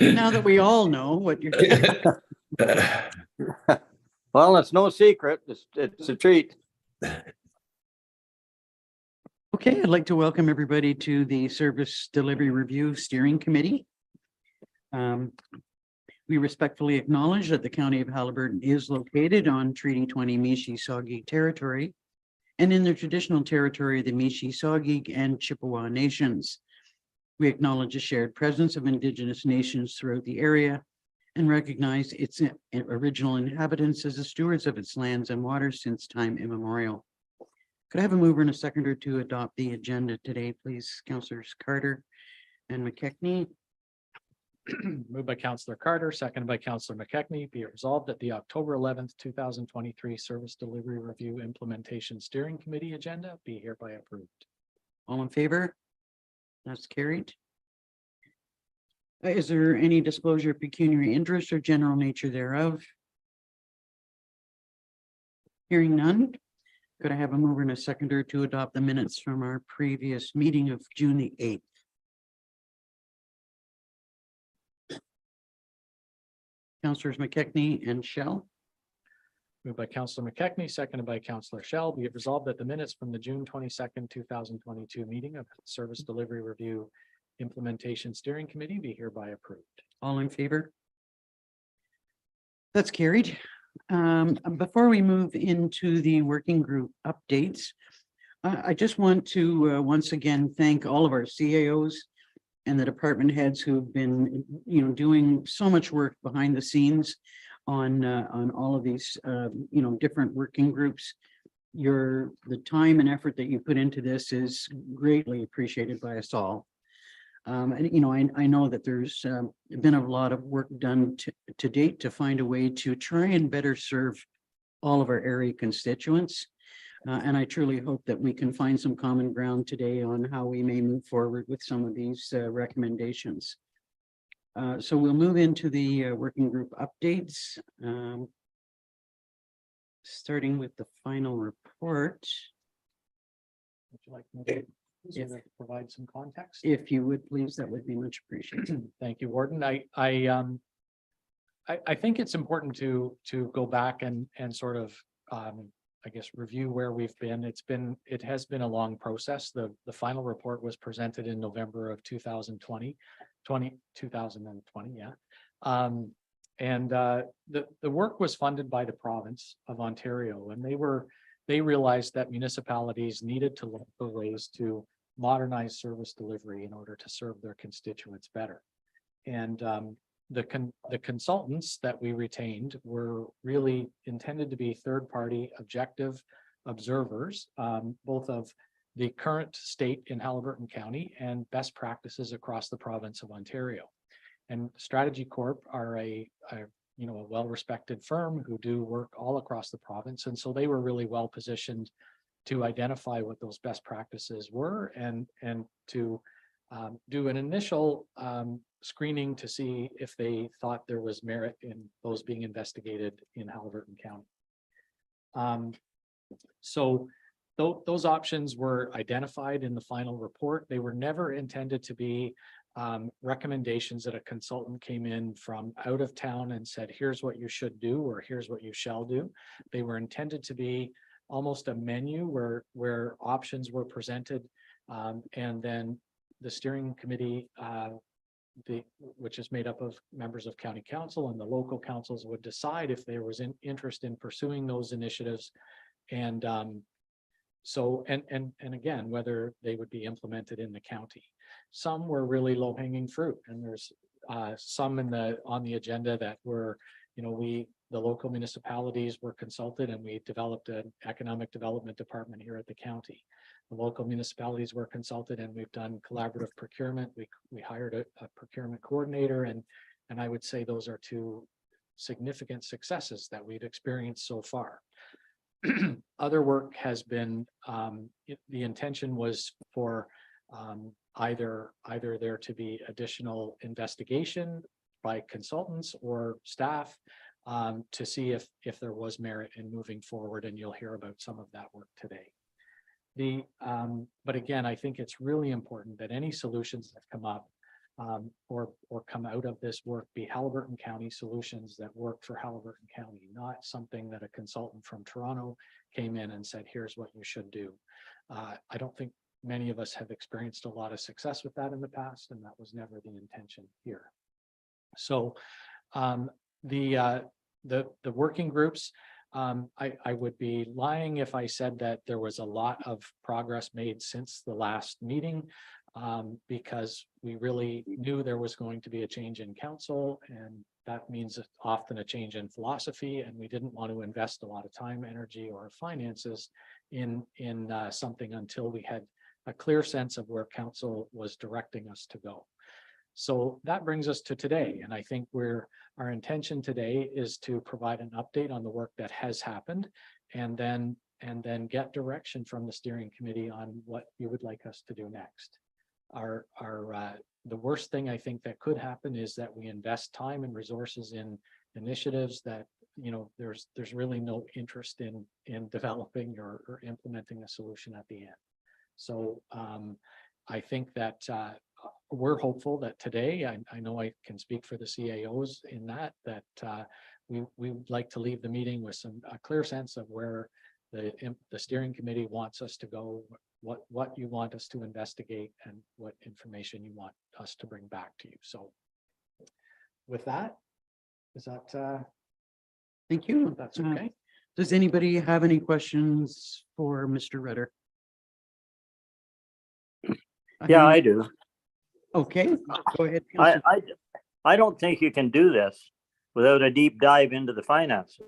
Now that we all know what you're. Well, it's no secret. It's a treat. Okay, I'd like to welcome everybody to the Service Delivery Review Steering Committee. We respectfully acknowledge that the County of Haliburton is located on Treaty 20 Mishi-Saugig territory and in the traditional territory of the Mishi-Saugig and Chippewa nations. We acknowledge the shared presence of Indigenous nations throughout the area and recognize its original inhabitants as the stewards of its lands and waters since time immemorial. Could I have a mover and a seconder to adopt the agenda today, please? Councillors Carter and McKechnie. Moved by Councillor Carter, seconded by Councillor McKechnie. Be it resolved that the October 11th, 2023 Service Delivery Review Implementation Steering Committee agenda be hereby approved. All in favor? That's carried. Is there any disclosure of pecuniary interest or general nature thereof? Hearing none. Could I have a mover and a seconder to adopt the minutes from our previous meeting of June the 8th? Councillors McKechnie and Shell. Moved by Councillor McKechnie, seconded by Councillor Shell. Be it resolved that the minutes from the June 22nd, 2022 meeting of Service Delivery Review Implementation Steering Committee be hereby approved. All in favor? That's carried. Before we move into the working group updates, I just want to once again thank all of our CAOs and the department heads who've been, doing so much work behind the scenes on all of these, different working groups. The time and effort that you put into this is greatly appreciated by us all. And, I know that there's been a lot of work done to date to find a way to try and better serve all of our area constituents. And I truly hope that we can find some common ground today on how we may move forward with some of these recommendations. So we'll move into the working group updates. Starting with the final report. Would you like me Yes. to provide some context? If you would, please, that would be much appreciated. Thank you, Warden. I think it's important to go back and sort of I guess review where we've been. It has been a long process. The final report was presented in November of 2020, yeah. And the work was funded by the province of Ontario, and they realized that municipalities needed to look for ways to modernize service delivery in order to serve their constituents better. And the consultants that we retained were really intended to be third-party objective observers, both of the current state in Haliburton County and best practices across the province of Ontario. And Strategy Corp are a well-respected firm who do work all across the province, and so they were really well positioned to identify what those best practices were and to do an initial screening to see if they thought there was merit in those being investigated in Haliburton County. So those options were identified in the final report. They were never intended to be recommendations that a consultant came in from out of town and said, here's what you should do, or here's what you shall do. They were intended to be almost a menu where options were presented, and then the steering committee, which is made up of members of county council and the local councils, would decide if there was an interest in pursuing those initiatives, and again, whether they would be implemented in the county. Some were really low-hanging fruit, and there's some on the agenda that were, the local municipalities were consulted, and we developed an economic development department here at the county. The local municipalities were consulted, and we've done collaborative procurement. We hired a procurement coordinator, and I would say those are two significant successes that we've experienced so far. Other work has been, the intention was for either there to be additional investigation by consultants or staff to see if there was merit in moving forward, and you'll hear about some of that work today. But again, I think it's really important that any solutions that come up or come out of this work be Haliburton County solutions that work for Haliburton County, not something that a consultant from Toronto came in and said, here's what you should do. I don't think many of us have experienced a lot of success with that in the past, and that was never the intention here. So the working groups, I would be lying if I said that there was a lot of progress made since the last meeting, because we really knew there was going to be a change in council, and that means often a change in philosophy, and we didn't want to invest a lot of time, energy, or finances in something until we had a clear sense of where council was directing us to go. So that brings us to today, and I think our intention today is to provide an update on the work that has happened, and then get direction from the steering committee on what you would like us to do next. The worst thing I think that could happen is that we invest time and resources in initiatives that, you know, there's really no interest in developing or implementing a solution at the end. So I think that we're hopeful that today, I know I can speak for the CAOs in that we would like to leave the meeting with a clear sense of where the steering committee wants us to go, what you want us to investigate, and what information you want us to bring back to you. So with that, is that Thank you. that's okay? Does anybody have any questions for Mr. Ritter? Yeah, I do. Okay, go ahead. I, Councillor. I don't think you can do this without a deep dive into the finances.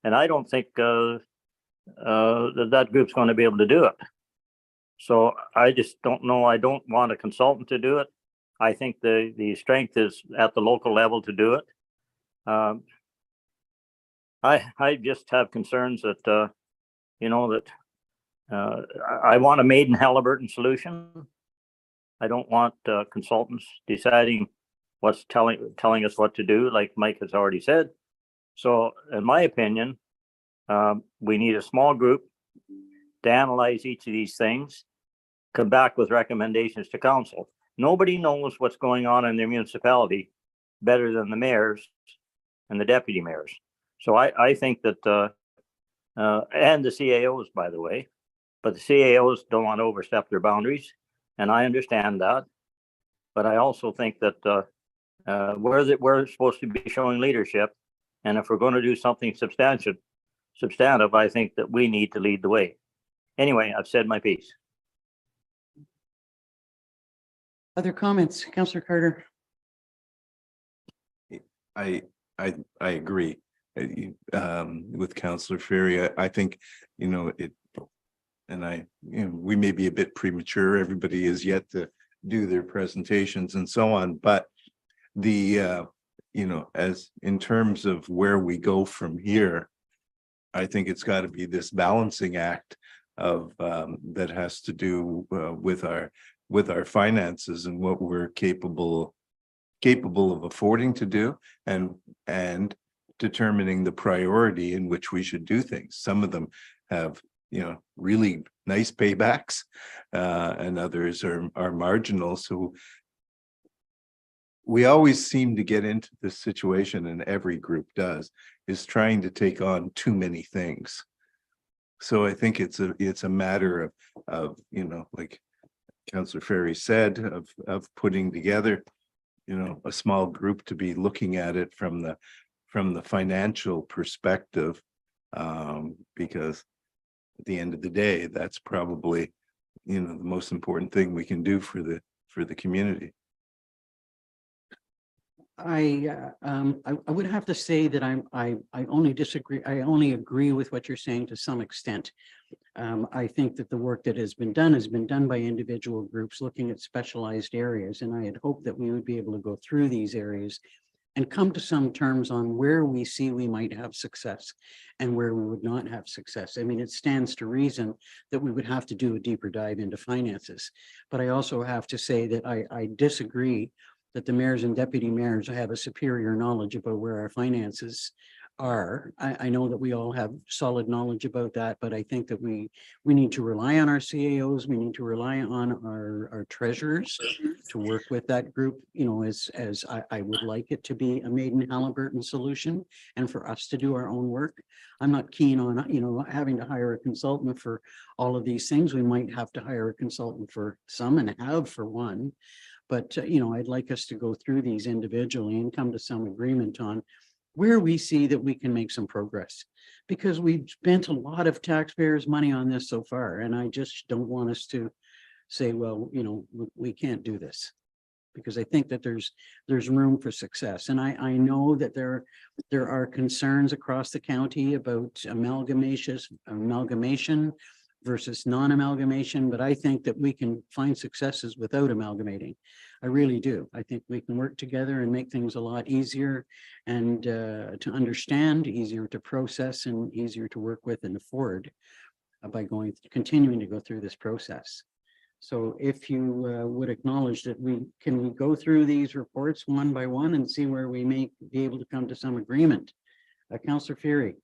And I don't think that group's going to be able to do it. So I just don't know. I don't want a consultant to do it. I think the strength is at the local level to do it. I just have concerns that, you know, that I want a made in Haliburton solution. I don't want consultants deciding what's telling us what to do, like Mike has already said. So in my opinion, we need a small group to analyze each of these things, come back with recommendations to council. Nobody knows what's going on in their municipality better than the mayors and the deputy mayors. So I think that, and the CAOs, by the way, but the CAOs don't want to overstep their boundaries. And I understand that. But I also think that we're supposed to be showing leadership. And if we're going to do something substantive, I think that we need to lead the way. Anyway, I've said my piece. Other comments, Councillor Carter? I agree with Councillor Ferry. I think, you know, we may be a bit premature. Everybody is yet to do their presentations and so on, but you know, as in terms of where we go from here, I think it's got to be this balancing act of that has to do with our finances and what we're capable of affording to do, and determining the priority in which we should do things. Some of them have, you know, really nice paybacks, and others are marginal. So we always seem to get into this situation, and every group does, is trying to take on too many things. So I think it's a matter of you know, like Councillor Ferry said, of putting together, you know, a small group to be looking at it from the financial perspective, because at the end of the day, that's probably, you know, the most important thing we can do for the community. I would have to say that I only disagree. I only agree with what you're saying to some extent. I think that the work that has been done by individual groups looking at specialized areas, and I had hoped that we would be able to go through these areas and come to some terms on where we see we might have success and where we would not have success. I mean, it stands to reason that we would have to do a deeper dive into finances. But I also have to say that I disagree that the mayors and deputy mayors have a superior knowledge about where our finances are. I know that we all have solid knowledge about that, but I think that we need to rely on our CAOs. We need to rely on our treasurers to work with that group, you know, as I would like it to be a Maiden Halliburton solution and for us to do our own work. I'm not keen on, you know, having to hire a consultant for all of these things. We might have to hire a consultant for some and have for one. But, you know, I'd like us to go through these individually and come to some agreement on where we see that we can make some progress. Because we've spent a lot of taxpayers' money on this so far, and I just don't want us to say, well, you know, we can't do this. Because I think that there's room for success. And I know that there are concerns across the county about amalgamation versus non-amalgamation, but I think that we can find successes without amalgamating. I really do. I think we can work together and make things a lot easier and to understand, easier to process, and easier to work with and afford by continuing to go through this process. So if you would acknowledge that we go through these reports one by one and see where we may be able to come to some agreement. Councillor Fury.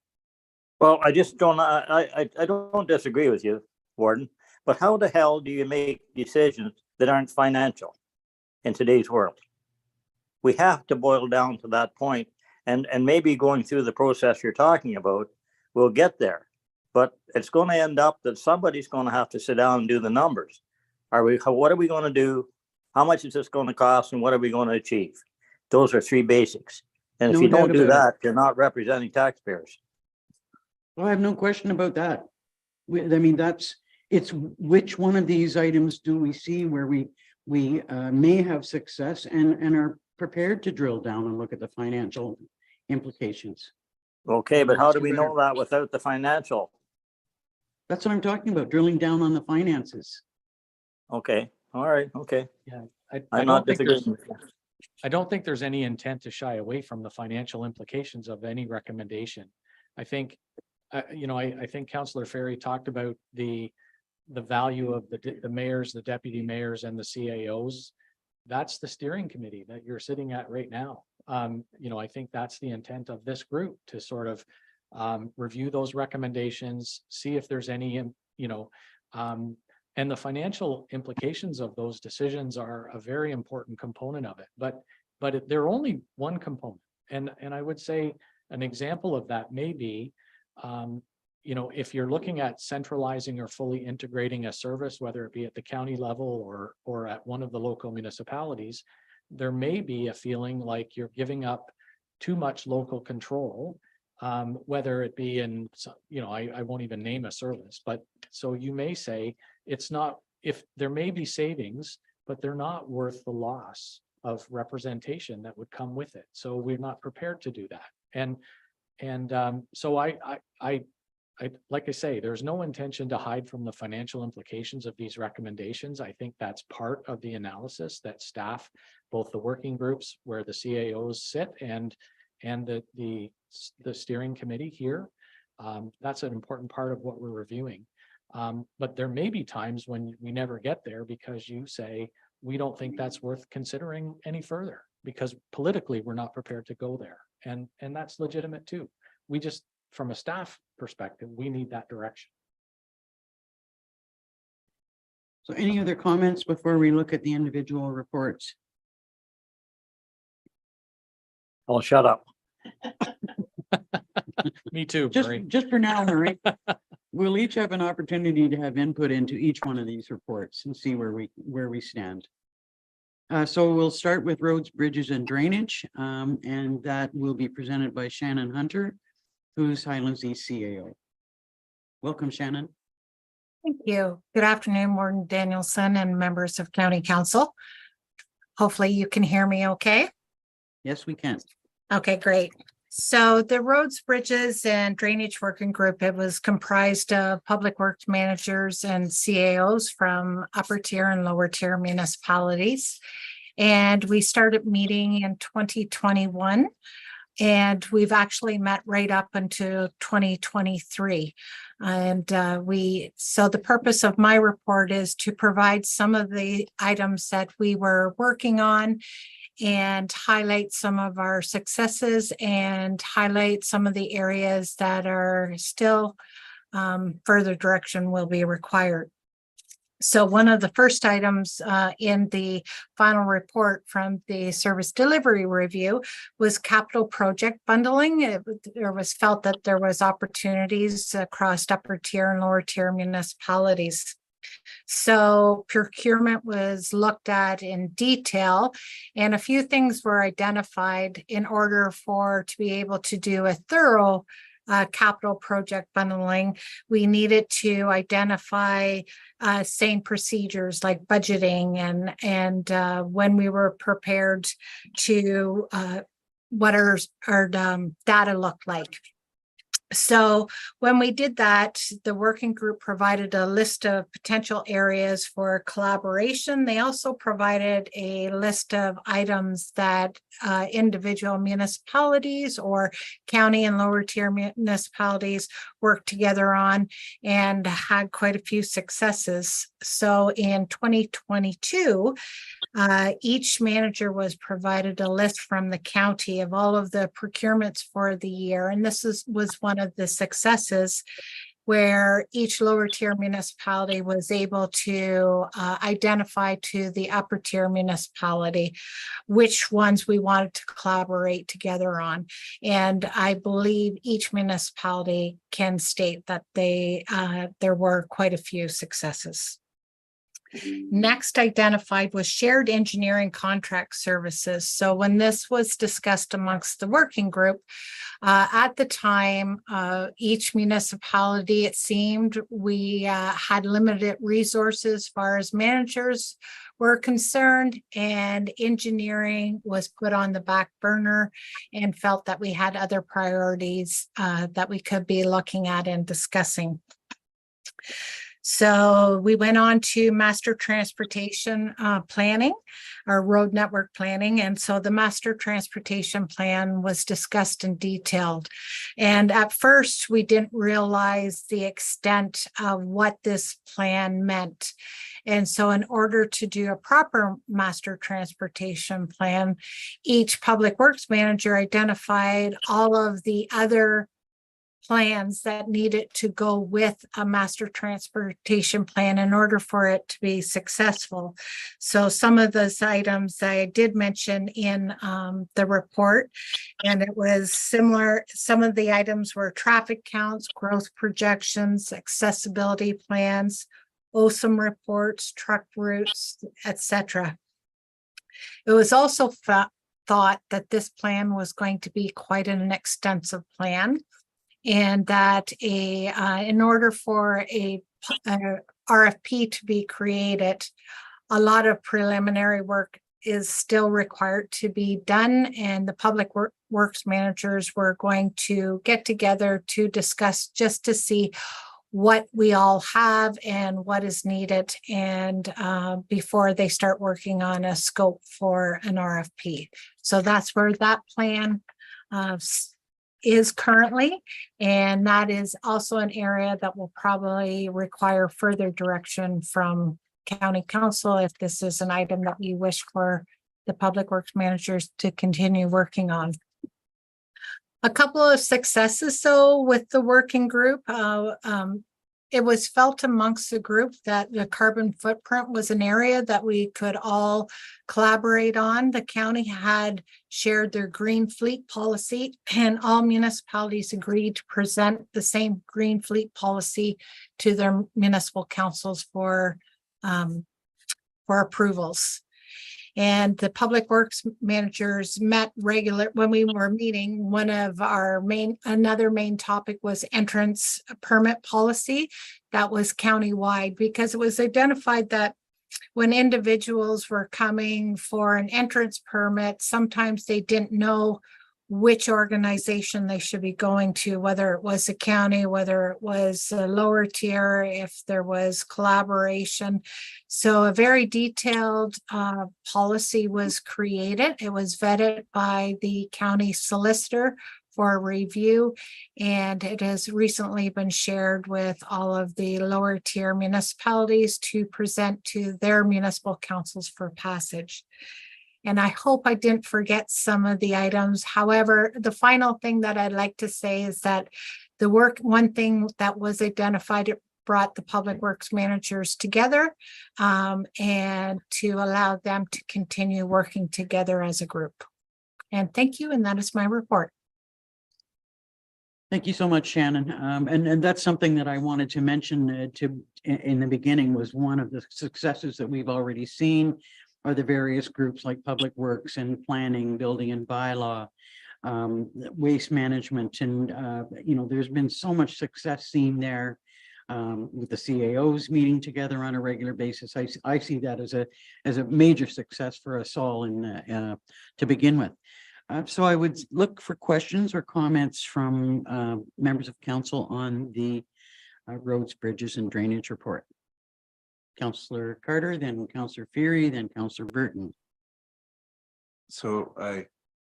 Well, I just don't, I don't disagree with you, Warden, but how the hell do you make decisions that aren't financial in today's world? We have to boil down to that point, and maybe going through the process you're talking about, we'll get there. But it's going to end up that somebody's going to have to sit down and do the numbers. What are we going to do? How much is this going to cost, and what are we going to achieve? Those are three basics. And if No you don't doubt do about that, you're not representing taxpayers. Well, I have no question about that. I mean, it's which one of these items do we see where we may have success and are prepared to drill down and look at the financial implications. Okay, but how do we know that without the financial? That's what I'm talking about, drilling down on the finances. Okay, all right, okay. I I'm don't not think there's, disagreeing with you. I don't think there's any intent to shy away from the financial implications of any recommendation. I think, you know, I think Councillor Ferry talked about the value of the mayors, the deputy mayors, and the CAOs. That's the steering committee that you're sitting at right now. You know, I think that's the intent of this group, to sort of review those recommendations, see if there's any, you know, and the financial implications of those decisions are a very important component of it. But they're only one component. And I would say an example of that may be, you know, if you're looking at centralizing or fully integrating a service, whether it be at the county level or at one of the local municipalities, there may be a feeling like you're giving up too much local control, whether it be in, you know, I won't even name a service, but so you may say it's not, if there may be savings, but they're not worth the loss of representation that would come with it. So we're not prepared to do that. And so I like I say, there's no intention to hide from the financial implications of these recommendations. I think that's part of the analysis that staff, both the working groups where the CAOs sit and the steering committee here, that's an important part of what we're reviewing. But there may be times when we never get there because you say, we don't think that's worth considering any further because politically we're not prepared to go there. And that's legitimate too. We just, from a staff perspective, we need that direction. So any other comments before we look at the individual reports? I'll shut up. Me too, Just Murray. for now, Murray. We'll each have an opportunity to have input into each one of these reports and see where we stand. So we'll start with roads, bridges, and drainage, and that will be presented by Shannon Hunter, who's Highlands East CAO. Welcome, Shannon. Thank you. Good afternoon, Warden Danielson and members of County Council. Hopefully you can hear me okay. Yes, we can. Okay, great. So the roads, bridges, and drainage working group, it was comprised of public works managers and CAOs from upper tier and lower tier municipalities. And we started meeting in 2021. And we've actually met right up until 2023. And so the purpose of my report is to provide some of the items that we were working on and highlight some of our successes and highlight some of the areas that are still further direction will be required. So one of the first items in the final report from the service delivery review was capital project bundling. There was felt that there was opportunities across upper tier and lower tier municipalities. So procurement was looked at in detail, and a few things were identified in order to be able to do a thorough capital project bundling. We needed to identify same procedures like budgeting and when we were prepared to what our data looked like. So when we did that, the working group provided a list of potential areas for collaboration. They also provided a list of items that individual municipalities or county and lower tier municipalities worked together on and had quite a few successes. So in 2022, each manager was provided a list from the county of all of the procurements for the year. And this was one of the successes where each lower tier municipality was able to identify to the upper tier municipality which ones we wanted to collaborate together on. And I believe each municipality can state that there were quite a few successes. Next identified was shared engineering contract services. So when this was discussed amongst the working group, at the time, each municipality, it seemed we had limited resources as far as managers were concerned, and engineering was put on the back burner and felt that we had other priorities that we could be looking at and discussing. So we went on to master transportation planning, or road network planning. And so the master transportation plan was discussed in detail. And at first, we didn't realize the extent of what this plan meant. And so in order to do a proper master transportation plan, each public works manager identified all of the other plans that needed to go with a master transportation plan in order for it to be successful. So some of those items I did mention in the report, and it was similar. Some of the items were traffic counts, growth projections, accessibility plans, OSM reports, truck routes, etc. It was also thought that this plan was going to be quite an extensive plan, and that in order for a RFP to be created, a lot of preliminary work is still required to be done, and the public works managers were going to get together to discuss just to see what we all have and what is needed, and before they start working on a scope for an RFP. So that's where that plan is currently, and that is also an area that will probably require further direction from county council if this is an item that you wish for the public works managers to continue working on. A couple of successes so with the working group. It was felt amongst the group that the carbon footprint was an area that we could all collaborate on. The county had shared their green fleet policy, and all municipalities agreed to present the same green fleet policy to their municipal councils for approvals. And the public works managers met when we were meeting. One of our another main topic was entrance permit policy that was countywide, because it was identified that when individuals were coming for an entrance permit, sometimes they didn't know which organization they should be going to, whether it was a county, whether it was a lower tier, if there was collaboration. So a very detailed policy was created. It was vetted by the county solicitor for review, and it has recently been shared with all of the lower tier municipalities to present to their municipal councils for passage. And I hope I didn't forget some of the items. However, the final thing that I'd like to say is that one thing that was identified, it brought the public works managers together and to allow them to continue working together as a group. And thank you. And that is my report. Thank you so much, Shannon. And that's something that I wanted to mention in the beginning, was one of the successes that we've already seen are the various groups like Public Works and Planning, Building and Bylaw, Waste Management. And, there's been so much success seen there with the CAOs meeting together on a regular basis. I see that as a major success for us all to begin with. So I would look for questions or comments from members of council on the roads, bridges and drainage report. Councillor Carter, then Councillor Fury, then Councillor Burton. So I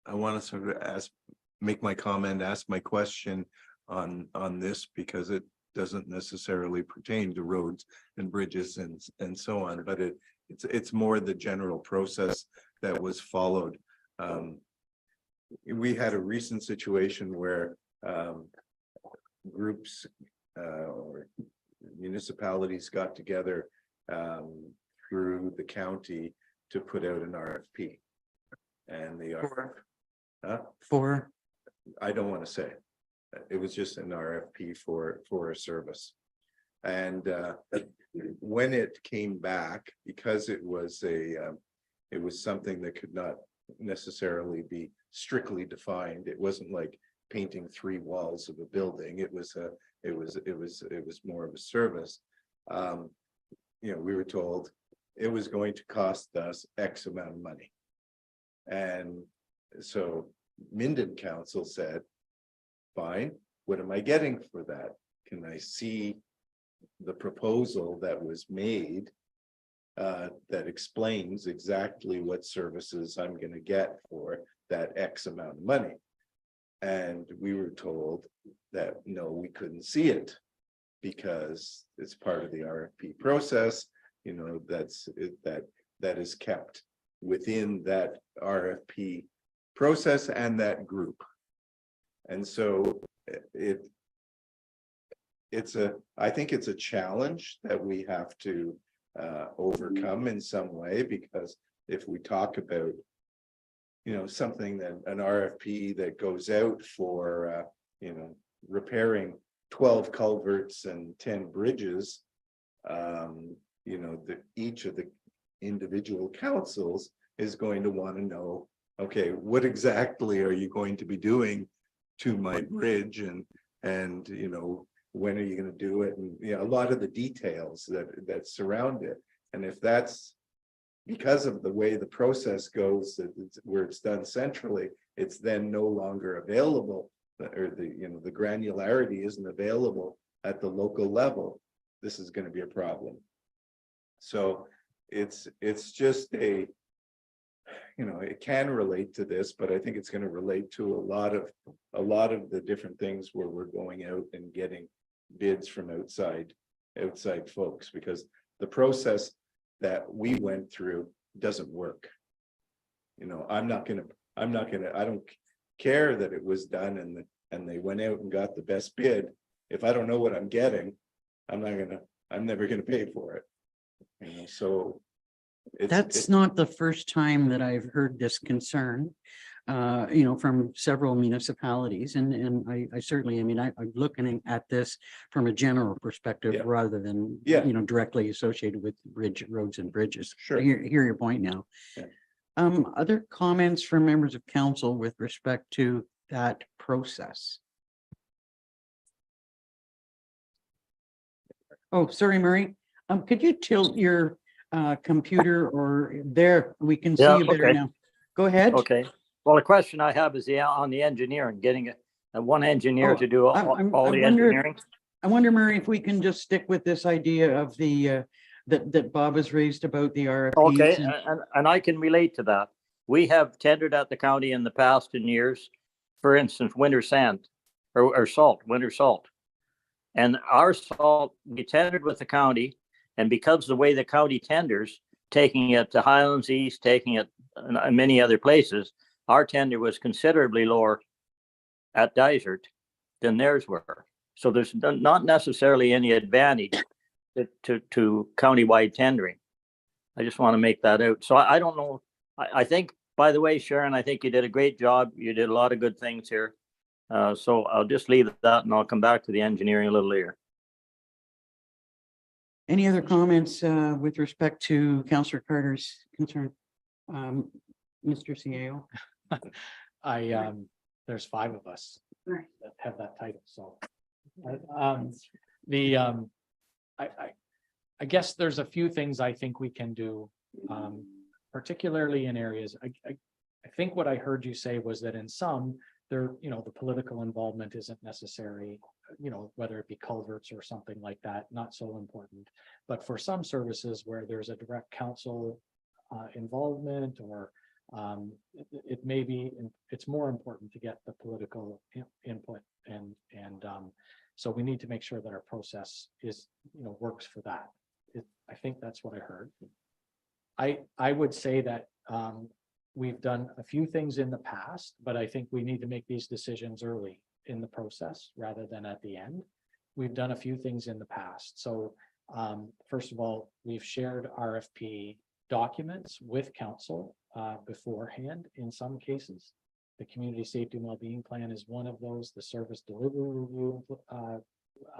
want to sort of make my comment, ask my question on this, because it doesn't necessarily pertain to roads and bridges and so on, but it's more the general process that was followed. We had a recent situation where groups or municipalities got together through the county to put out an RFP. And the For I don't want to say. It was just an RFP for a service. And when it came back, because it was something that could not necessarily be strictly defined. It wasn't like painting 3 walls of a building. It was more of a service. We were told it was going to cost us X amount of money. And so Minden Council said, fine, what am I getting for that? Can I see the proposal that was made that explains exactly what services I'm going to get for that X amount of money? And we were told that no, we couldn't see it because it's part of the RFP process, that is kept within that RFP process and that group. And so I think it's a challenge that we have to overcome in some way, because if we talk about something that an RFP that goes out for repairing 12 culverts and 10 bridges, each of the individual councils is going to want to know, okay, what exactly are you going to be doing to my bridge, and when are you going to do it, and a lot of the details that surround it. And if that's because of the way the process goes, where it's done centrally, it's then no longer available, or the granularity isn't available at the local level. This is going to be a problem. So it's just it can relate to this, but I think it's going to relate to a lot of the different things where we're going out and getting bids from outside folks, because the process that we went through doesn't work. I don't care that it was done and they went out and got the best bid. If I don't know what I'm getting, I'm never gonna pay for it. So that's not the first time that I've heard this concern, from several municipalities. And I certainly, I'm looking at this from a general perspective, rather than, directly associated with roads and bridges. Sure. I hear your point now. Yeah. Other comments from members of council with respect to that process? Oh, sorry, Murray. Could you tilt your computer, or there, we can see Yeah, you better okay. now. Go ahead. Okay, Well, the question I have is on the engineering, getting one engineer Oh, to do I'm- all I the wonder- engineering. I wonder, Murray, if we can just stick with this idea of the, that Bob has raised about the RFPs. Okay, and- and I can relate to that. We have tendered at the county in the past in years, for instance, winter sand or salt, winter salt. And our salt, we tendered with the county, and because the way the county tenders, taking it to Highlands East, taking it in many other places, our tender was considerably lower at Dysart than theirs were. So there's not necessarily any advantage to countywide tendering. I just want to make that out. So I don't know. I think, by the way, Sharon, I think you did a great job. You did a lot of good things here. So I'll just leave that and I'll come back to the engineering a little later. Any other comments with respect to Councillor Carter's concern? Mr. CAO? There's 5 of us Right. that have that title, so. I guess there's a few things I think we can do, particularly in areas, I think what I heard you say was that in some, the political involvement isn't necessary, whether it be culverts or something like that, not so important. But for some services where there's a direct council involvement, or it may be, it's more important to get the political input, and so we need to make sure that our process is, works for that. I think that's what I heard. I would say that we've done a few things in the past, but I think we need to make these decisions early in the process rather than at the end. We've done a few things in the past. So first of all, we've shared RFP documents with council beforehand in some cases. The community safety and wellbeing plan is one of those. The service delivery review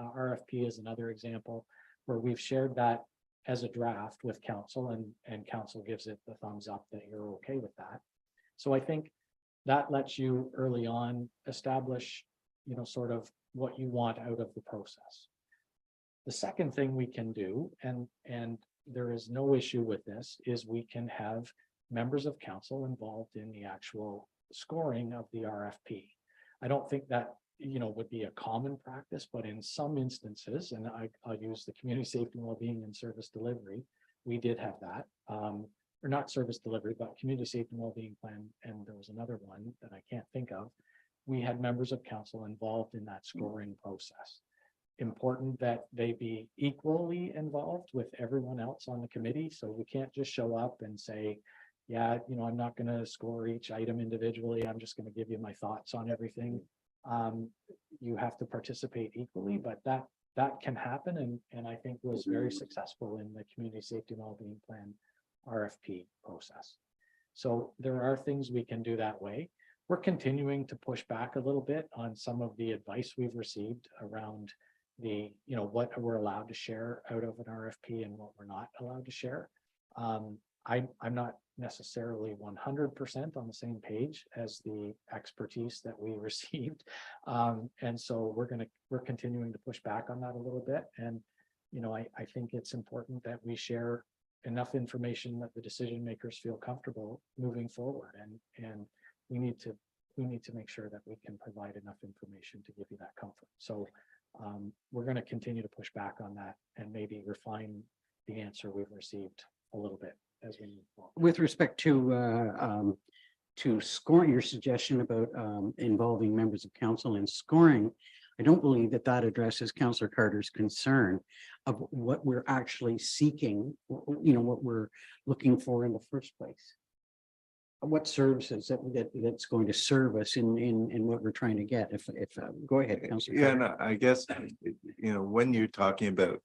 RFP is another example where we've shared that as a draft with council, and council gives it the thumbs up that you're okay with that. So I think that lets you early on establish, sort of what you want out of the process. The second thing we can do, and there is no issue with this, is we can have members of council involved in the actual scoring of the RFP. I don't think that would be a common practice, but in some instances, and I'll use the community safety and wellbeing and service delivery, we did have that, or not service delivery, but community safety and wellbeing plan, and there was another one that I can't think of. We had members of council involved in that scoring process. Important that they be equally involved with everyone else on the committee, so we can't just show up and say, yeah, I'm not going to score each item individually, I'm just going to give you my thoughts on everything. You have to participate equally, but that can happen, and I think was very successful in the community safety and wellbeing plan RFP process. So there are things we can do that way. We're continuing to push back a little bit on some of the advice we've received around the, what we're allowed to share out of an RFP and what we're not allowed to share. I'm not necessarily 100% on the same page as the expertise that we received. And so we're continuing to push back on that a little bit. And, I think it's important that we share enough information that the decision makers feel comfortable moving forward. And we need to make sure that we can provide enough information to give you that comfort. So we're going to continue to push back on that and maybe refine the answer we've received a little bit as we move forward. With respect to scoring, your suggestion about involving members of council in scoring, I don't believe that addresses Councillor Carter's concern of what we're actually seeking, what we're looking for in the first place. What services that's going to serve us in what we're trying to get. If go ahead, Councillor. Yeah, no, I guess, when you're talking about,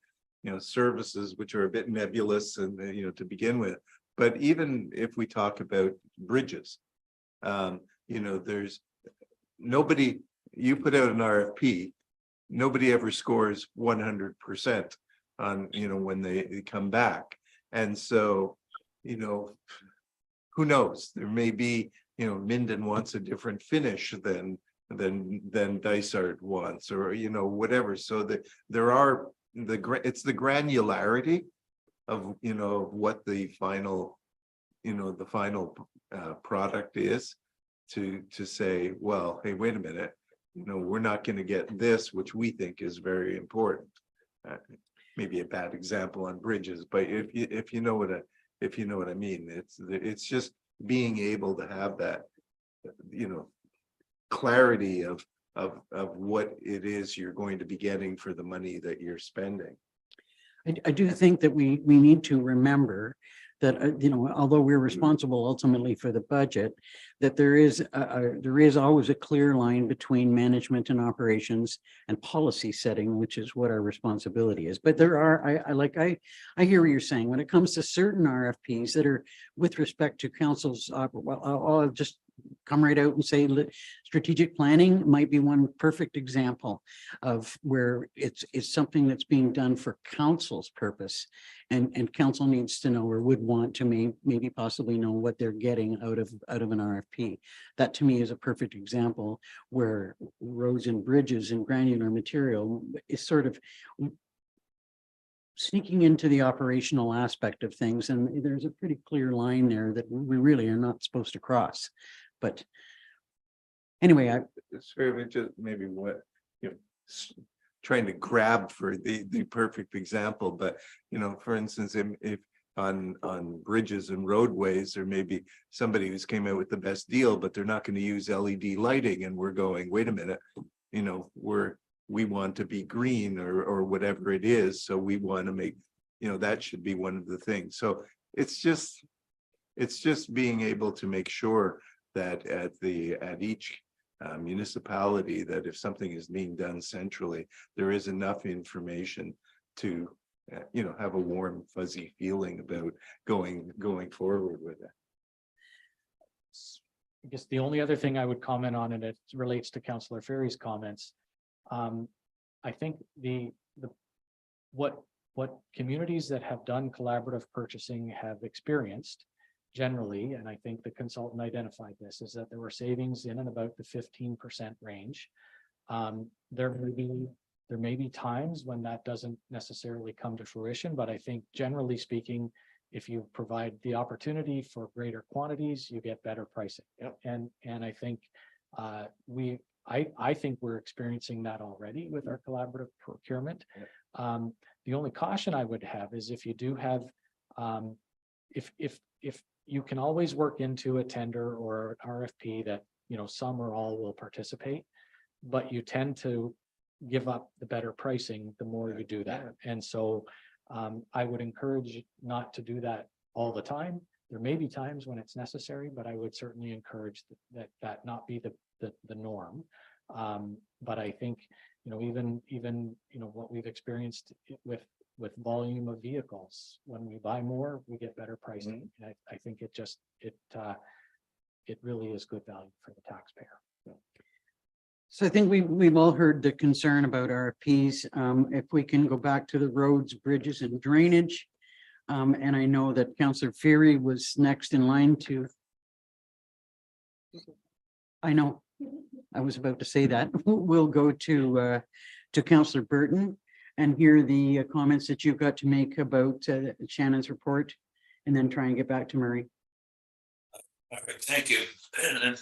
services which are a bit nebulous and, to begin with, but even if we talk about bridges, there's nobody, you put out an RFP, nobody ever scores 100% on, when they come back. And so, who knows, there may be, Minden wants a different finish than Dysart wants, or, whatever. So there are it's the granularity of, what the final, product is to say, well, hey, wait a minute, you know, we're not going to get this, which we think is very important. Maybe a bad example on bridges, but if you know what I mean, it's just being able to have that, you know, clarity of what it is you're going to be getting for the money that you're spending. I do think that we need to remember that, you know, although we're responsible ultimately for the budget, that there is always a clear line between management and operations and policy setting, which is what our responsibility is. But there are, I hear what you're saying. When it comes to certain RFPs that are with respect to council's, well, I'll just come right out and say strategic planning might be one perfect example of where it's something that's being done for council's purpose, and council needs to know or would want to maybe possibly know what they're getting out of an RFP. That to me is a perfect example where roads and bridges and granular material is sort of sneaking into the operational aspect of things, and there's a pretty clear line there that we really are not supposed to cross. But anyway, Sort of just maybe what, you know, trying to grab for the perfect example, but, you know, for instance, if on bridges and roadways, there may be somebody who's came out with the best deal, but they're not going to use LED lighting, and we're going, wait a minute, you know, we want to be green or whatever it is, so we want to make, you know, that should be one of the things. So it's just being able to make sure that at each municipality, that if something is being done centrally, there is enough information to you know, have a warm fuzzy feeling about going forward with it. I guess the only other thing I would comment on, and it relates to Councillor Ferry's comments. I think what communities that have done collaborative purchasing have experienced generally, and I think the consultant identified this, is that there were savings in and about the 15% range. There may be times when that doesn't necessarily come to fruition, but I think generally speaking, if you provide the opportunity for greater quantities, you get better pricing. Yep. And I think I think we're experiencing that already with our collaborative procurement. Yep. The only caution I would have is if you do have, if you can always work into a tender or an RFP that, you know, some or all will participate, but you tend to give up the better pricing the more you do that. And so I would encourage not to do that all the time. There may be times when it's necessary, but I would certainly encourage that not be the norm. But I think, you know, even you know, what we've experienced with volume of vehicles, when we buy more, we get better pricing. Mm-hmm. And I think it really is good value for the taxpayer. so I think we've all heard the concern about RFPs. If we can go back to the roads, bridges, and drainage. And I know that Councillor Ferry was next in line to. I know, I was about to say that. We'll go to Councillor Burton and hear the comments that you've got to make about Shannon's report, and then try and get back to Murray. All right, thank you.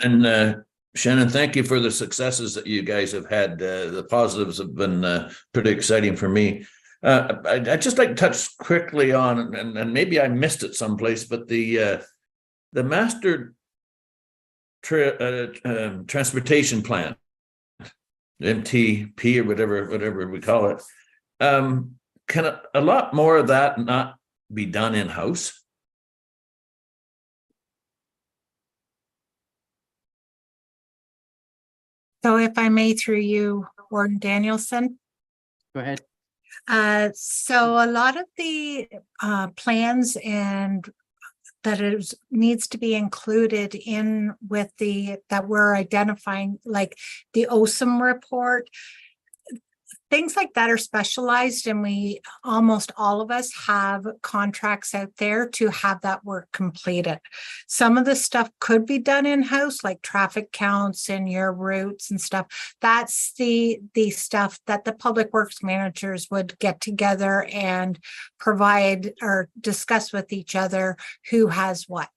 And Shannon, thank you for the successes that you guys have had. The positives have been pretty exciting for me. I'd just like to touch quickly on, and maybe I missed it someplace, but the master transportation plan, MTP or whatever we call it. Can a lot more of that not be done in-house? So if I may, through you, Warden Danielson. Go ahead. So a lot of the plans and that needs to be included in with that we're identifying, like the OSIM report. Things like that are specialized, and we, almost all of us, have contracts out there to have that work completed. Some of the stuff could be done in-house, like traffic counts and your routes and stuff. That's the stuff that the public works managers would get together and provide or discuss with each other who has what.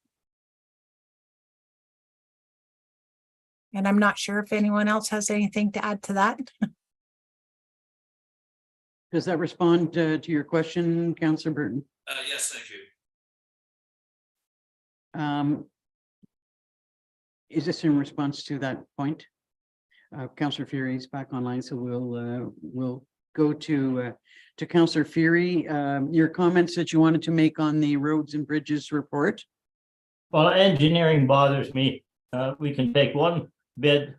And I'm not sure if anyone else has anything to add to that. Does that respond to your question, Councillor Burton? Yes, thank you. Is this in response to that point? Councillor Fury is back online, so we'll go to Councillor Fury. Your comments that you wanted to make on the roads and bridges report. Well, engineering bothers me. We can take one bid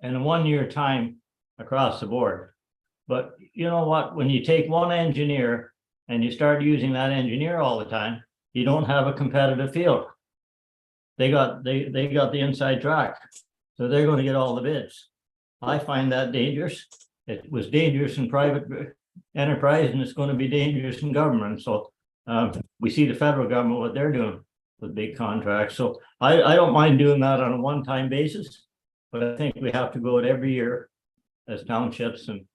in a 1 year time across the board. But you know what, when you take one engineer and you start using that engineer all the time, you don't have a competitive field. They got the inside track, so they're going to get all the bids. I find that dangerous. It was dangerous in private enterprise, and it's going to be dangerous in government. So we see the federal government, what they're doing with big contracts. So I don't mind doing that on a one-time basis, but I think we have to go it every year as townships and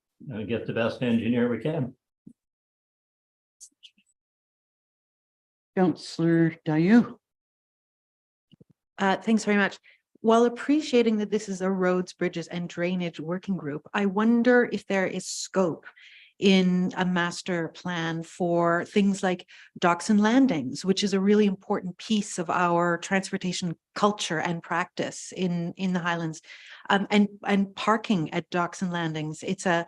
get the best engineer we can. Councillor Dayu. Thanks very much. While appreciating that this is a roads, bridges and drainage working group, I wonder if there is scope in a master plan for things like docks and landings, which is a really important piece of our transportation culture and practice in the Highlands, and parking at docks and landings. It's a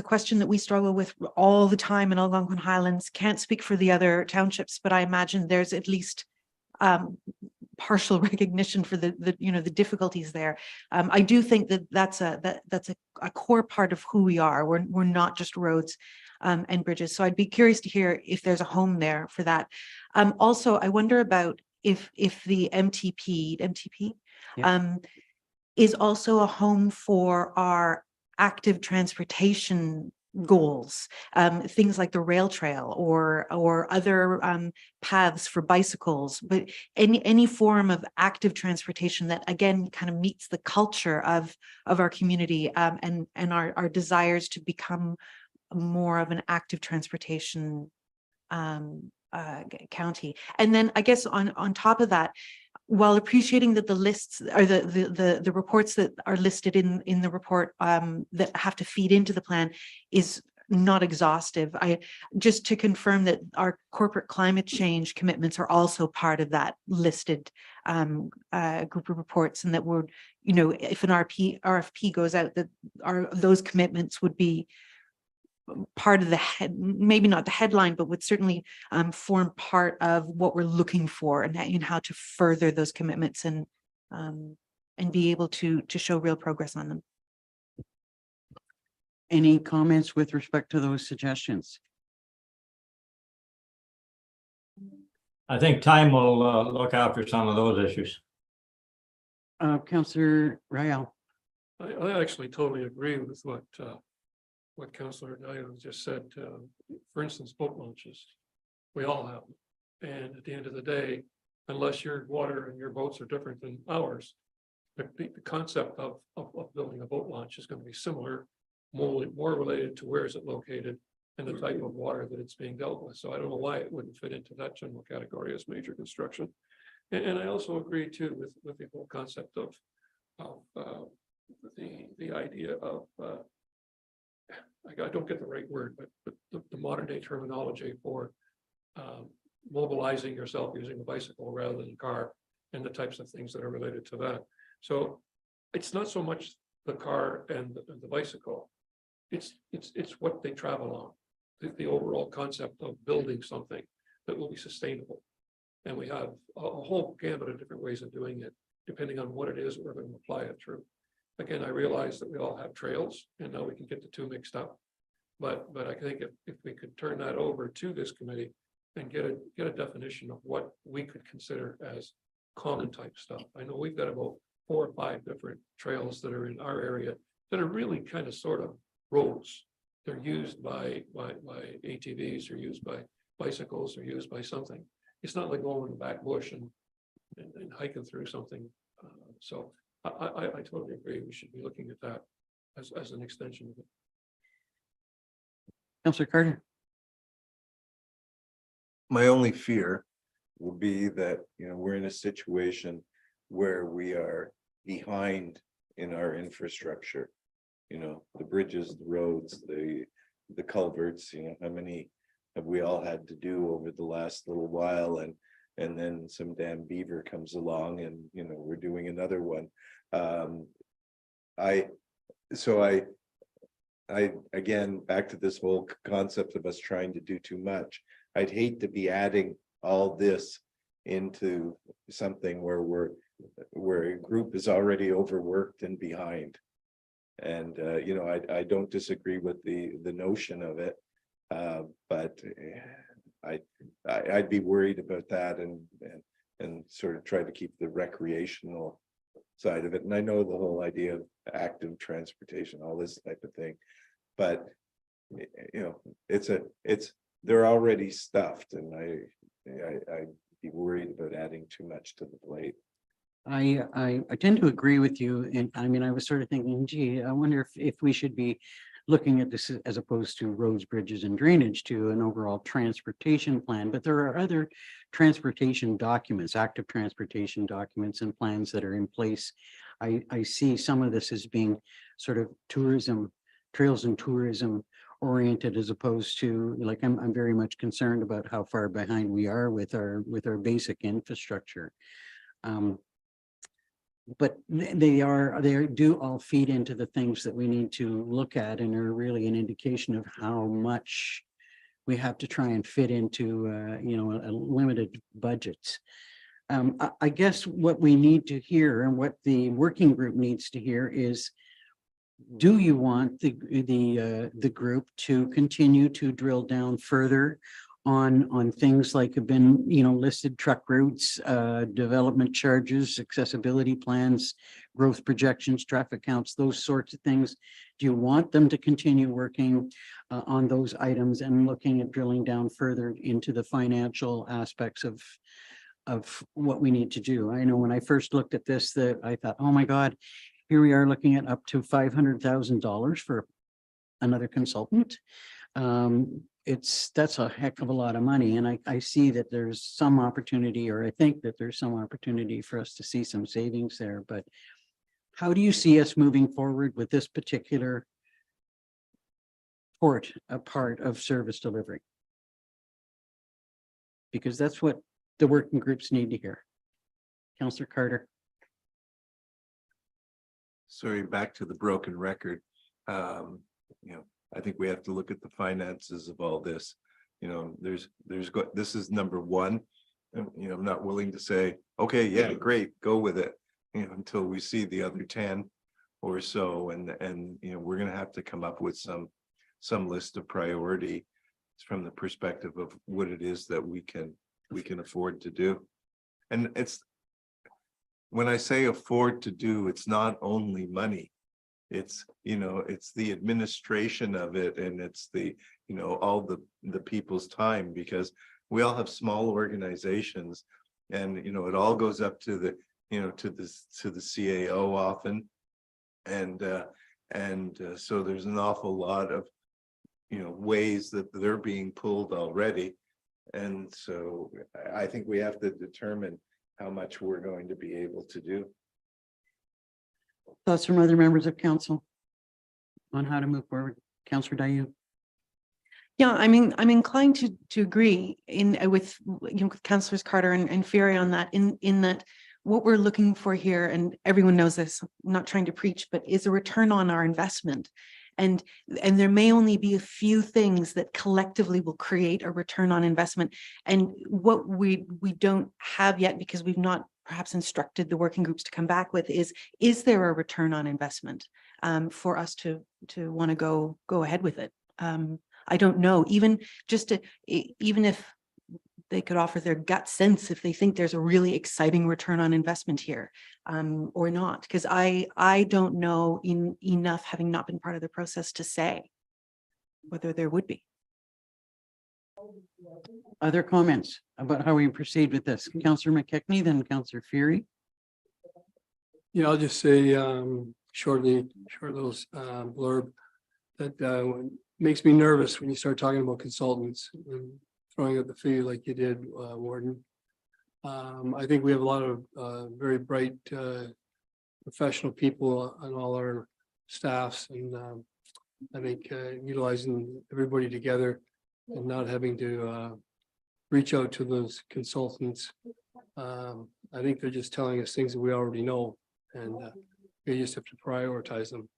question that we struggle with all the time in Algonquin Highlands. Can't speak for the other townships, but I imagine there's at least partial recognition for the difficulties there. I do think that that's a core part of who we are. We're not just roads and bridges. So I'd be curious to hear if there's a home there for that. Also, I wonder about if the MTP Yeah. is also a home for our active transportation goals, things like the rail trail or other paths for bicycles, but any form of active transportation that again kind of meets the culture of our community, and our desires to become more of an active transportation county. And then I guess on top of that, while appreciating that the lists or the reports that are listed in the report that have to feed into the plan is not exhaustive. Just to confirm that our corporate climate change commitments are also part of that listed group of reports, and that we're, if an RFP goes out, that those commitments would be part of the maybe not the headline, but would certainly form part of what we're looking for, and in how to further those commitments and be able to show real progress on them. Any comments with respect to those suggestions? I think time will look after some of those issues. Councillor Rayal. I actually totally agree with what Councillor Dayo just said. For instance, boat launches, we all have them. And at the end of the day, unless your water and your boats are different than ours, the concept of building a boat launch is going to be similar, more related to where is it located and the type of water that it's being dealt with. So I don't know why it wouldn't fit into that general category as major construction. And I also agree too with the whole concept of the idea of I don't get the right word, but the modern day terminology for mobilizing yourself using a bicycle rather than a car, and the types of things that are related to that. So it's not so much the car and the bicycle, it's what they travel on, the overall concept of building something that will be sustainable. And we have a whole gamut of different ways of doing it, depending on what it is we're going to apply it through. Again, I realize that we all have trails, and now we can get the two mixed up. But I think if we could turn that over to this committee and get a definition of what we could consider as common type stuff. I know we've got about 4 or 5 different trails that are in our area that are really kind of sort of roads. They're used by ATVs, or used by bicycles, or used by something. It's not like going in the back bush and hiking through something. So I totally agree. We should be looking at that as an extension of it. Councillor Carter. My only fear will be that, we're in a situation where we are behind in our infrastructure. You know, the bridges, the roads, the culverts, you know, how many have we all had to do over the last little while, and then some damn beaver comes along and, you know, we're doing another one. I again, back to this whole concept of us trying to do too much. I'd hate to be adding all this into something where a group is already overworked and behind. And you know, I don't disagree with the notion of it, but I'd be worried about that and sort of try to keep the recreational side of it. And I know the whole idea of active transportation, all this type of thing, but you know, they're already stuffed, and I'd be worried about adding too much to the plate. I tend to agree with you, and I mean, I was sort of thinking, gee, I wonder if we should be looking at this as opposed to roads, bridges, and drainage to an overall transportation plan. But there are other transportation documents, active transportation documents and plans that are in place. I see some of this as being sort of tourism, trails and tourism oriented, as opposed to, like, I'm very much concerned about how far behind we are with our basic infrastructure. But they do all feed into the things that we need to look at, and are really an indication of how much we have to try and fit into, you know, a limited budgets. I guess what we need to hear, and what the working group needs to hear, is, do you want the group to continue to drill down further on things like have been, you know, listed: truck routes, development charges, accessibility plans, growth projections, traffic counts, those sorts of things? Do you want them to continue working on those items and looking at drilling down further into the financial aspects of what we need to do? I know when I first looked at this, that I thought, oh my God, here we are looking at up to $500,000 for another consultant. That's a heck of a lot of money. And I see that there's some opportunity, or I think that there's some opportunity for us to see some savings there. But how do you see us moving forward with this particular part of service delivery? Because that's what the working groups need to hear. Councillor Carter. Sorry, back to the broken record. You know, I think we have to look at the finances of all this. You know, this is number one. And, you know, I'm not willing to say, okay, yeah, great, go with it, you know, until we see the other 10 or so. And, you know, we're going to have to come up with some list of priority from the perspective of what it is that we can afford to do. And it's, when I say afford to do, it's not only money. It's, you know, it's the administration of it, and it's the, you know, all the people's time, because we all have small organizations, and, you know, it all goes up to the, you know, to the CAO often. And so there's an awful lot of, you know, ways that they're being pulled already. And so I think we have to determine how much we're going to be able to do. Thoughts from other members of council on how to move forward? Councillor Dayu. Yeah, I mean, I'm inclined to agree with, you know, with Councillors Carter and Fury on that, in that what we're looking for here, and everyone knows this, I'm not trying to preach, but is a return on our investment. And there may only be a few things that collectively will create a return on investment. And what we don't have yet, because we've not perhaps instructed the working groups to come back with, is there a return on investment for us to want to go ahead with it? I don't know, even if they could offer their gut sense if they think there's a really exciting return on investment here, or not, because I don't know enough, having not been part of the process, to say whether there would be. Other comments about how we proceed with this? Councillor McKechnie, then Councillor Fury. Yeah, I'll just say short little blurb that makes me nervous when you start talking about consultants and throwing out the fee like you did, Warden. I think we have a lot of very bright professional people on all our staffs, and I think utilizing everybody together and not having to reach out to those consultants. I think they're just telling us things that we already know, and we just have to prioritize them.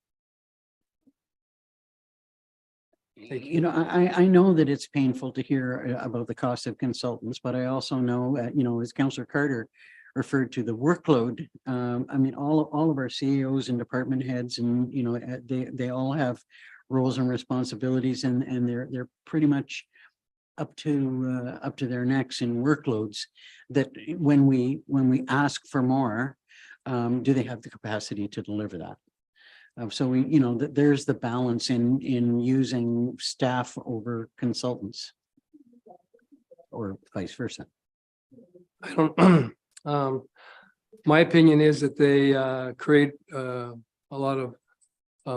Thank You know, I know that it's painful to hear about the cost of consultants, but I also know, you know, as Councillor Carter referred to the workload. I mean, all of our CEOs and department heads and, you know, they all have roles and responsibilities, and they're pretty much up to their necks in workloads, that when we ask for more, do they have the capacity to deliver that? So we, you know, there's the balance in using staff over consultants, or vice versa. I don't, my opinion is that they create a lot of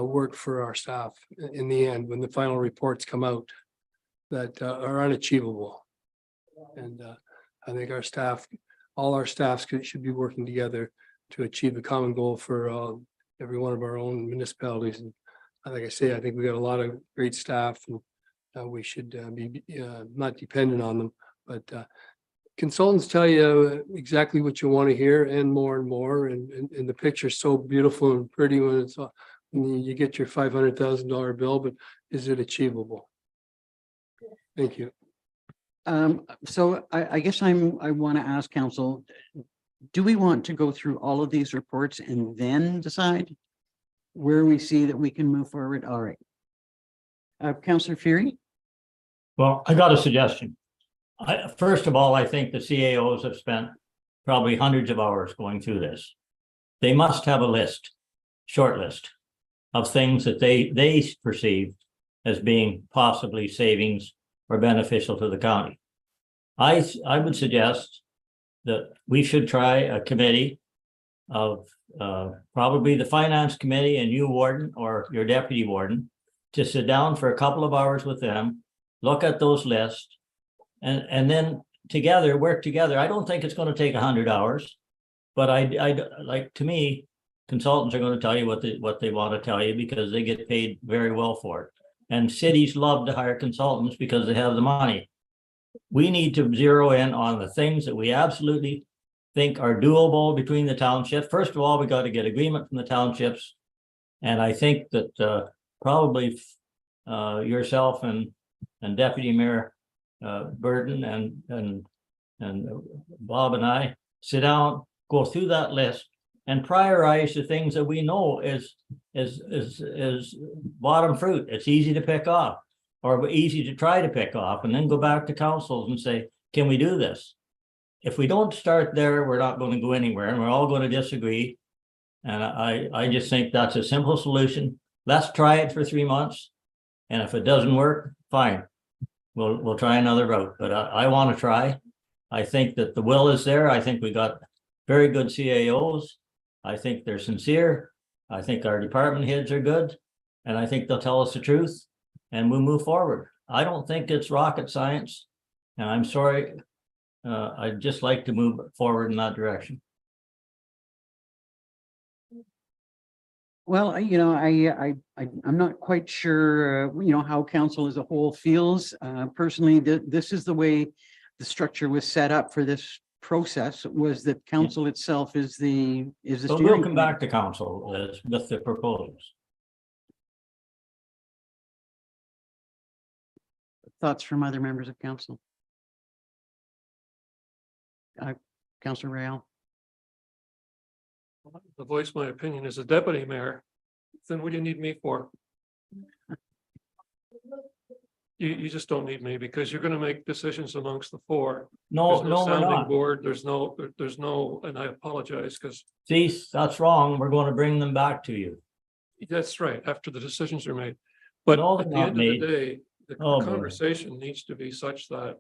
work for our staff in the end, when the final reports come out that are unachievable. And I think our staff, all our staffs should be working together to achieve the common goal for every one of our own municipalities. And like I say, I think we got a lot of great staff, and we should be not dependent on them, but consultants tell you exactly what you want to hear and more and more. And the picture's so beautiful and pretty when it's when you get your $500,000 bill, but is it achievable? Thank you. So I guess I want to ask council, do we want to go through all of these reports and then decide where we see that we can move forward? All right. Councillor Fury? Well, I got a suggestion. First of all, I think the CAOs have spent probably hundreds of hours going through this. They must have a list, short list, of things that they perceive as being possibly savings or beneficial to the county. I would suggest that we should try a committee of probably the finance committee and you, warden, or your deputy warden, to sit down for a couple of hours with them, look at those lists, and then together, work together. I don't think it's going to take 100 hours, but I like, to me, consultants are going to tell you what they want to tell you, because they get paid very well for it. And cities love to hire consultants because they have the money. We need to zero in on the things that we absolutely think are doable between the townships. First of all, we got to get agreement from the townships. And I think that probably yourself and Deputy Mayor Burton and Bob and I sit down, go through that list, and prioritize the things that we know is bottom fruit. It's easy to pick off, or easy to try to pick off, and then go back to councils and say, can we do this? If we don't start there, we're not going to go anywhere, and we're all going to disagree. And I just think that's a simple solution. Let's try it for 3 months. And if it doesn't work, fine. We'll try another route, but I want to try. I think that the will is there. I think we got very good CAOs. I think they're sincere. I think our department heads are good, and I think they'll tell us the truth, and we'll move forward. I don't think it's rocket science, and I'm sorry. I'd just like to move forward in that direction. Well, you know, I'm not quite sure, you know, how council as a whole feels. Personally, this is the way the structure was set up for this process, was that council itself is the So steering we'll come back committee. to council with the proposals. Thoughts from other members of council? Councillor Rail? To voice my opinion as a deputy mayor, then what do you need me for? You just don't need me, because you're gonna make decisions amongst the four. No, There's no, we're sounding not. board, there's no, and I apologize, because See, that's wrong. We're going to bring them back to you. that's right, after the decisions are made. But No, at the not end of the made. day, the Oh, boy. conversation needs to be such that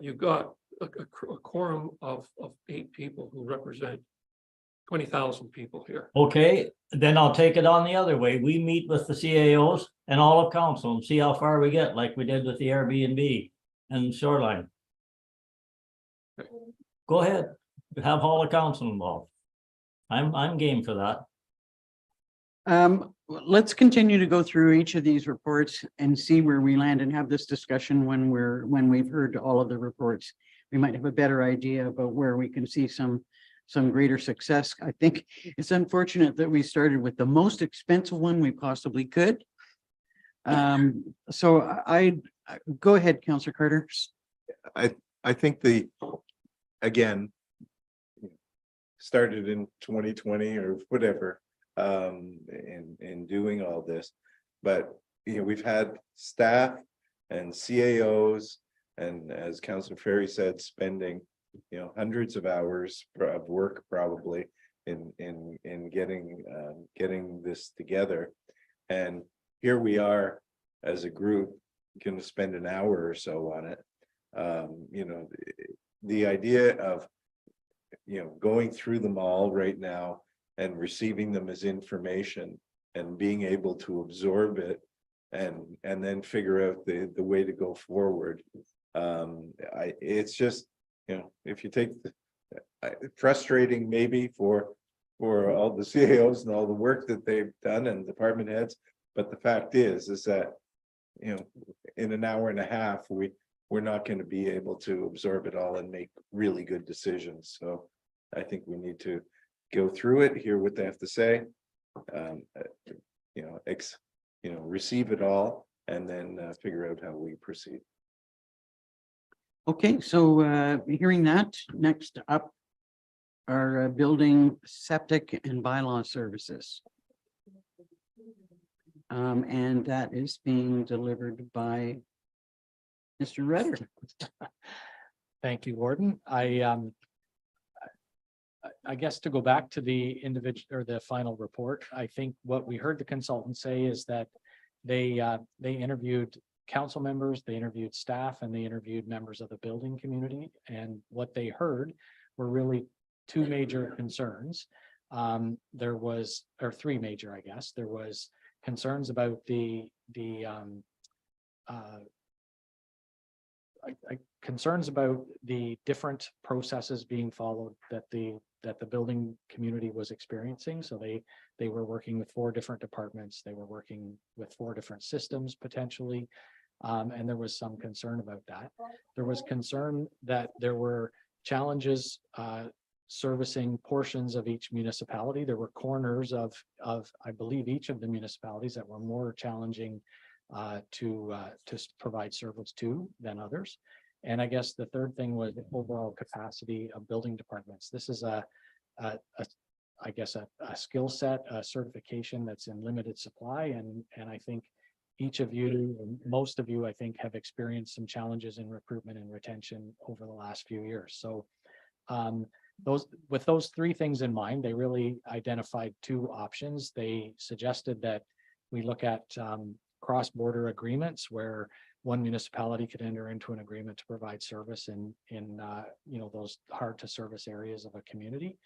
you've got a quorum of 8 people who represent 20,000 people here. Okay, then I'll take it on the other way. We meet with the CAOs and all of council and see how far we get, like we did with the Airbnb and Shoreline. Go ahead, have all the council involved. I'm game for that. Let's continue to go through each of these reports and see where we land and have this discussion when we've heard all of the reports. We might have a better idea about where we can see some greater success. I think it's unfortunate that we started with the most expensive one we possibly could. So I go ahead, Councillor Carter. I think again, started in 2020 or whatever, in doing all this. But, we've had staff and CAOs, and as Councillor Ferry said, spending, hundreds of hours of work probably in getting this together. And here we are as a group, going to spend an hour or so on it. The idea of, going through them all right now and receiving them as information and being able to absorb it and then figure out the way to go forward. It's just, if you take frustrating maybe for all the CAOs and all the work that they've done and department heads, but the fact is that, in an hour and a half, we're not going to be able to absorb it all and make really good decisions. So I think we need to go through it, hear what they have to say, receive it all, and then figure out how we proceed. Okay, so hearing that, next up are building, septic and bylaw services. And that is being delivered by Mr. Redder. Thank you, Warden. I guess to go back to the individual or the final report, I think what we heard the consultant say is that they interviewed council members, they interviewed staff, and they interviewed members of the building community. And what they heard were really two major concerns. There was, or three major, I guess. There was concerns about concerns about the different processes being followed that the building community was experiencing. So they were working with 4 different departments. They were working with 4 different systems potentially. And there was some concern about that. There was concern that there were challenges servicing portions of each municipality. There were corners of I believe each of the municipalities that were more challenging to provide service to than others. And I guess the third thing was the overall capacity of building departments. This is I guess a skill set, a certification that's in limited supply, and I think each of you, most of you, I think, have experienced some challenges in recruitment and retention over the last few years. So with those 3 things in mind, they really identified 2 options. They suggested that we look at cross-border agreements where one municipality could enter into an agreement to provide service in those hard to service areas of a community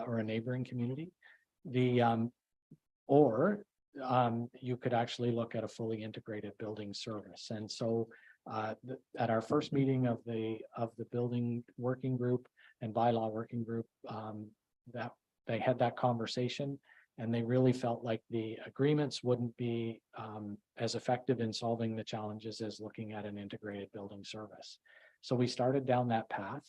or a neighboring community. You could actually look at a fully integrated building service. And so at our first meeting of the building working group and bylaw working group, that they had that conversation, and they really felt like the agreements wouldn't be as effective in solving the challenges as looking at an integrated building service. So we started down that path.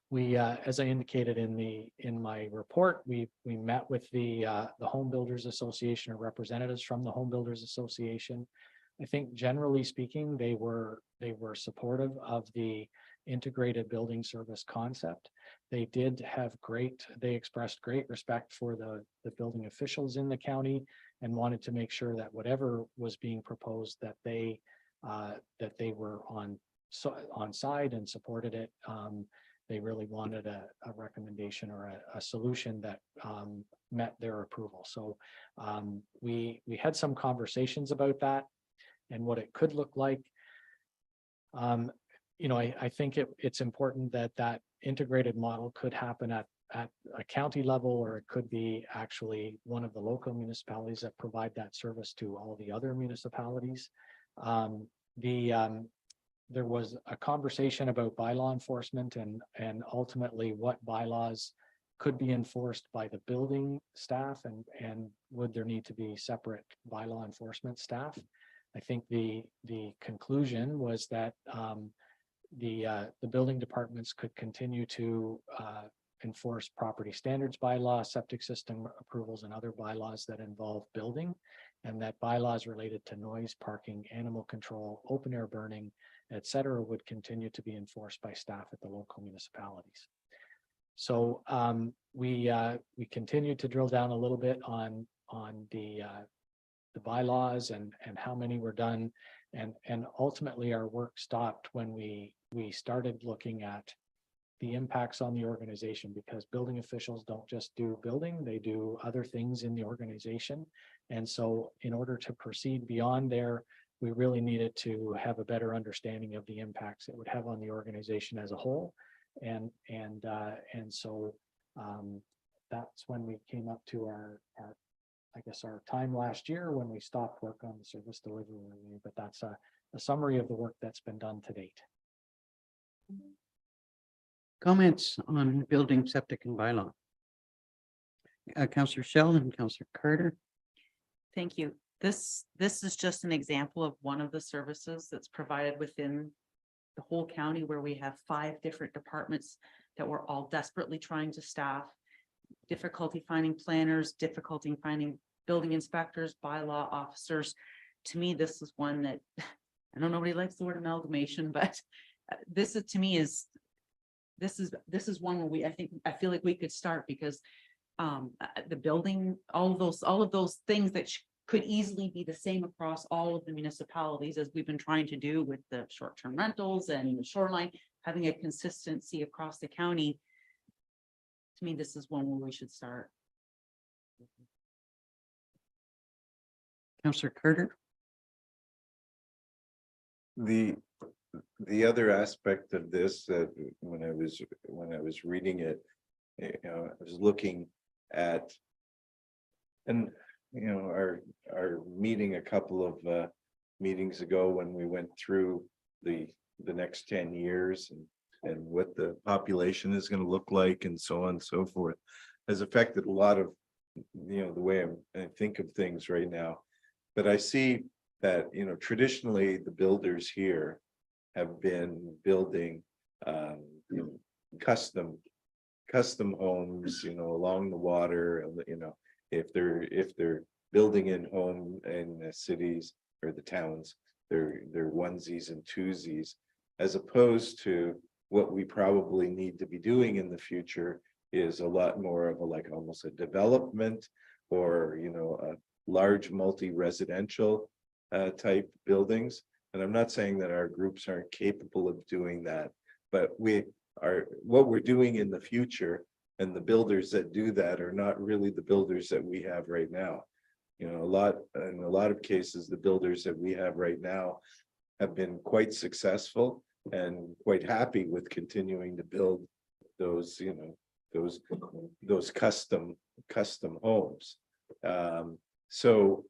We, as I indicated in my report, we met with the Home Builders Association, or representatives from the Home Builders Association. I think generally speaking, they were supportive of the integrated building service concept. They expressed great respect for the building officials in the county and wanted to make sure that whatever was being proposed, that they were on side and supported it. They really wanted a recommendation or a solution that met their approval. So we had some conversations about that and what it could look like. I think it's important that integrated model could happen at a county level, or it could be actually one of the local municipalities that provide that service to all the other municipalities. There was a conversation about bylaw enforcement and ultimately what bylaws could be enforced by the building staff and would there need to be separate bylaw enforcement staff? I think the conclusion was that the building departments could continue to enforce property standards bylaw, septic system approvals, and other bylaws that involve building, and that bylaws related to noise, parking, animal control, open air burning, et cetera, would continue to be enforced by staff at the local municipalities. So we continued to drill down a little bit on the bylaws and how many were done, and ultimately our work stopped when we started looking at the impacts on the organization, because building officials don't just do building, they do other things in the organization. And so in order to proceed beyond there, we really needed to have a better understanding of the impacts it would have on the organization as a whole. And so that's when we came up to our I guess our time last year when we stopped work on the service delivery review, but that's a summary of the work that's been done to date. Comments on building, septic and bylaw? Councillor Shell and Councillor Carter. Thank you. This is just an example of one of the services that's provided within the whole county, where we have 5 different departments that we're all desperately trying to staff. Difficulty finding planners, difficulty finding building inspectors, bylaw officers. To me, this is one that, I know nobody likes the word amalgamation, but this is, to me, is this is one where I feel like we could start, because the building, all of those things that could easily be the same across all of the municipalities, as we've been trying to do with the short-term rentals and the shoreline, having a consistency across the county. To me, this is one where we should start. Councillor Carter. The other aspect of this, when I was reading it, I was looking at, and our meeting a couple of meetings ago, when we went through the next 10 years and what the population is going to look like and so on and so forth, has affected a lot of the way I think of things right now. But I see that traditionally the builders here have been building custom homes along the water, if they're building in home in the cities or the towns, they're onesies and twosies, as opposed to what we probably need to be doing in the future is a lot more of almost a development, or a large multi-residential type buildings. And I'm not saying that our groups aren't capable of doing that, but what we're doing in the future, and the builders that do that are not really the builders that we have right now. In a lot of cases, the builders that we have right now have been quite successful and quite happy with continuing to build those, those custom homes. So,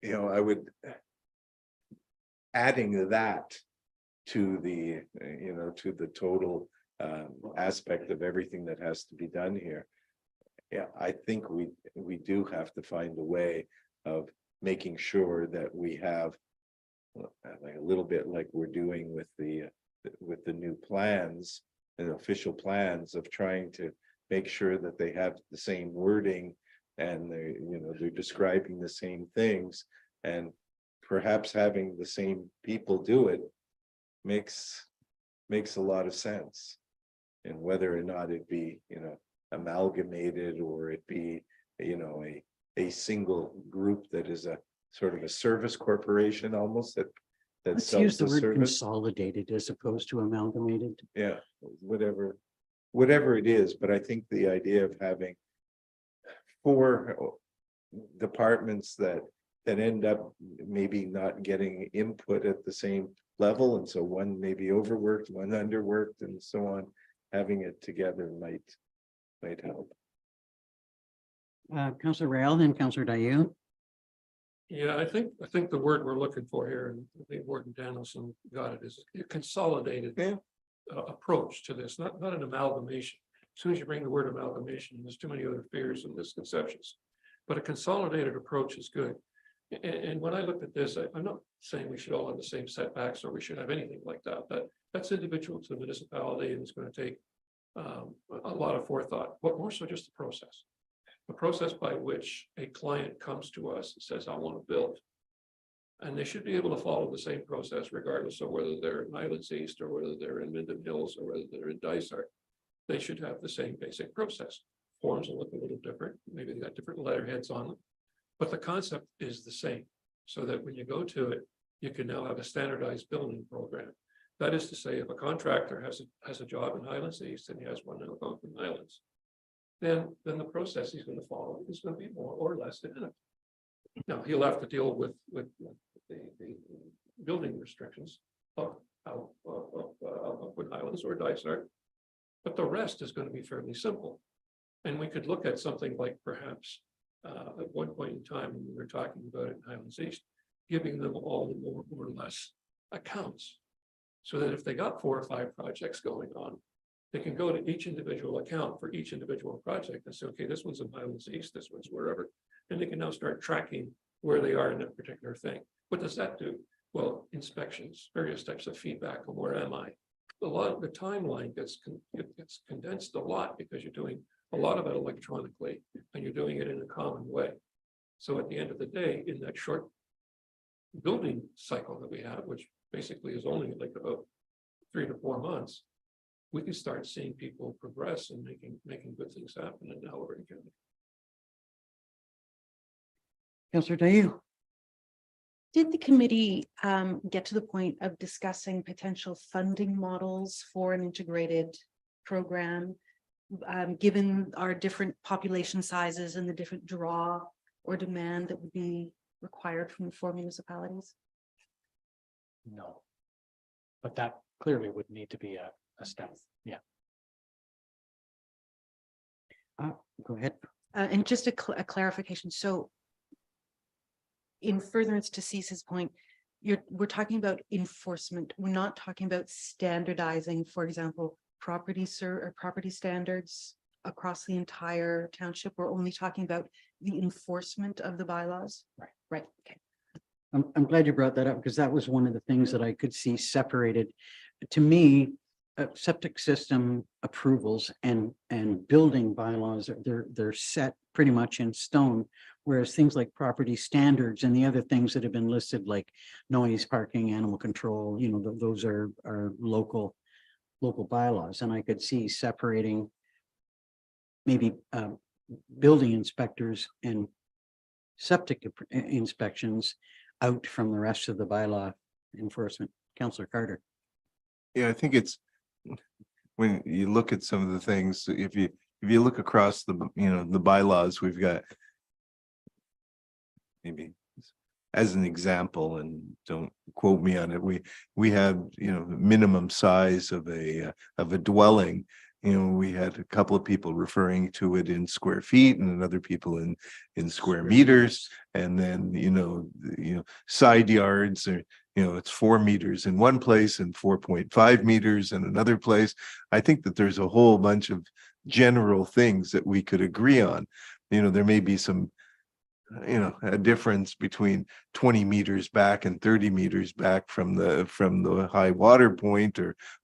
I would, adding that to the, to the total aspect of everything that has to be done here. Yeah, I think we do have to find a way of making sure that we have a little bit like we're doing with the new plans and official plans, of trying to make sure that they have the same wording and they're describing the same things, and perhaps having the same people do it makes a lot of sense. And whether or not it be amalgamated, or it be a single group that is a sort of a service corporation almost that Let's sells use the the word service. consolidated as opposed to amalgamated. Yeah, whatever it is, but I think the idea of having 4 departments that end up maybe not getting input at the same level, and so one may be overworked, one underworked, and so on, having it together might help. Councillor Rail, then Councillor Dayu. Yeah, I think the word we're looking for here, and I think Warden Danielson got it, is a consolidated approach to this, not an amalgamation. As soon as you bring the word amalgamation, there's too many other fears and misconceptions. But a consolidated approach is good. And when I looked at this, I'm not saying we should all have the same setbacks or we should have anything like that. That's individual to the municipality and it's going to take a lot of forethought, but more so just the process. The process by which a client comes to us and says, I want to build. And they should be able to follow the same process regardless of whether they're in Highlands East or whether they're in Minden Hills or whether they're in Dysart. They should have the same basic process. Forms will look a little different. Maybe they got different letterheads on them, but the concept is the same. So that when you go to it, you can now have a standardized building program. That is to say, if a contractor has a job in Highlands East and he has one in Algonquin Highlands, then the process he's going to follow is going to be more or less identical. Now, he'll have to deal with the building restrictions of Algonquin Highlands or Dysart, but the rest is going to be fairly simple. And we could look at something like perhaps at one point in time when we were talking about it in Highlands East, giving them all more or less accounts. So that if they got 4 or 5 projects going on, they can go to each individual account for each individual project and say, okay, this one's in Highlands East, this one's wherever. And they can now start tracking where they are in that particular thing. What does that do? Well, inspections, various types of feedback on where am I? The timeline gets condensed a lot because you're doing a lot of it electronically and you're doing it in a common way. So at the end of the day, in that short building cycle that we have, which basically is only like about 3 to 4 months, we can start seeing people progress and making good things happen in Haliburton County. Councillor Dayu. Did the committee get to the point of discussing potential funding models for an integrated program? Given our different population sizes and the different draw or demand that would be required from the 4 municipalities? No. But that clearly would need to be a step. Yeah. Go ahead. And just a clarification. So in furtherance to Cease's point, we're talking about enforcement. We're not talking about standardizing, for example, property standards across the entire township. We're only talking about the enforcement of the bylaws. Right. Right. Okay. I'm glad you brought that up because that was one of the things that I could see separated. To me, septic system approvals and building bylaws, they're set pretty much in stone. Whereas things like property standards and the other things that have been listed like noise, parking, animal control, you know, those are local bylaws. And I could see separating maybe building inspectors and septic inspections out from the rest of the bylaw enforcement. Councillor Carter. Yeah, I think it's when you look at some of the things, if you look across the, the bylaws, we've got maybe as an example, and don't quote me on it, we have, minimum size of a dwelling. We had a couple of people referring to it in square feet and other people in square meters. And then, side yards are, it's 4 meters in one place and 4.5 meters in another place. I think that there's a whole bunch of general things that we could agree on. There may be some, a difference between 20 meters back and 30 meters back from the high water point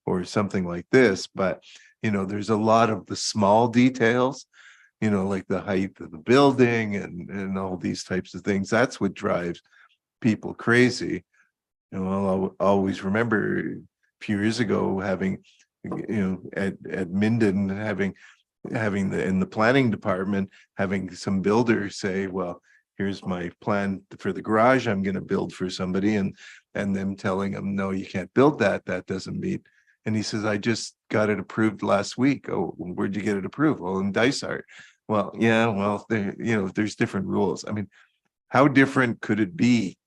or something like this. But, there's a lot of the small details, like the height of the building and all these types of things. That's what drives people crazy. I'll always remember a few years ago having, at Minden, having in the planning department, having some builders say, well, here's my plan for the garage I'm going to build for somebody, and them telling them, no, you can't build that. That doesn't meet. And he says, I just got it approved last week. Oh, where'd you get it approved? Well, in Dysart. Well, yeah, well, there's different rules. I mean, how different could it be?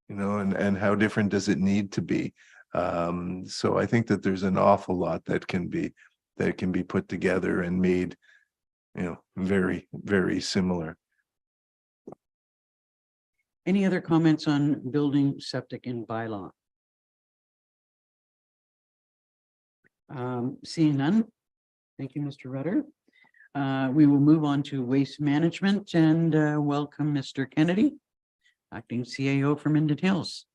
And how different does it need to be? So I think that there's an awful lot that can be put together and made, very, very similar. Any other comments on building, septic, and bylaw? Seeing none, Thank you, Mr. Rutter. We will move on to waste management and welcome Mr. Kennedy, acting CAO from Indian Hills.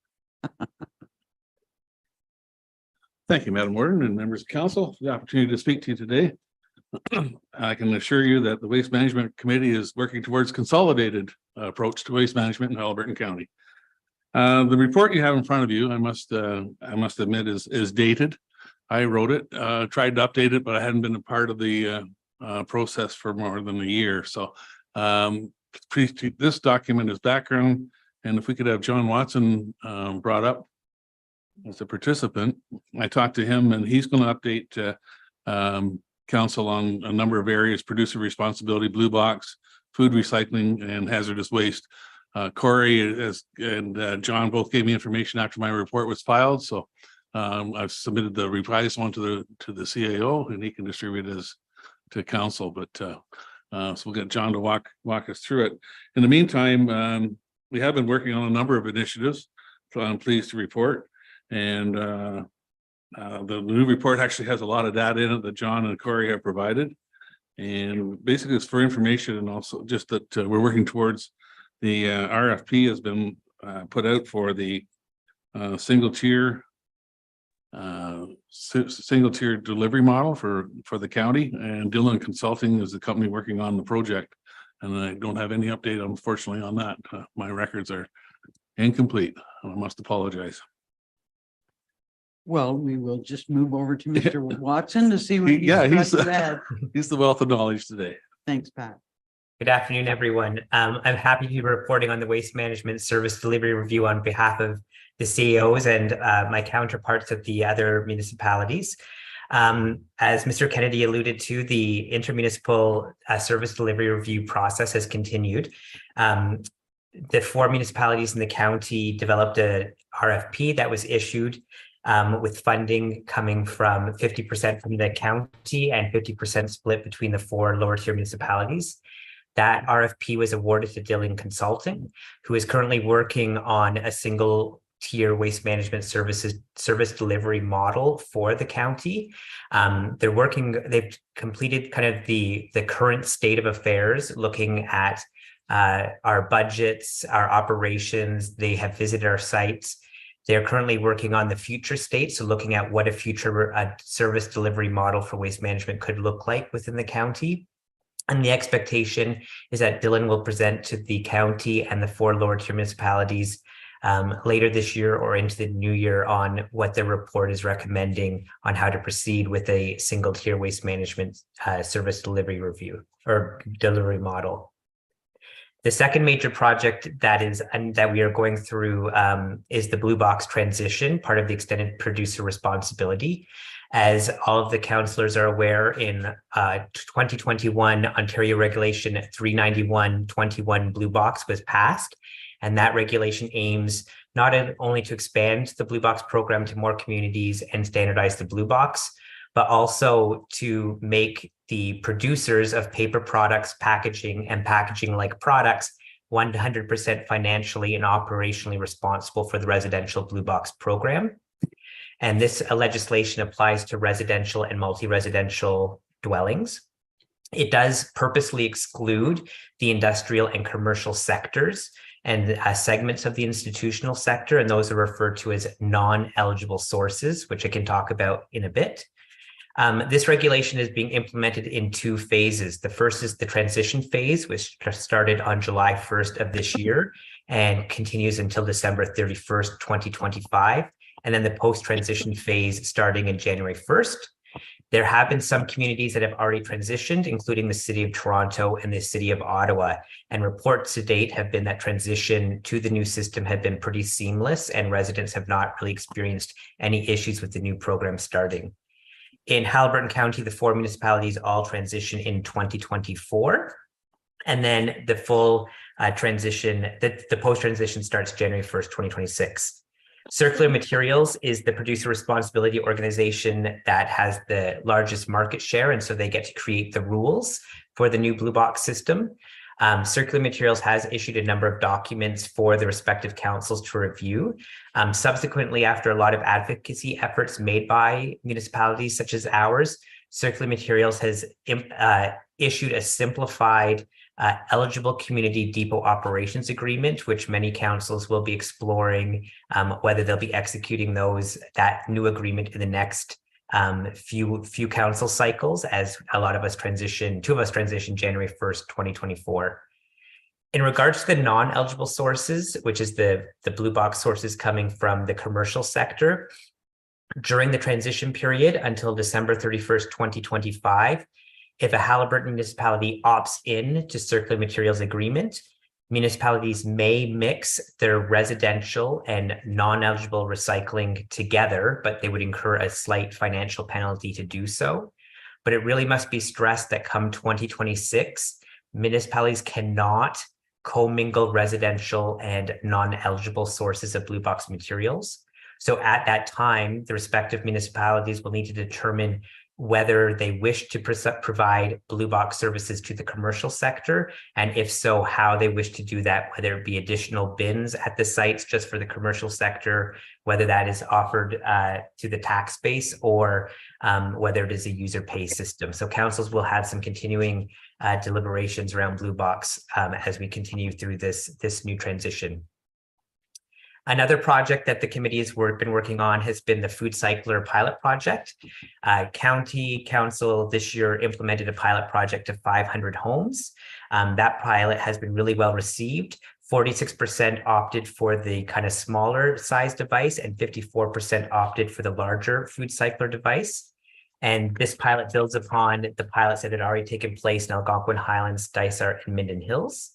Thank you, Madam Warden and members of council, for the opportunity to speak to you today. I can assure you that the Waste Management Committee is working towards consolidated approach to waste management in Haliburton County. The report you have in front of you, I must admit, is dated. I wrote it, tried to update it, but I hadn't been a part of the process for more than a year. So this document is background, and if we could have John Watson brought up as a participant. I talked to him and he's going to update council on a number of areas: producer responsibility, blue box, food recycling, and hazardous waste. Corey and John both gave me information after my report was filed, so I've submitted the revised one to the CAO, and he can distribute it to council. But so we'll get John to walk us through it. In the meantime, we have been working on a number of initiatives, so I'm pleased to report. And the new report actually has a lot of data in it that John and Corey have provided. And basically it's for information, and also just that we're working towards the RFP has been put out for the single tier delivery model for the county, and Dillon Consulting is the company working on the project. And I don't have any update, unfortunately, on that. My records are incomplete. I must apologize. Well, we will just move over to Mr. Watson to see what he's Yeah, got he's to add. he's the wealth of knowledge today. Thanks, Pat. Good afternoon, everyone. I'm happy to be reporting on the Waste Management Service Delivery Review on behalf of the CEOs and my counterparts of the other municipalities. As Mr. Kennedy alluded to, the intermunicipal service delivery review process has continued. The 4 municipalities in the county developed a RFP that was issued with funding coming from 50% from the county and 50% split between the 4 lower tier municipalities. That RFP was awarded to Dillon Consulting, who is currently working on a single tier waste management service delivery model for the county. They've completed kind of the current state of affairs, looking at our budgets, our operations. They have visited our sites. They're currently working on the future state, so looking at what a future service delivery model for waste management could look like within the county. And the expectation is that Dillon will present to the county and the 4 lower tier municipalities later this year or into the new year on what the report is recommending on how to proceed with a single tier waste management service delivery review or delivery model. The second major project that we are going through is the Blue Box transition, part of the extended producer responsibility. As all of the councillors are aware, in 2021, Ontario Regulation 391/21 Blue Box was passed, and that regulation aims not only to expand the Blue Box program to more communities and standardize the Blue Box, but also to make the producers of paper products, packaging, and packaging-like products 100% financially and operationally responsible for the residential Blue Box program. And this legislation applies to residential and multi-residential dwellings. It does purposely exclude the industrial and commercial sectors and segments of the institutional sector, and those are referred to as non-eligible sources, which I can talk about in a bit. This regulation is being implemented in 2 phases. The first is the transition phase, which started on July 1st of this year and continues until December 31st, 2025. And then the post-transition phase starting in January 1st. There have been some communities that have already transitioned, including the City of Toronto and the City of Ottawa. And reports to date have been that transition to the new system had been pretty seamless, and residents have not really experienced any issues with the new program starting. In Haliburton County, the 4 municipalities all transition in 2024. And then the full transition, the post-transition starts January 1st, 2026. Circular Materials is the producer responsibility organization that has the largest market share, and so they get to create the rules for the new Blue Box system. Circular Materials has issued a number of documents for the respective councils to review. Subsequently, after a lot of advocacy efforts made by municipalities such as ours, Circular Materials has issued a simplified eligible community depot operations agreement, which many councils will be exploring whether they'll be executing that new agreement in the next few council cycles, as two of us transition January 1st, 2024. In regards to the non-eligible sources, which is the blue box sources coming from the commercial sector, during the transition period until December 31st, 2025, if a Haliburton municipality opts in to Circular Materials agreement, municipalities may mix their residential and non-eligible recycling together, but they would incur a slight financial penalty to do so. But it really must be stressed that come 2026, municipalities cannot commingle residential and non-eligible sources of blue box materials. So at that time, the respective municipalities will need to determine whether they wish to provide blue box services to the commercial sector, and if so, how they wish to do that, whether it be additional bins at the sites just for the commercial sector, whether that is offered to the tax base, or whether it is a user pay system. So councils will have some continuing deliberations around blue box as we continue through this new transition. Another project that the committee has been working on has been the Food Cycler pilot project. County Council this year implemented a pilot project of 500 homes. That pilot has been really well received. 46% opted for the kind of smaller size device and 54% opted for the larger Food Cycler device. And this pilot builds upon the pilots that had already taken place in Algonquin Highlands, Dysart, and Minden Hills.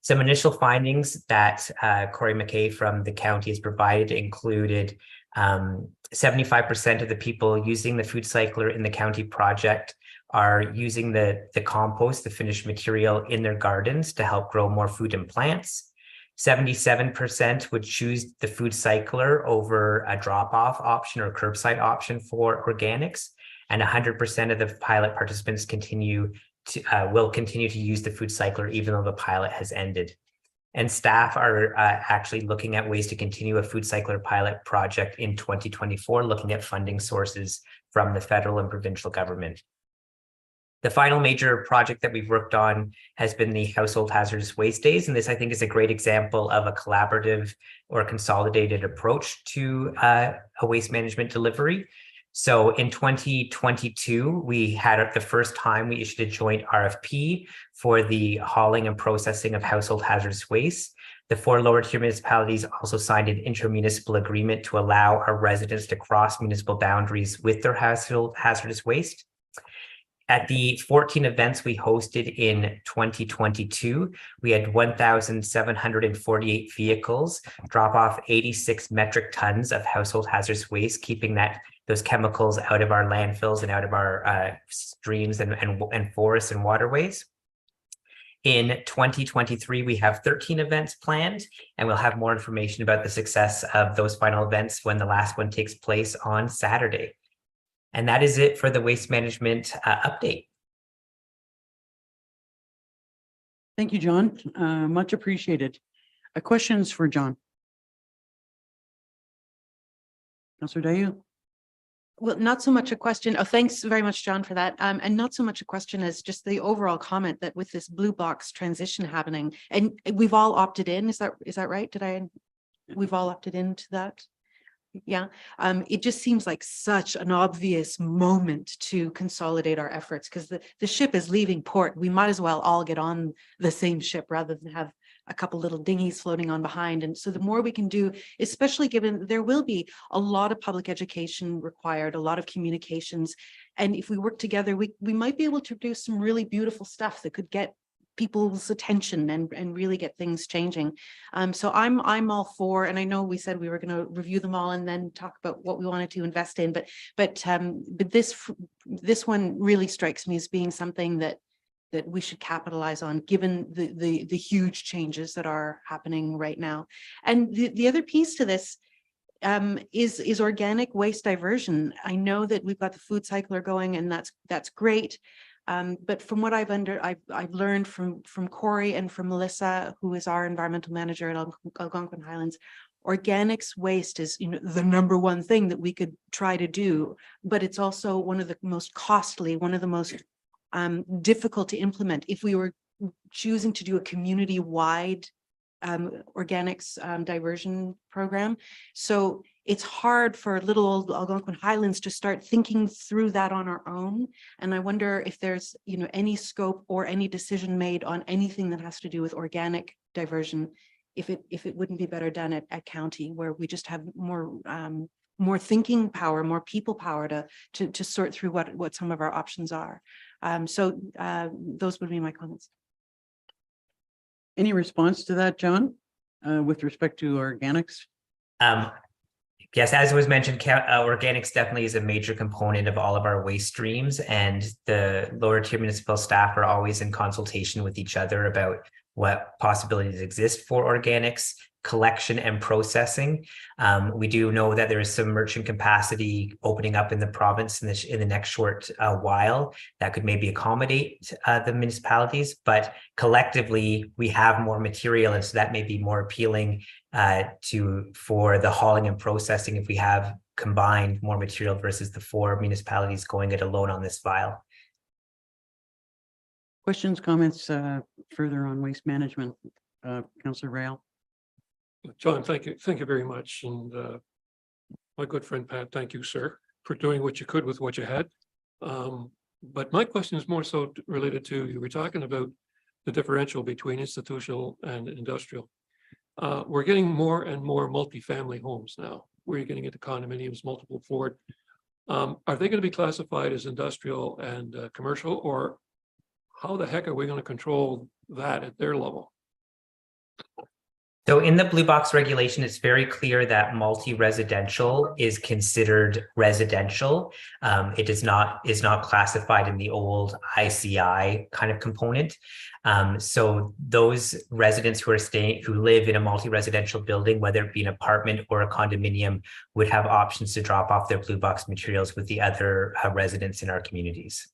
Some initial findings that Corey McKay from the county has provided included 75% of the people using the Food Cycler in the county project are using the compost, the finished material, in their gardens to help grow more food and plants. 77% would choose the Food Cycler over a drop-off option or curbside option for organics, and 100% of the pilot participants will continue to use the Food Cycler even though the pilot has ended. And staff are actually looking at ways to continue a Food Cycler pilot project in 2024, looking at funding sources from the federal and provincial government. The final major project that we've worked on has been the Household Hazardous Waste Days. And this, I think, is a great example of a collaborative or consolidated approach to a waste management delivery. So in 2022, we had the first time we issued a joint RFP for the hauling and processing of household hazardous waste. The 4 lower tier municipalities also signed an intermunicipal agreement to allow our residents to cross municipal boundaries with their household hazardous waste. At the 14 events we hosted in 2022, we had 1,748 vehicles drop off 86 metric tons of household hazardous waste, keeping those chemicals out of our landfills and out of our streams and forests and waterways. In 2023, we have 13 events planned, and we'll have more information about the success of those final events when the last one takes place on Saturday. And that is it for the waste management update. Thank you, John. Much appreciated. Questions for John? Councillor Dayu? Well, not so much a question. Oh, thanks very much, John, for that. And not so much a question as just the overall comment that with this blue box transition happening, and we've all opted in. Is that right? We've all opted into that? Yeah. It just seems like such an obvious moment to consolidate our efforts, because the ship is leaving port. We might as well all get on the same ship rather than have a couple little dinghies floating on behind. And so the more we can do, especially given there will be a lot of public education required, a lot of communications. And if we work together, we might be able to do some really beautiful stuff that could get people's attention and really get things changing. So I'm all for, and I know we said we were going to review them all and then talk about what we wanted to invest in, but this one really strikes me as being something that we should capitalize on, given the huge changes that are happening right now. And the other piece to this is organic waste diversion. I know that we've got the Food Cycler going, and that's great. But from what I've learned from Corey and from Melissa, who is our environmental manager at Algonquin Highlands, organics waste is, the number one thing that we could try to do, but it's also one of the most costly, one of the most difficult to implement. If we were choosing to do a community-wide organics diversion program. So it's hard for little old Algonquin Highlands to start thinking through that on our own. And I wonder if there's, any scope or any decision made on anything that has to do with organic diversion, if it wouldn't be better done at county, where we just have more thinking power, more people power to sort through what some of our options are. So those would be my comments. Any response to that, John, with respect to organics? Yes, as was mentioned, organics definitely is a major component of all of our waste streams, and the lower tier municipal staff are always in consultation with each other about what possibilities exist for organics collection and processing. We do know that there is some merchant capacity opening up in the province in the next short while that could maybe accommodate the municipalities, but collectively we have more material, and so that may be more appealing for the hauling and processing if we have combined more material versus the 4 municipalities going it alone on this file. Questions, comments further on waste management? Councillor Rail. John, thank you very much. And my good friend Pat, thank you, sir, for doing what you could with what you had. But my question is more so related to, you were talking about the differential between institutional and industrial. We're getting more and more multifamily homes now. We're getting into condominiums, multiple floor. Are they going to be classified as industrial and commercial, or how the heck are we going to control that at their level? So in the Blue Box regulation, it's very clear that multi-residential is considered residential. It is not classified in the old ICI kind of component. So those residents who live in a multi-residential building, whether it be an apartment or a condominium, would have options to drop off their Blue Box materials with the other residents in our communities.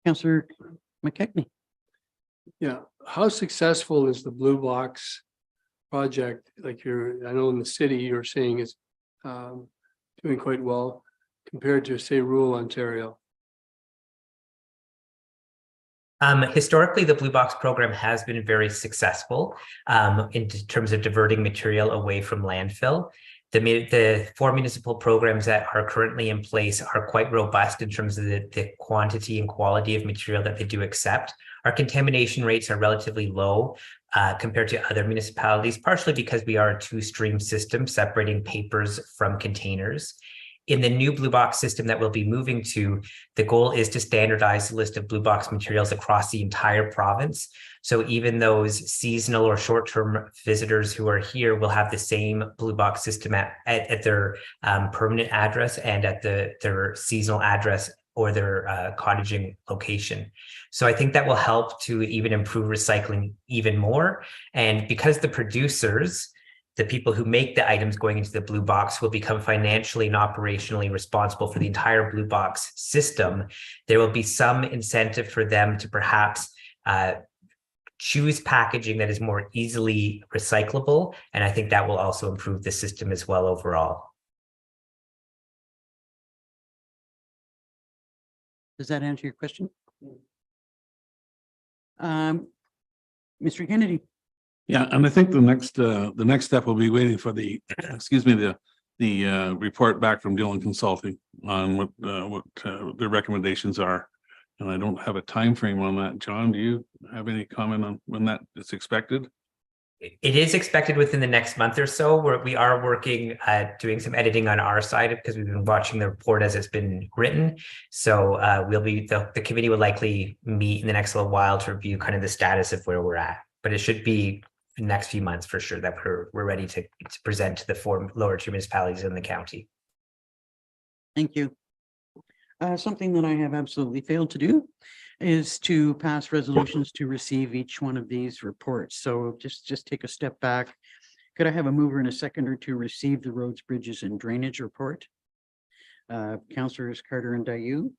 Councillor McKechnie. Yeah, how successful is the Blue Box project? Like I know in the city you're saying is doing quite well compared to, say, rural Ontario. Historically, the Blue Box program has been very successful in terms of diverting material away from landfill. The 4 municipal programs that are currently in place are quite robust in terms of the quantity and quality of material that they do accept. Our contamination rates are relatively low compared to other municipalities, partially because we are a 2-stream system separating papers from containers. In the new Blue Box system that we'll be moving to, the goal is to standardize the list of Blue Box materials across the entire province. So even those seasonal or short-term visitors who are here will have the same Blue Box system at their permanent address and at their seasonal address or their cottaging location. So I think that will help to even improve recycling even more. And because the producers, the people who make the items going into the Blue Box, will become financially and operationally responsible for the entire Blue Box system, there will be some incentive for them to perhaps choose packaging that is more easily recyclable. And I think that will also improve the system as well overall. Does that answer your question? Mr. Kennedy. Yeah, and I think the next step will be waiting for the, excuse me, the report back from Dillon Consulting on what their recommendations are. And I don't have a time frame on that. John, do you have any comment on when that is expected? It is expected within the next month or so, where we are working doing some editing on our side because we've been watching the report as it's been written. So the committee will likely meet in the next little while to review kind of the status of where we're at. But it should be the next few months for sure that we're ready to present to the 4 lower tier municipalities in the county. Thank you. Something that I have absolutely failed to do is to pass resolutions to receive each one of these reports. So just take a step back. Could I have a mover and a seconder to receive the roads, bridges, and drainage report? Councillors Carter and Dayu.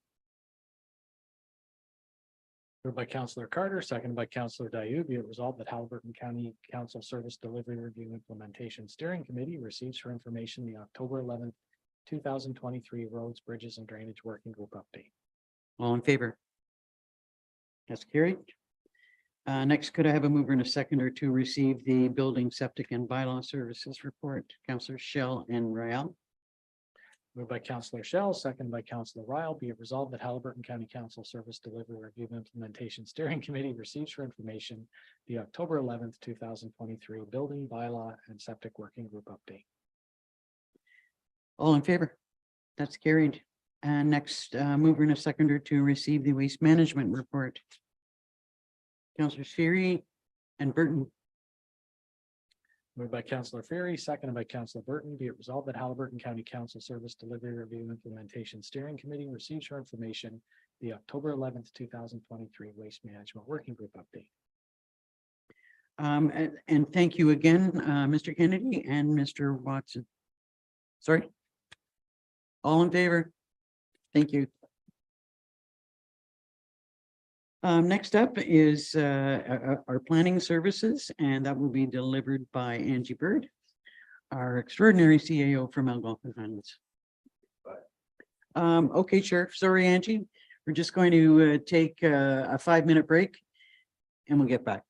Moved by Councillor Carter, seconded by Councillor Dayu, be it resolved that Haliburton County Council Service Delivery Review Implementation Steering Committee receives for information the October 11th, 2023 Roads, Bridges and Drainage Working Group update. All in favor? That's carried. Next, could I have a mover and a seconder to receive the Building, Septic and Bylaw Services Report? Councillor Shell and Royale. Moved by Councillor Shell, seconded by Councillor Ryle, be it resolved that Haliburton County Council Service Delivery Review and Implementation Steering Committee receives for information the October 11th, 2023 Building, Bylaw and Septic Working Group update. All in favor? That's carried. And next, mover and a seconder to receive the Waste Management Report. Councillors Fury and Burton. Moved by Councillor Ferry, seconded by Councillor Burton, be it resolved that Haliburton County Council Service Delivery Review and Implementation Steering Committee receives for information the October 11th, 2023 Waste Management Working Group update. And thank you again, Mr. Kennedy and Mr. Watson. Sorry. All in favor? Thank you. Next up is our planning services, and that will be delivered by Angie Bird, our extraordinary CAO from Algonquin Highlands. Okay, Sheriff. Sorry, Angie. We're just going to take a 5-minute break and we'll get back.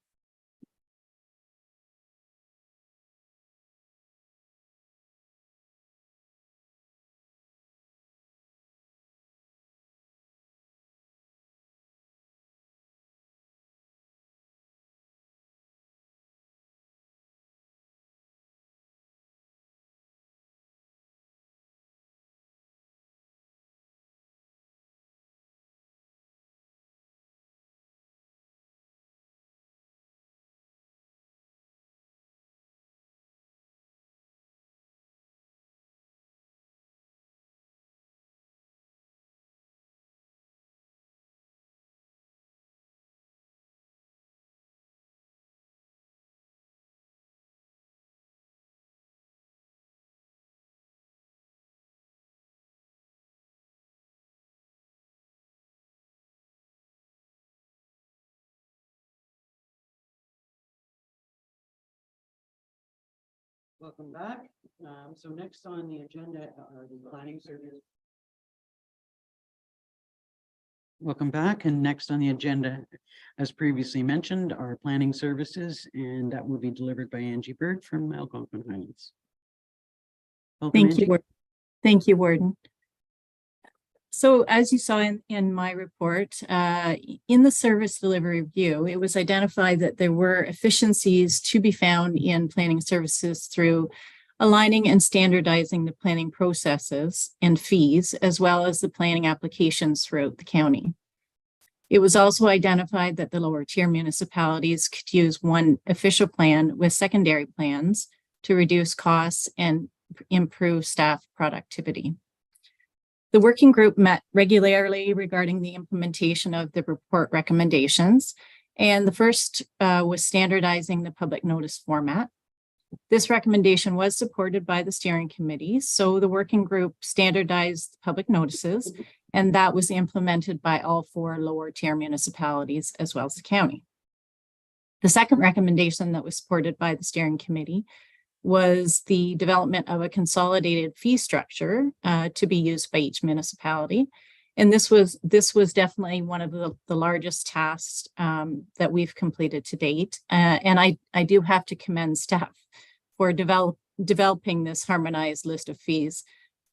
Welcome back. So next on the agenda are the planning services. Welcome back. And next on the agenda, as previously mentioned, are planning services, and that will be delivered by Angie Bird from Algonquin Highlands. Welcome, Thank you. Angie. Thank you, Warden. So as you saw in my report, in the service delivery review, it was identified that there were efficiencies to be found in planning services through aligning and standardizing the planning processes and fees, as well as the planning applications throughout the county. It was also identified that the lower tier municipalities could use one official plan with secondary plans to reduce costs and improve staff productivity. The working group met regularly regarding the implementation of the report recommendations, and the first was standardizing the public notice format. This recommendation was supported by the steering committee, so the working group standardized public notices, and that was implemented by all 4 lower tier municipalities as well as the county. The second recommendation that was supported by the steering committee was the development of a consolidated fee structure to be used by each municipality. And this was definitely one of the largest tasks that we've completed to date. And I do have to commend staff for developing this harmonized list of fees.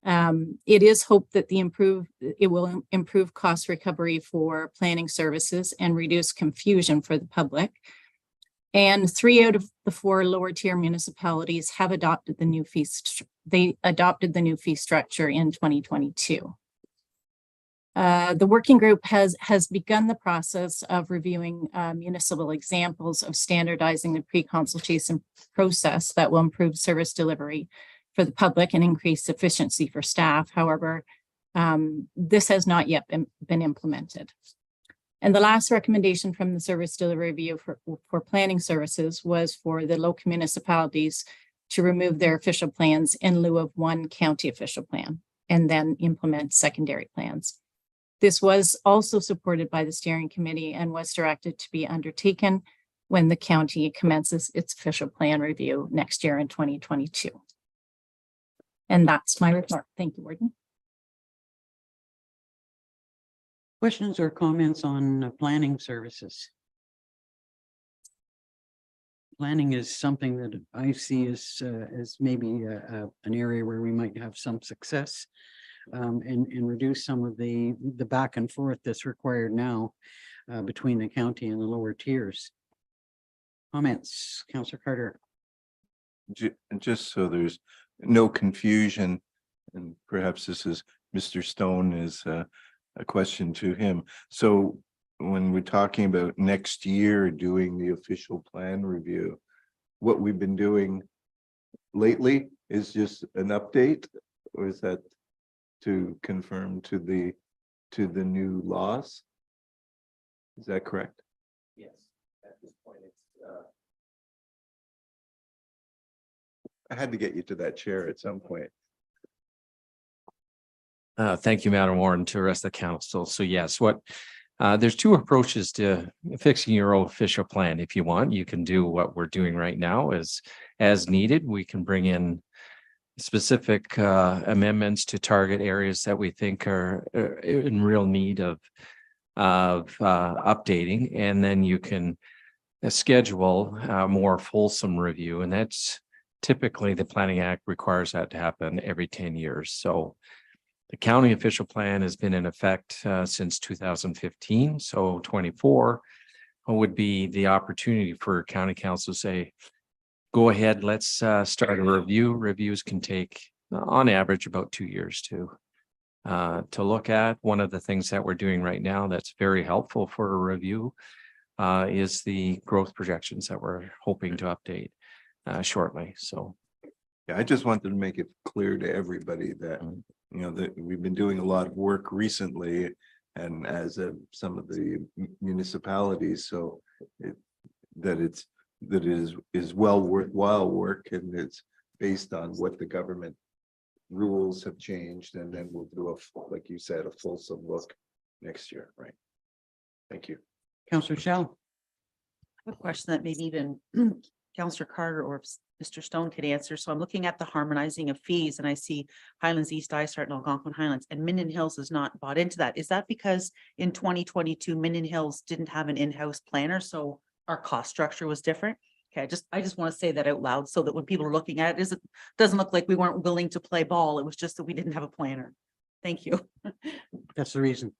It is hoped that it will improve cost recovery for planning services and reduce confusion for the public. And 3 out of the 4 lower tier municipalities have adopted the new fee. They adopted the new fee structure in 2022. The working group has begun the process of reviewing municipal examples of standardizing the pre-consultation process that will improve service delivery for the public and increase efficiency for staff. However, this has not yet been implemented. And the last recommendation from the service delivery review for planning services was for the local municipalities to remove their official plans in lieu of one county official plan. and then implement secondary plans. This was also supported by the steering committee and was directed to be undertaken when the county commences its official plan review next year in 2022. And that's my report. Thank you, Warden. Questions or comments on planning services? Planning is something that I see as maybe an area where we might have some success and reduce some of the back and forth that's required now between the county and the lower tiers. Comments, Councillor Carter. Just so there's no confusion, and perhaps this is Mr. Stone is a question to him. So when we're talking about next year doing the official plan review, what we've been doing lately is just an update, or is that to confirm to the new laws? Is that correct? Yes, at this point, it's I had to get you to that chair at some point. Thank you, Madam Warden, to the rest of the council. So yes, there's two approaches to fixing your official plan. If you want, you can do what we're doing right now as needed. We can bring in specific amendments to target areas that we think are in real need of updating, and then you can schedule a more fulsome review, and that's typically the Planning Act requires that to happen every 10 years. So the county official plan has been in effect since 2015. So 24 would be the opportunity for county council to say, go ahead, let's start a review. Reviews can take on average about 2 years to look at. One of the things that we're doing right now that's very helpful for a review is the growth projections that we're hoping to update shortly. So Yeah, I just wanted to make it clear to everybody that, you know, that we've been doing a lot of work recently, and as some of the municipalities, so that is well worthwhile work, and it's based on what the government rules have changed, and then we'll do like you said, a fulsome look next year, right? Thank you. Councillor Shell. I have a question that maybe even Councillor Carter or Mr. Stone could answer. So I'm looking at the harmonizing of fees, and I see Highlands East, Dysart, and Algonquin Highlands, and Minden Hills is not bought into that. Is that because in 2022, Minden Hills didn't have an in-house planner, so our cost structure was different? Okay, I just want to say that out loud so that when people are looking at it, it doesn't look like we weren't willing to play ball. It was just that we didn't have a planner. Thank you. That's the reason.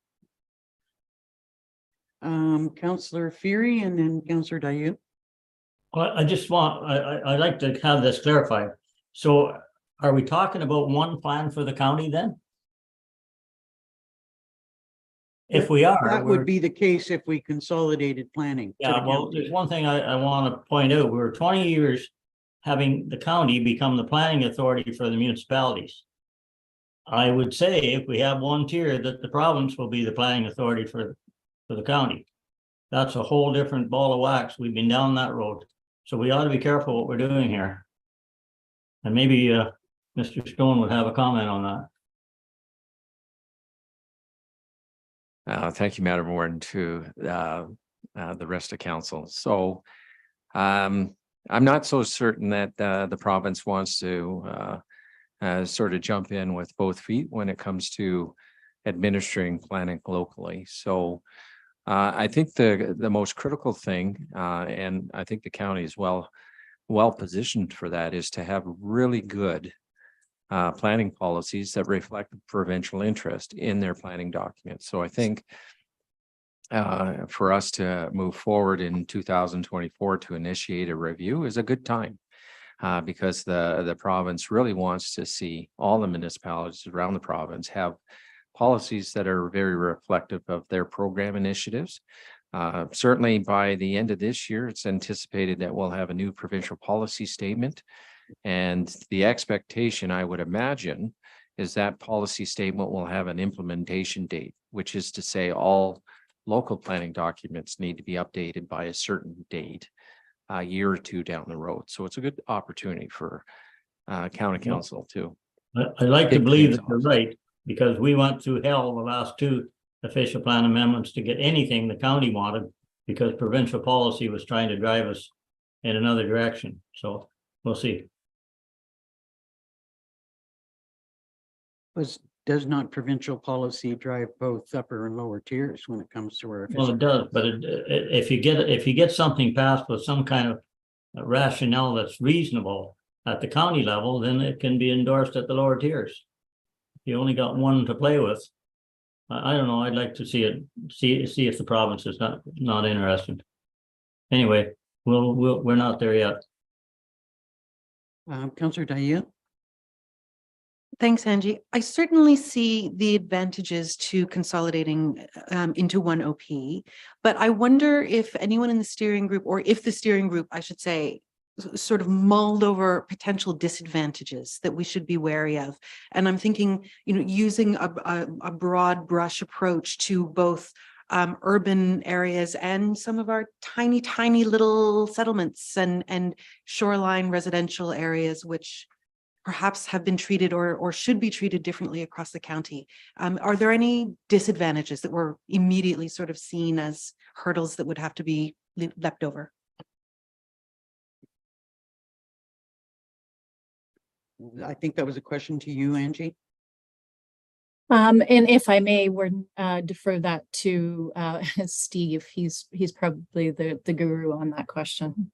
Councillor Fury and then Councillor Dayu. Well, I'd like to have this clarified. So are we talking about one plan for the county then? If we are. That would be the case if we consolidated planning. to the Yeah, well, county. there's one thing I want to point out. We're 20 years having the county become the planning authority for the municipalities. I would say if we have one tier, that the province will be the planning authority for the county. That's a whole different ball of wax. We've been down that road. So we ought to be careful what we're doing here. And maybe Mr. Stone would have a comment on that. Thank you, Madam Warden, to the rest of council. So I'm not so certain that the province wants to sort of jump in with both feet when it comes to administering planning locally. So I think the most critical thing, and I think the county is well positioned for that, is to have really good planning policies that reflect the provincial interest in their planning documents. So I think for us to move forward in 2024 to initiate a review is a good time because the province really wants to see all the municipalities around the province have policies that are very reflective of their program initiatives. Certainly by the end of this year, it's anticipated that we'll have a new provincial policy statement. And the expectation, I would imagine, is that policy statement will have an implementation date, which is to say all local planning documents need to be updated by a certain date, a year or two down the road. So it's a good opportunity for county council to. I like to believe that you're right. because we went through hell the last two official plan amendments to get anything the county wanted, because provincial policy was trying to drive us in another direction. So we'll see. Does not provincial policy drive both upper and lower tiers when it comes to our? Well, official- it does, but if you get something passed with some kind of rationale that's reasonable at the county level, then it can be endorsed at the lower tiers. You only got one to play with. I don't know. I'd like to see it, see if the province is not interested. Anyway, we're not there yet. Councillor Daya? Thanks, Angie. I certainly see the advantages to consolidating into one OP, but I wonder if anyone in the steering group, or if the steering group, I should say, sort of mulled over potential disadvantages that we should be wary of. And I'm thinking, using a broad brush approach to both urban areas and some of our tiny little settlements and shoreline residential areas, which perhaps have been treated or should be treated differently across the county. Are there any disadvantages that were immediately sort of seen as hurdles that would have to be leapt over? I think that was a question to you, Angie. And if I may, defer that to Steve. He's probably the guru on that question.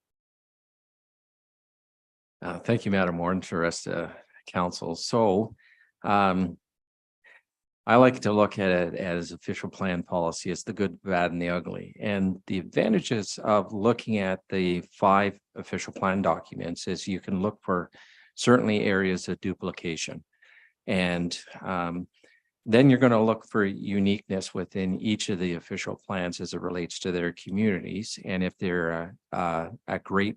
Thank you, Madam Warden, to the rest of council. So I like to look at it as official plan policy. It's the good, bad, and the ugly. And the advantages of looking at the 5 official plan documents is you can look for certainly areas of duplication. And then you're going to look for uniqueness within each of the official plans as it relates to their communities. And if they're a great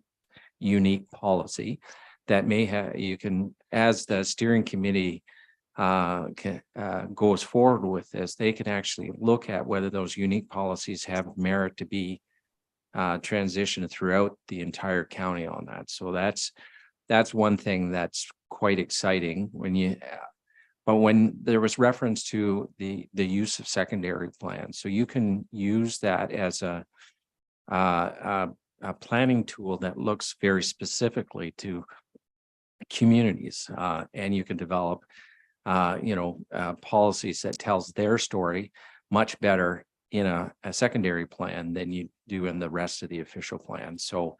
unique policy that may have, you can, as the steering committee goes forward with this, they can actually look at whether those unique policies have merit to be transitioned throughout the entire county on that. So that's one thing that's quite exciting but when there was reference to the use of secondary plans, so you can use that as a planning tool that looks very specifically to communities, and you can develop policies that tells their story much better in a secondary plan than you do in the rest of the official plan. So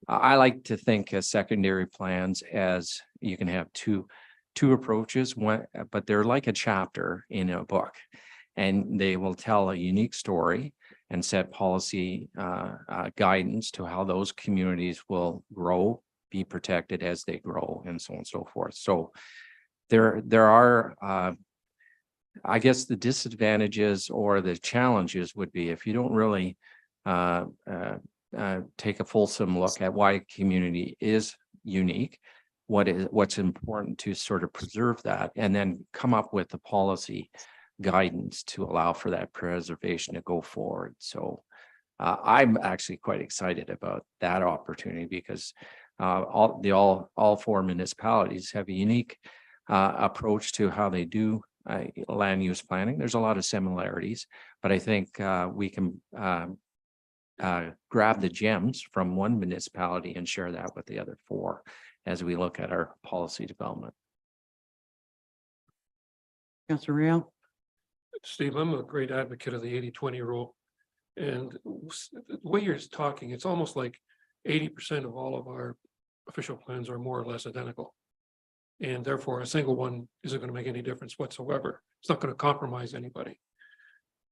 I like to think of secondary plans as you can have two approaches, but they're like a chapter in a book, and they will tell a unique story and set policy guidance to how those communities will grow, be protected as they grow, and so on and so forth. So there are, I guess, the disadvantages or the challenges would be if you don't really take a fulsome look at why a community is unique, what's important to sort of preserve that, and then come up with the policy guidance to allow for that preservation to go forward. So I'm actually quite excited about that opportunity because all 4 municipalities have a unique approach to how they do land use planning. There's a lot of similarities, but I think we can grab the gems from one municipality and share that with the other 4 as we look at our policy development. Councillor Real? Steve, I'm a great advocate of the 80-20 rule. And the way you're talking, it's almost like 80% of all of our official plans are more or less identical. And therefore, a single one isn't going to make any difference whatsoever. It's not going to compromise anybody.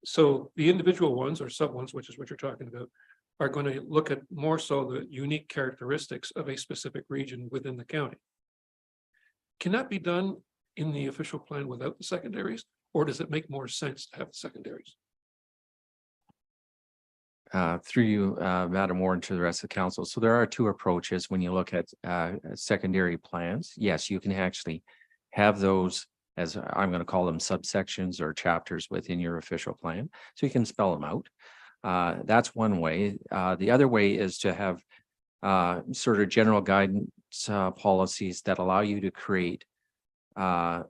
So the individual ones or sub ones, which is what you're talking about, are going to look at more so the unique characteristics of a specific region within the county. Can that be done in the official plan without the secondaries, or does it make more sense to have the secondaries? Through you, Madam Warden, to the rest of the council. So there are 2 approaches when you look at secondary plans. Yes, you can actually have those, as I'm going to call them, subsections or chapters within your official plan. So you can spell them out. That's one way. The other way is to have sort of general guidance policies that allow you to create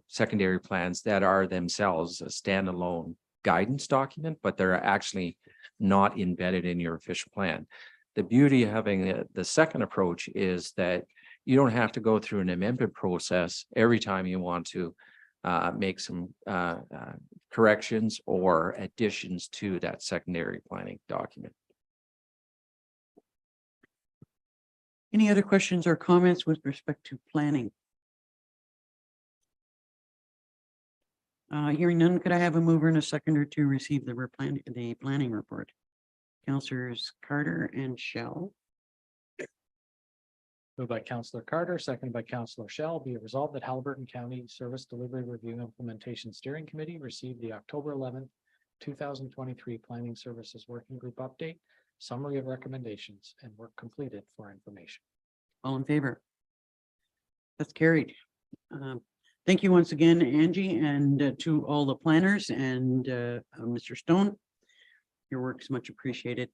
secondary plans that are themselves a standalone guidance document, but they're actually not embedded in your official plan. The beauty of having the second approach is that you don't have to go through an amendment process every time you want to make some corrections or additions to that secondary planning document. Any other questions or comments with respect to planning? Hearing none, could I have a mover and a seconder to receive the planning report? Councillors Carter and Shell. Moved by Councillor Carter, seconded by Councillor Shell, be it resolved that Haliburton County Service Delivery Review Implementation Steering Committee received the October 11th, 2023 Planning Services Working Group update, summary of recommendations, and work completed for information. All in favor? That's carried. Thank you once again, Angie, and to all the planners and Mr. Stone. Your work is much appreciated.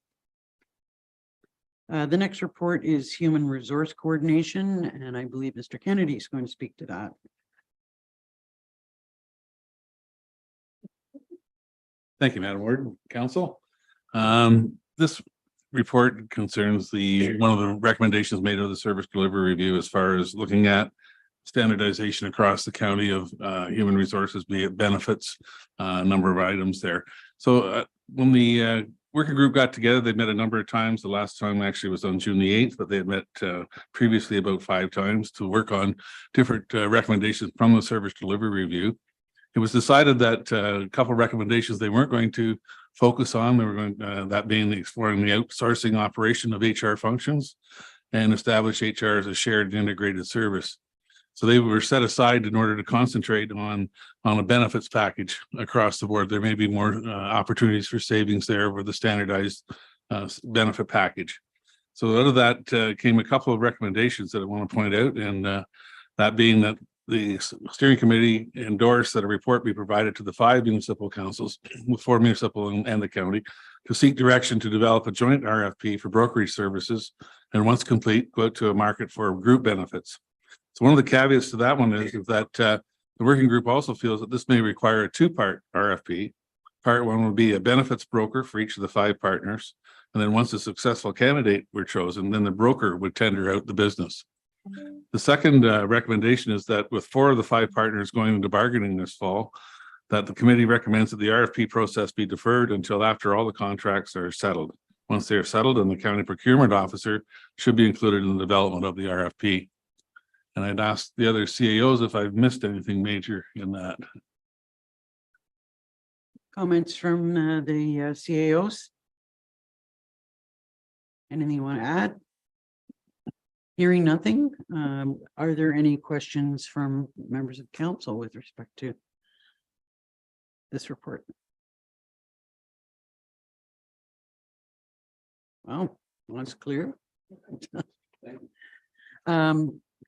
The next report is Human Resource Coordination, and I believe Mr. Kennedy is going to speak to that. Thank you, Madam Warden, Council. This report concerns one of the recommendations made of the service delivery review as far as looking at standardization across the county of human resources, be it benefits, number of items there. So when the working group got together, they met a number of times. The last time actually was on June the 8th, but they had met previously about 5 times to work on different recommendations from the service delivery review. It was decided that a couple of recommendations they weren't going to focus on. They were going, that being exploring the outsourcing operation of HR functions and establish HR as a shared and integrated service. So they were set aside in order to concentrate on a benefits package across the board. There may be more opportunities for savings there with the standardized benefit package. So out of that came a couple of recommendations that I want to point out, and that being that the steering committee endorsed that a report be provided to the 5 municipal councils, with 4 municipal and the county, to seek direction to develop a joint RFP for brokerage services, and once complete, go out to a market for group benefits. So one of the caveats to that one is that the working group also feels that this may require a 2-part RFP. Part 1 would be a benefits broker for each of the 5 partners. And then once a successful candidate were chosen, then the broker would tender out the business. The second recommendation is that with 4 of the 5 partners going into bargaining this fall, that the committee recommends that the RFP process be deferred until after all the contracts are settled. Once they are settled, then the county procurement officer should be included in the development of the RFP. And I'd ask the other CAOs if I've missed anything major in that. Comments from the CAOs? Anything you want to add? Hearing nothing, are there any questions from members of council with respect to this report? Well, that's clear.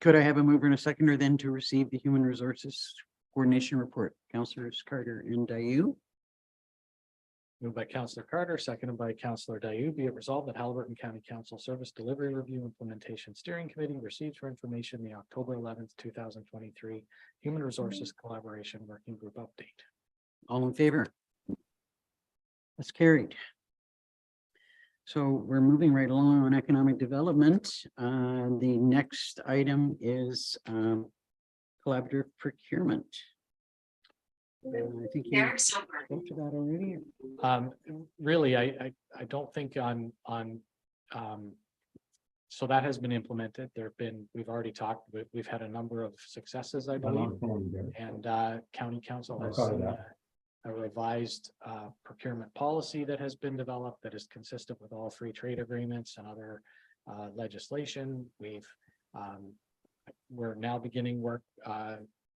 Could I have a mover and a seconder then to receive the Human Resources Coordination Report? Councillors Carter and Dayu. Moved by Councillor Carter, seconded by Councillor Dayu, be it resolved that Haliburton County Council Service Delivery Review Implementation Steering Committee received for information the October 11th, 2023 Human Resources Collaboration Working Group update. All in favor? That's carried. So we're moving right along on economic development. The next item is collaborative procurement. I think you spoke to that already. Really, I don't think on so that has been implemented. We've already talked, we've had a number of successes, I believe. And county council has a revised procurement policy that has been developed that is consistent with all free trade agreements and other legislation. We're now beginning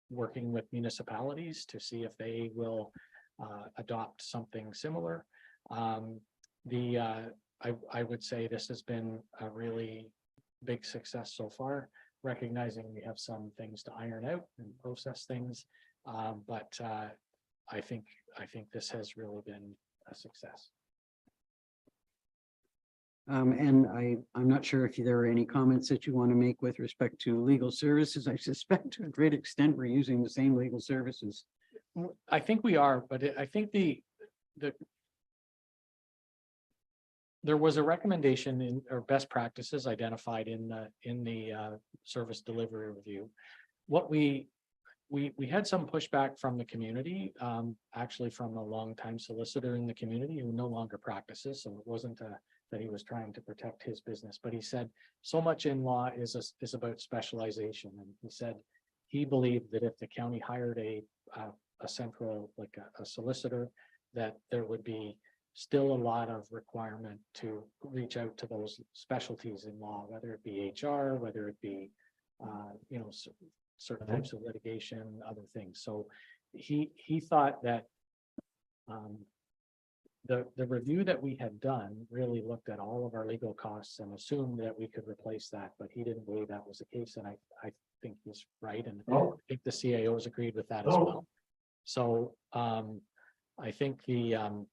working with municipalities to see if they will adopt something similar. I would say this has been a really big success so far, recognizing we have some things to iron out and process things. But I think this has really been a success. And I'm not sure if there are any comments that you want to make with respect to legal services. I suspect to a great extent we're using the same legal services. I think we are, but I think there was a recommendation in, or best practices identified in the service delivery review. What we had some pushback from the community, actually from a longtime solicitor in the community who no longer practices. So it wasn't that he was trying to protect his business, but he said so much in law is about specialization. And he said he believed that if the county hired a central, like a solicitor, that there would be still a lot of requirement to reach out to those specialties in law, whether it be HR, whether it be, certain types of litigation, other things. So he thought that the review that we had done really looked at all of our legal costs and assumed that we could replace that, but he didn't believe that was the case. And I think he's right. And I think the CAOs agreed with that as well. So I think the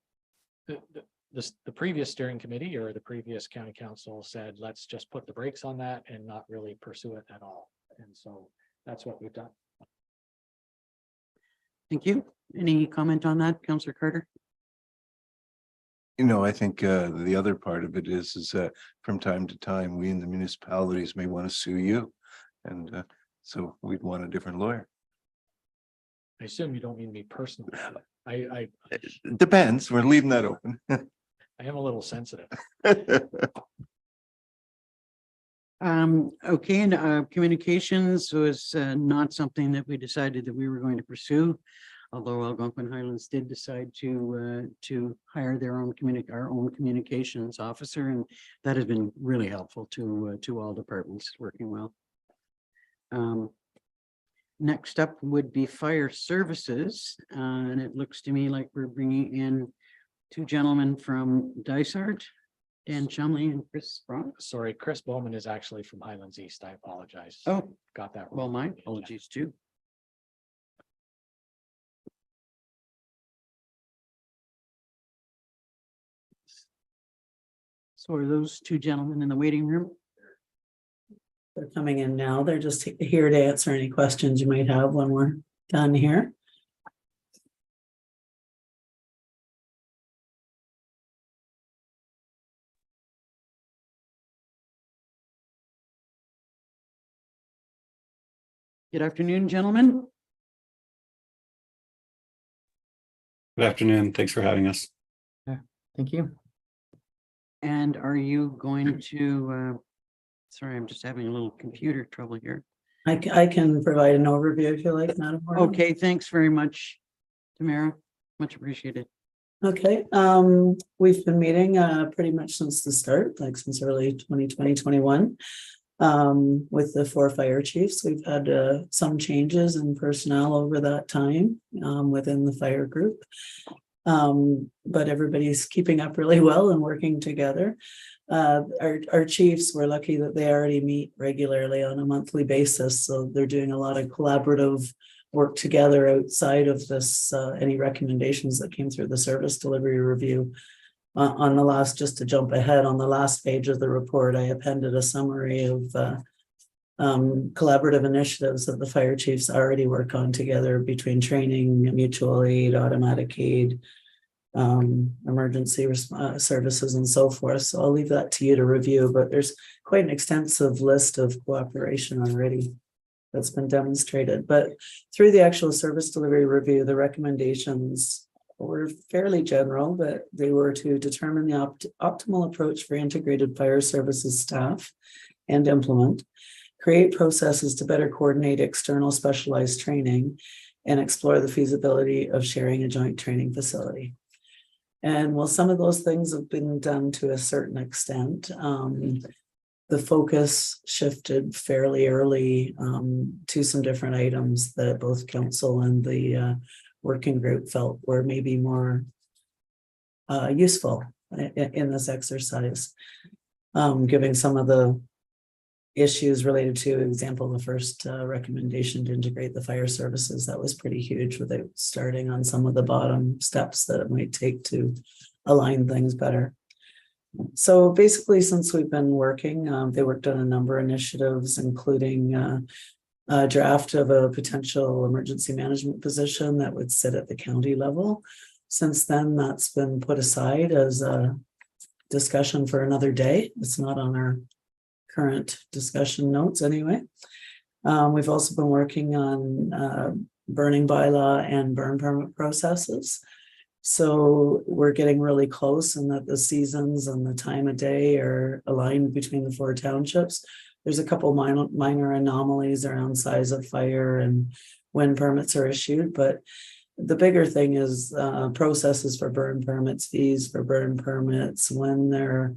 previous steering committee or the previous county council said, let's just put the brakes on that and not really pursue it at all. And so that's what we've done. Thank you. Any comment on that, Councillor Carter? I think the other part of it is that from time to time, we in the municipalities may want to sue you. And so we'd want a different lawyer. I assume you don't mean me personally. I Depends. We're leaving that open. I am a little sensitive. Okay, and communications was not something that we decided that we were going to pursue. Although Algonquin Highlands did decide to hire our own communications officer, and that has been really helpful to all departments, working well. Next up would be fire services, and it looks to me like we're bringing in two gentlemen from Dysart, Dan Chumley and Chris Bronx. Sorry, Chris Bowman is actually from Highlands East. I apologize. Oh, got that wrong. well, my apologies too. So are those two gentlemen in the waiting room? They're coming in now. They're just here to answer any questions you might have when we're done here. Good afternoon, gentlemen. Good afternoon. Thanks for having us. Thank you. And are you going to, sorry, I'm just having a little computer trouble here. I can provide an overview if you like, Madam Board. Okay, thanks very much, Tamara. Much appreciated. Okay, we've been meeting pretty much since the start, like since early 2021. With the 4 fire chiefs. We've had some changes in personnel over that time within the fire group. But everybody's keeping up really well and working together. Our chiefs, we're lucky that they already meet regularly on a monthly basis. So they're doing a lot of collaborative work together outside of this, any recommendations that came through the service delivery review. On the last, just to jump ahead, on the last page of the report, I appended a summary of collaborative initiatives that the fire chiefs already work on together between training, mutual aid, automatic aid, emergency services, and so forth. So I'll leave that to you to review, but there's quite an extensive list of cooperation already that's been demonstrated. But through the actual service delivery review, the recommendations were fairly general, but they were to determine the optimal approach for integrated fire services staff and implement, create processes to better coordinate external specialized training, and explore the feasibility of sharing a joint training facility. And while some of those things have been done to a certain extent, the focus shifted fairly early to some different items that both council and the working group felt were maybe more useful in this exercise, giving some of the issues related to, example, the first recommendation to integrate the fire services. That was pretty huge, without starting on some of the bottom steps that it might take to align things better. So basically, since we've been working, they worked on a number of initiatives, including a draft of a potential emergency management position that would sit at the county level. Since then, that's been put aside as a discussion for another day. It's not on our current discussion notes anyway. We've also been working on burning bylaw and burn permit processes. So we're getting really close and that the seasons and the time of day are aligned between the 4 townships. There's a couple minor anomalies around size of fire and when permits are issued, but the bigger thing is processes for burn permits, fees for burn permits, when they're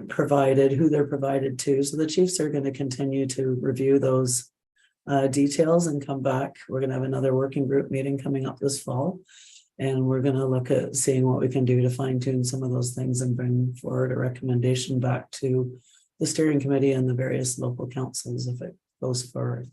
provided, who they're provided to. So the chiefs are going to continue to review those details and come back. We're going to have another working group meeting coming up this fall. And we're going to look at seeing what we can do to fine tune some of those things and bring forward a recommendation back to the steering committee and the various local councils if it goes forward.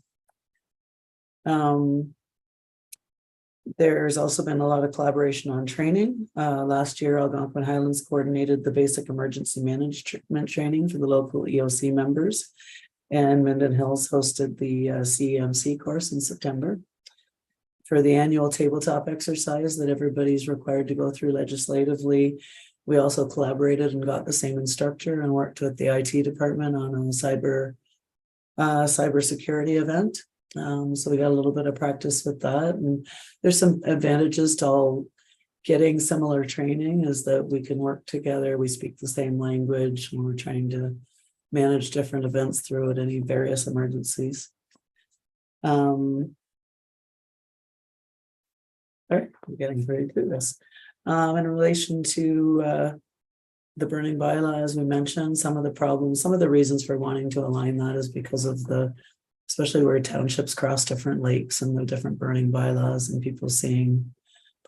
There's also been a lot of collaboration on training. Last year, Algonquin Highlands coordinated the basic emergency management training for the local EOC members, and Minden Hills hosted the CEMC course in September. For the annual tabletop exercise that everybody's required to go through legislatively, we also collaborated and got the same instructor and worked with the IT department on a cybersecurity event. So we got a little bit of practice with that. And there's some advantages to all getting similar training is that we can work together. We speak the same language when we're trying to manage different events through at any various emergencies. All right, we're getting very through this. In relation to the burning bylaw, as we mentioned, some of the problems, some of the reasons for wanting to align that is because of especially where townships cross different lakes and the different burning bylaws and people seeing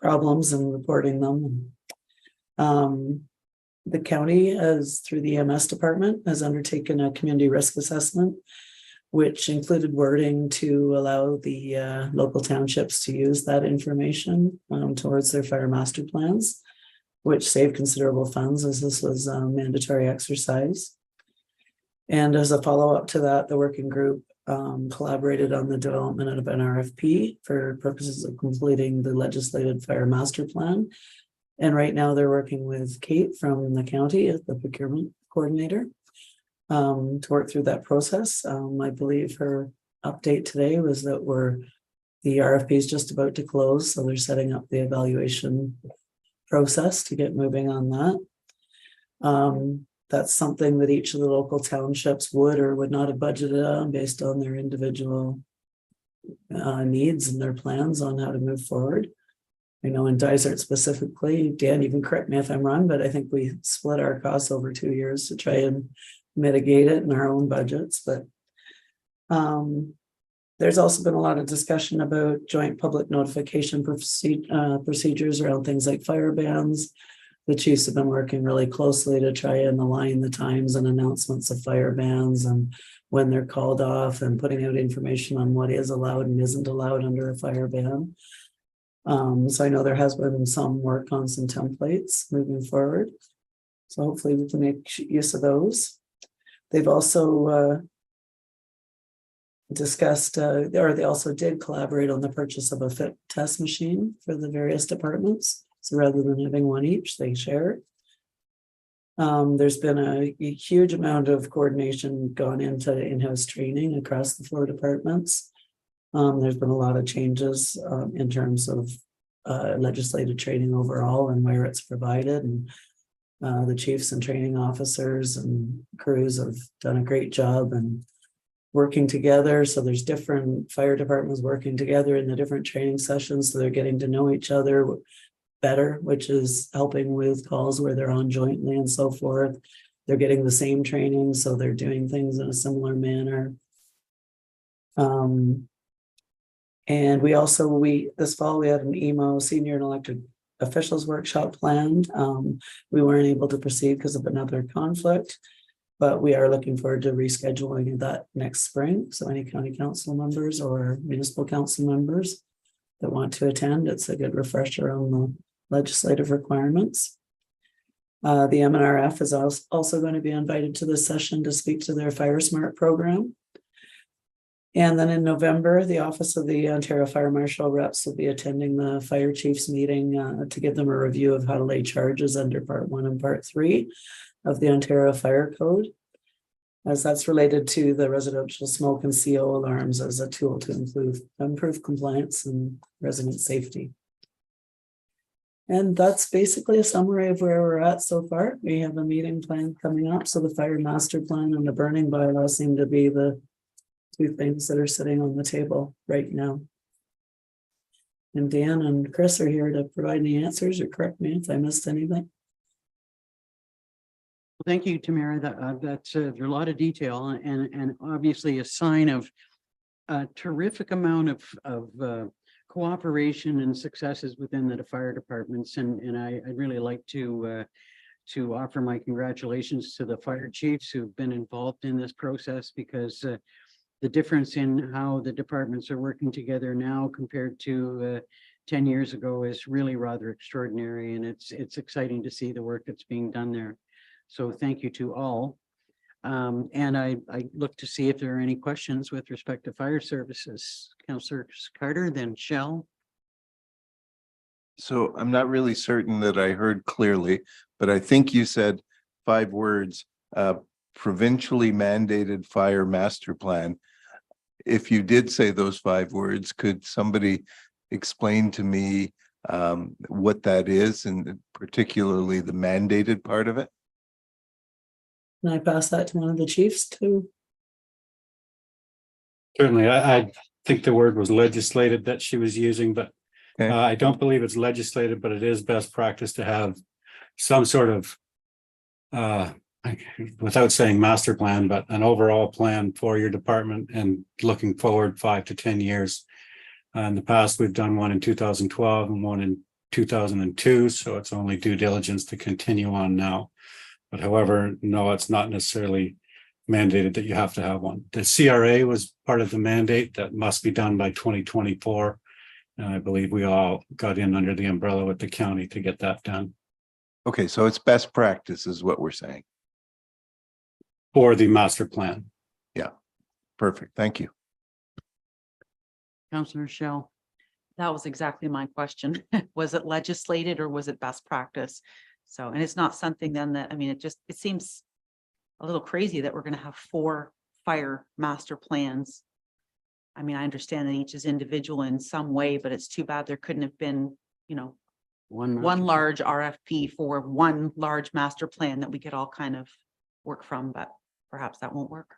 problems and reporting them. The county has, through the EMS department, has undertaken a community risk assessment, which included wording to allow the local townships to use that information towards their fire master plans, which saved considerable funds as this was a mandatory exercise. And as a follow-up to that, the working group collaborated on the development of an RFP for purposes of completing the legislated fire master plan. And right now they're working with Kate from the county as the procurement coordinator to work through that process. I believe her update today was that the RFP is just about to close, so they're setting up the evaluation process to get moving on that. That's something that each of the local townships would or would not have budgeted on based on their individual needs and their plans on how to move forward. I know in Dysart specifically, Dan, you can correct me if I'm wrong, but I think we split our costs over 2 years to try and mitigate it in our own budgets. But there's also been a lot of discussion about joint public notification procedures around things like fire bans. The chiefs have been working really closely to try and align the times and announcements of fire bans and when they're called off and putting out information on what is allowed and isn't allowed under a fire ban. So I know there has been some work on some templates moving forward. So hopefully we can make use of those. They've also discussed, or they also did collaborate on the purchase of a fit test machine for the various departments. So rather than having one each, they share it. There's been a huge amount of coordination gone into in-house training across the 4 departments. There's been a lot of changes in terms of legislative training overall and where it's provided. And the chiefs and training officers and crews have done a great job and working together. So there's different fire departments working together in the different training sessions. So they're getting to know each other better, which is helping with calls where they're on jointly and so forth. They're getting the same training, so they're doing things in a similar manner. And we also, this fall, we had an EMO senior and elected officials workshop planned. We weren't able to proceed because of another conflict, but we are looking forward to rescheduling that next spring. So any county council members or municipal council members that want to attend, it's a good refresher on the legislative requirements. The MNRF is also going to be invited to this session to speak to their Fire Smart program. And then in November, the Office of the Ontario Fire Marshal reps will be attending the fire chiefs meeting to give them a review of how to lay charges under Part 1 and Part 3 of the Ontario Fire Code, as that's related to the residential smoke and CO alarms as a tool to improve compliance and resident safety. And that's basically a summary of where we're at so far. We have a meeting plan coming up, so the fire master plan and the burning bylaw seem to be the two things that are sitting on the table right now. And Dan and Chris are here to provide any answers or correct me if I missed anything. Thank you, Tamara. That's there's a lot of detail and obviously a sign of a terrific amount of cooperation and successes within the fire departments. And I'd really like to offer my congratulations to the fire chiefs who've been involved in this process, because the difference in how the departments are working together now compared to 10 years ago is really rather extraordinary. And it's exciting to see the work that's being done there. So thank you to all. And I look to see if there are any questions with respect to fire services. Councillor Carter, then Shell. So I'm not really certain that I heard clearly, but I think you said 5 words, provincially mandated fire master plan. If you did say those 5 words, could somebody explain to me what that is, and particularly the mandated part of it? Can I pass that to one of the chiefs too? Certainly, I think the word was legislated that she was using, but I don't believe it's legislated, but it is best practice to have some sort of, without saying master plan, but an overall plan for your department and looking forward 5 to 10 years. In the past, we've done one in 2012 and one in 2002, so it's only due diligence to continue on now. But however, no, it's not necessarily mandated that you have to have one. The CRA was part of the mandate that must be done by 2024. And I believe we all got in under the umbrella with the county to get that done. Okay, so it's best practice is what we're saying. For the master plan. Yeah, perfect. Thank you. Councillor Shell. That was exactly my question. Was it legislated or was it best practice? So, and it's not something then that, I mean, it seems a little crazy that we're going to have 4 fire master plans. I mean, I understand that each is individual in some way, but it's too bad there couldn't have been, you know, one large RFP for one large master plan that we could all kind of work from, but perhaps that won't work.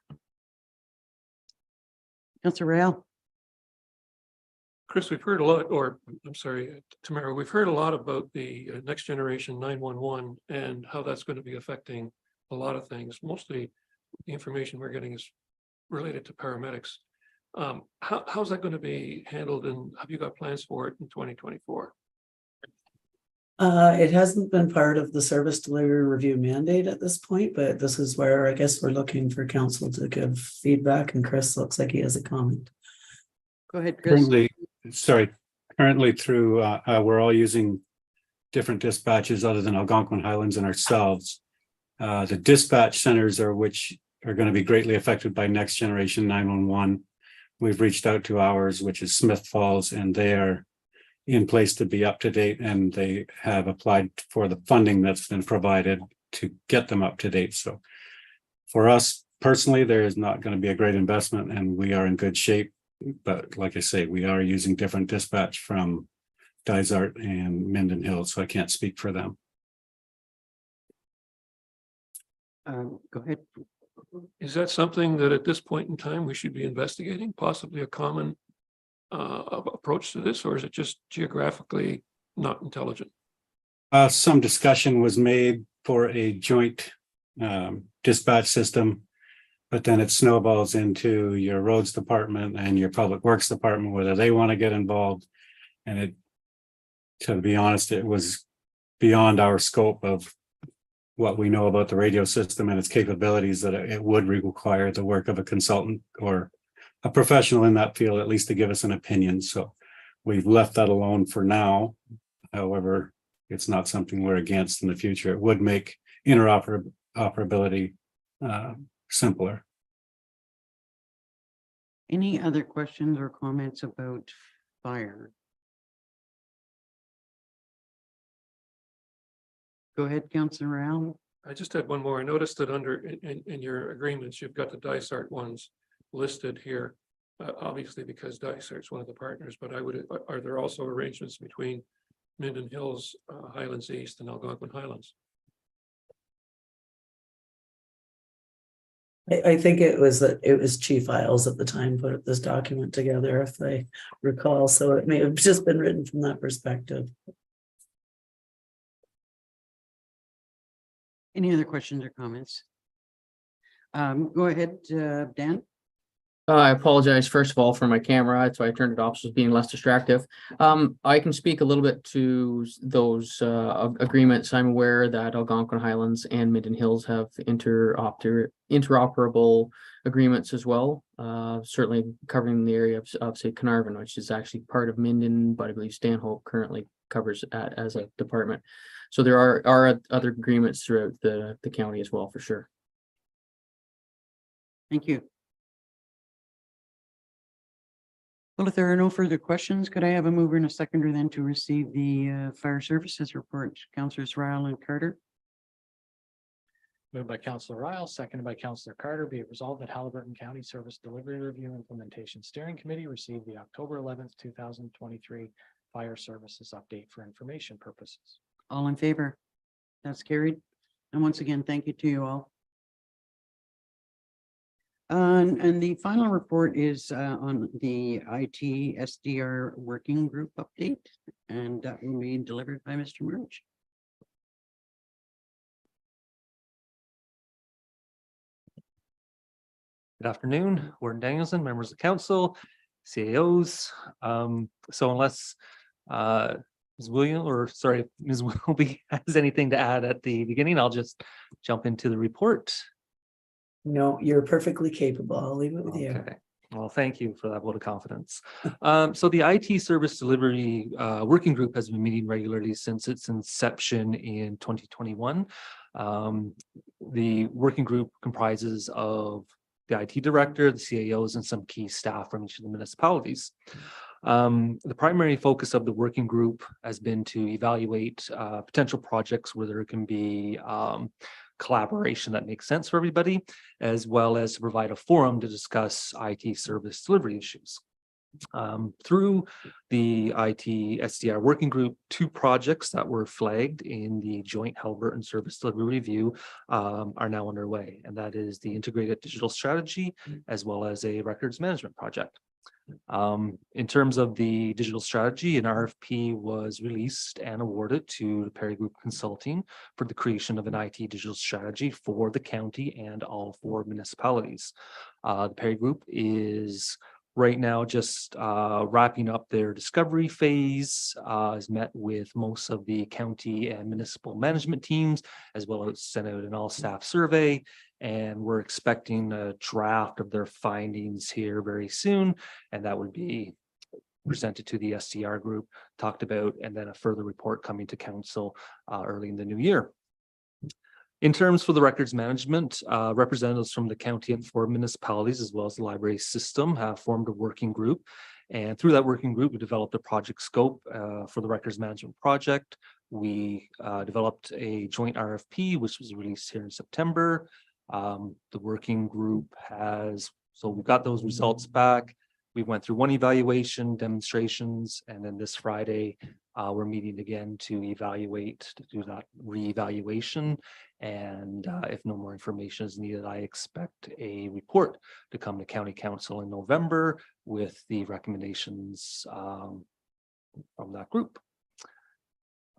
Councillor Rail. Chris, we've heard a lot, or I'm sorry, Tamara, we've heard a lot about the next generation 911 and how that's going to be affecting a lot of things. Mostly the information we're getting is related to paramedics. How's that going to be handled, and have you got plans for it in 2024? It hasn't been part of the service delivery review mandate at this point, but this is where I guess we're looking for council to give feedback, and Chris looks like he has a comment. Go ahead, Chris. Currently through, we're all using different dispatches other than Algonquin Highlands and ourselves. The dispatch centers which are going to be greatly affected by next generation 911. We've reached out to ours, which is Smith Falls, and they are in place to be up to date, and they have applied for the funding that's been provided to get them up to date. So for us personally, there is not going to be a great investment, and we are in good shape. But like I say, we are using different dispatch from Dysart and Minden Hill, so I can't speak for them. Go ahead. Is that something that at this point in time we should be investigating, possibly a common approach to this, or is it just geographically not intelligent? Some discussion was made for a joint dispatch system, but then it snowballs into your roads department and your public works department, whether they want to get involved. And to be honest, it was beyond our scope of what we know about the radio system and its capabilities, that it would require the work of a consultant or a professional in that field, at least to give us an opinion. So we've left that alone for now. However, it's not something we're against in the future. It would make interoperability simpler. Any other questions or comments about fire? Go ahead, Councillor Al. I just had one more. I noticed that under in your agreements, you've got the Dysart ones listed here. Obviously because Dysart's one of the partners, but are there also arrangements between Minden Hills, Highlands East and Algonquin Highlands? I think it was Chief Isles at the time put this document together, if I recall, so it may have just been written from that perspective. Any other questions or comments? Go ahead, Dan. I apologize, first of all, for my camera. That's why I turned it off, so it's being less distractive. I can speak a little bit to those agreements. I'm aware that Algonquin Highlands and Minden Hills have interoperable agreements as well. Certainly covering the area of say Carnarvon, which is actually part of Minden, but I believe Stanhope currently covers that as a department. So there are other agreements throughout the county as well, for sure. Thank you. Well, if there are no further questions, could I have a mover and a seconder then to receive the fire services report? Councillors Ryle and Carter. Moved by Councillor Ryle, seconded by Councillor Carter, be it resolved that Halliburton County Service Delivery Review Implementation Steering Committee received the October 11th, 2023 fire services update for information purposes. All in favor? That's carried. And once again, thank you to you all. And the final report is on the IT SDR working group update, and that will be delivered by Mr. Murch. Good afternoon, Warden Danielson, members of council, CAOs. So unless Ms. Wilby has anything to add at the beginning, I'll just jump into the report. No, you're perfectly capable. I'll leave it with you. Okay. Well, thank you for that vote of confidence. So the IT service delivery working group has been meeting regularly since its inception in 2021. The working group comprises of the IT director, the CAOs, and some key staff from each of the municipalities. The primary focus of the working group has been to evaluate potential projects where there can be collaboration that makes sense for everybody, as well as to provide a forum to discuss IT service delivery issues. Through the IT SDR working group, 2 projects that were flagged in the joint Halliburton Service Delivery Review are now underway, and that is the integrated digital strategy as well as a records management project. In terms of the digital strategy, an RFP was released and awarded to Perry Group Consulting for the creation of an IT digital strategy for the county and all 4 municipalities. The Perry Group is right now just wrapping up their discovery phase, has met with most of the county and municipal management teams, as well as sent out an all-staff survey. And we're expecting a draft of their findings here very soon. And that would be presented to the SDR group, talked about, and then a further report coming to council early in the new year. In terms for the records management, representatives from the county and 4 municipalities, as well as the library system, have formed a working group. And through that working group, we developed a project scope for the records management project. We developed a joint RFP, which was released here in September. The working group so we got those results back. We went through 1 evaluation, demonstrations, and then this Friday, we're meeting again to do that reevaluation. And if no more information is needed, I expect a report to come to County Council in November with the recommendations from that group.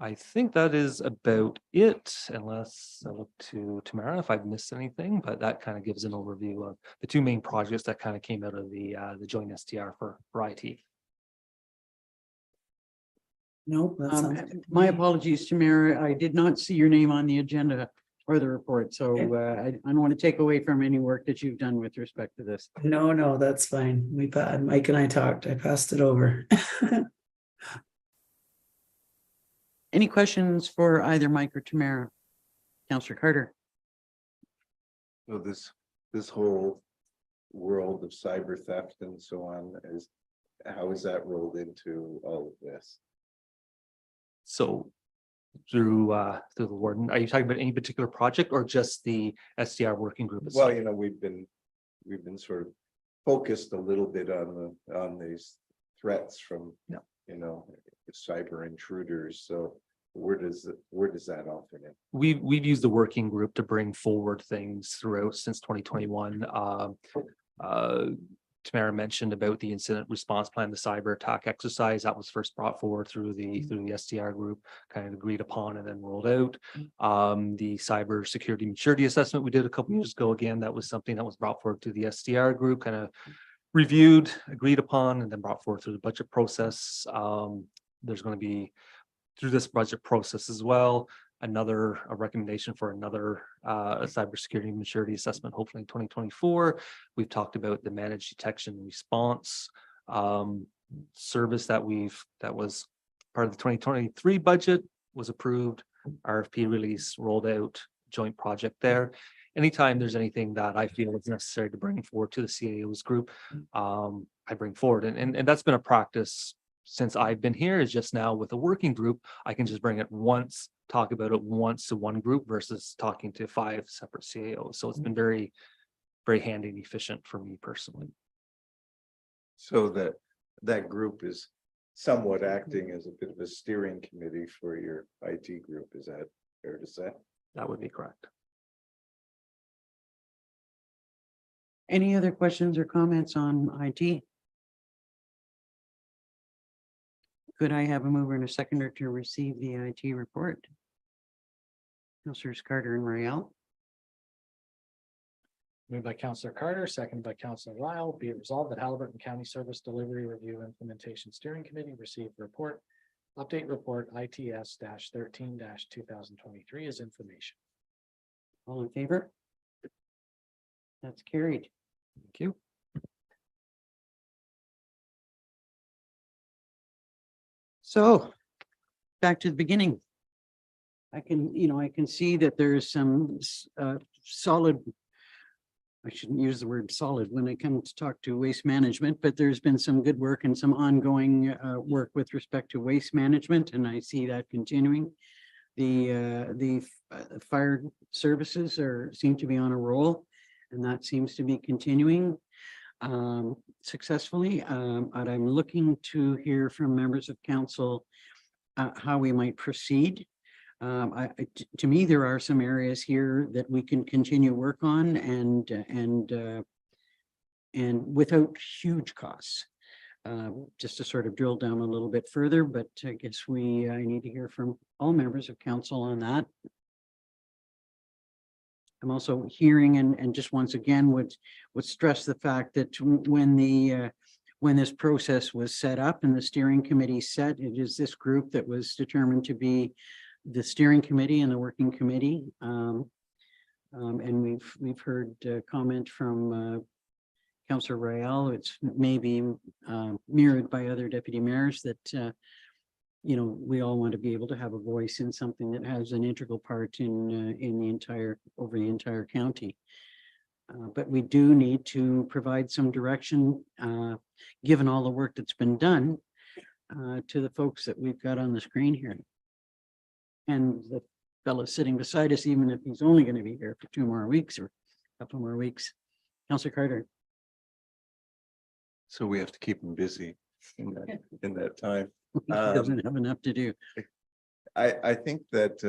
I think that is about it, unless I look to Tamara if I've missed anything, but that kind of gives an overview of the 2 main projects that kind of came out of the joint SDR for IT. Nope. My apologies, Tamara. I did not see your name on the agenda or the report, so I don't want to take away from any work that you've done with respect to this. No, that's fine. Mike and I talked. I passed it over. Any questions for either Mike or Tamara? Counselor Carter? So this whole world of cyber theft and so on is, how is that rolled into all of this? So through the warden, are you talking about any particular project or just the SDR working group? Well, itself? we've been sort of focused a little bit on these threats from, cyber intruders. So where does that all fit in? We've used the working group to bring forward things throughout since 2021. Tamara mentioned about the incident response plan, the cyber attack exercise that was first brought forward through the SDR group, kind of agreed upon and then rolled out. The cyber security maturity assessment we did a couple years ago, again, that was something that was brought forward to the SDR group, kind of reviewed, agreed upon, and then brought forward through the budget process. There's going to be through this budget process as well, a recommendation for another cybersecurity maturity assessment, hopefully in 2024. We've talked about the managed detection and response service that was part of the 2023 budget, was approved, RFP release rolled out, joint project there. Anytime there's anything that I feel is necessary to bring forward to the CAOs group, I bring forward, and that's been a practice since I've been here. Is just now with a working group, I can just bring it once, talk about it once to one group versus talking to 5 separate CAOs. So it's been very, very handy and efficient for me personally. So that group is somewhat acting as a bit of a steering committee for your IT group. Is that fair to say? That would be correct. Any other questions or comments on IT? Could I have a mover and a seconder to receive the IT report? Councilors Carter and Royale. Moved by Councillor Carter, seconded by Councillor Lyle. Be it resolved that Haliburton County Service Delivery Review Implementation Steering Committee received report, update report ITS 13-2023 as information. All in favor? That's carried. Thank you. So back to the beginning. I can see that there's some solid, I shouldn't use the word solid when I come to talk to waste management, but there's been some good work and some ongoing work with respect to waste management, and I see that continuing. The fire services seem to be on a roll, and that seems to be continuing successfully. And I'm looking to hear from members of council how we might proceed. To me, there are some areas here that we can continue work on and without huge costs. Just to sort of drill down a little bit further, but I guess I need to hear from all members of council on that. I'm also hearing and just once again would stress the fact that when this process was set up and the steering committee set, it is this group that was determined to be the steering committee and the working committee. And we've heard comment from Councillor Royale. It's maybe mirrored by other deputy mayors that we all want to be able to have a voice in something that has an integral part in over the entire county. But we do need to provide some direction, given all the work that's been done, to the folks that we've got on the screen here. And the fellow sitting beside us, even if he's only going to be here for 2 more weeks or a couple more weeks. Councillor Carter. So we have to keep him busy in that time. He doesn't have enough to do. I think that,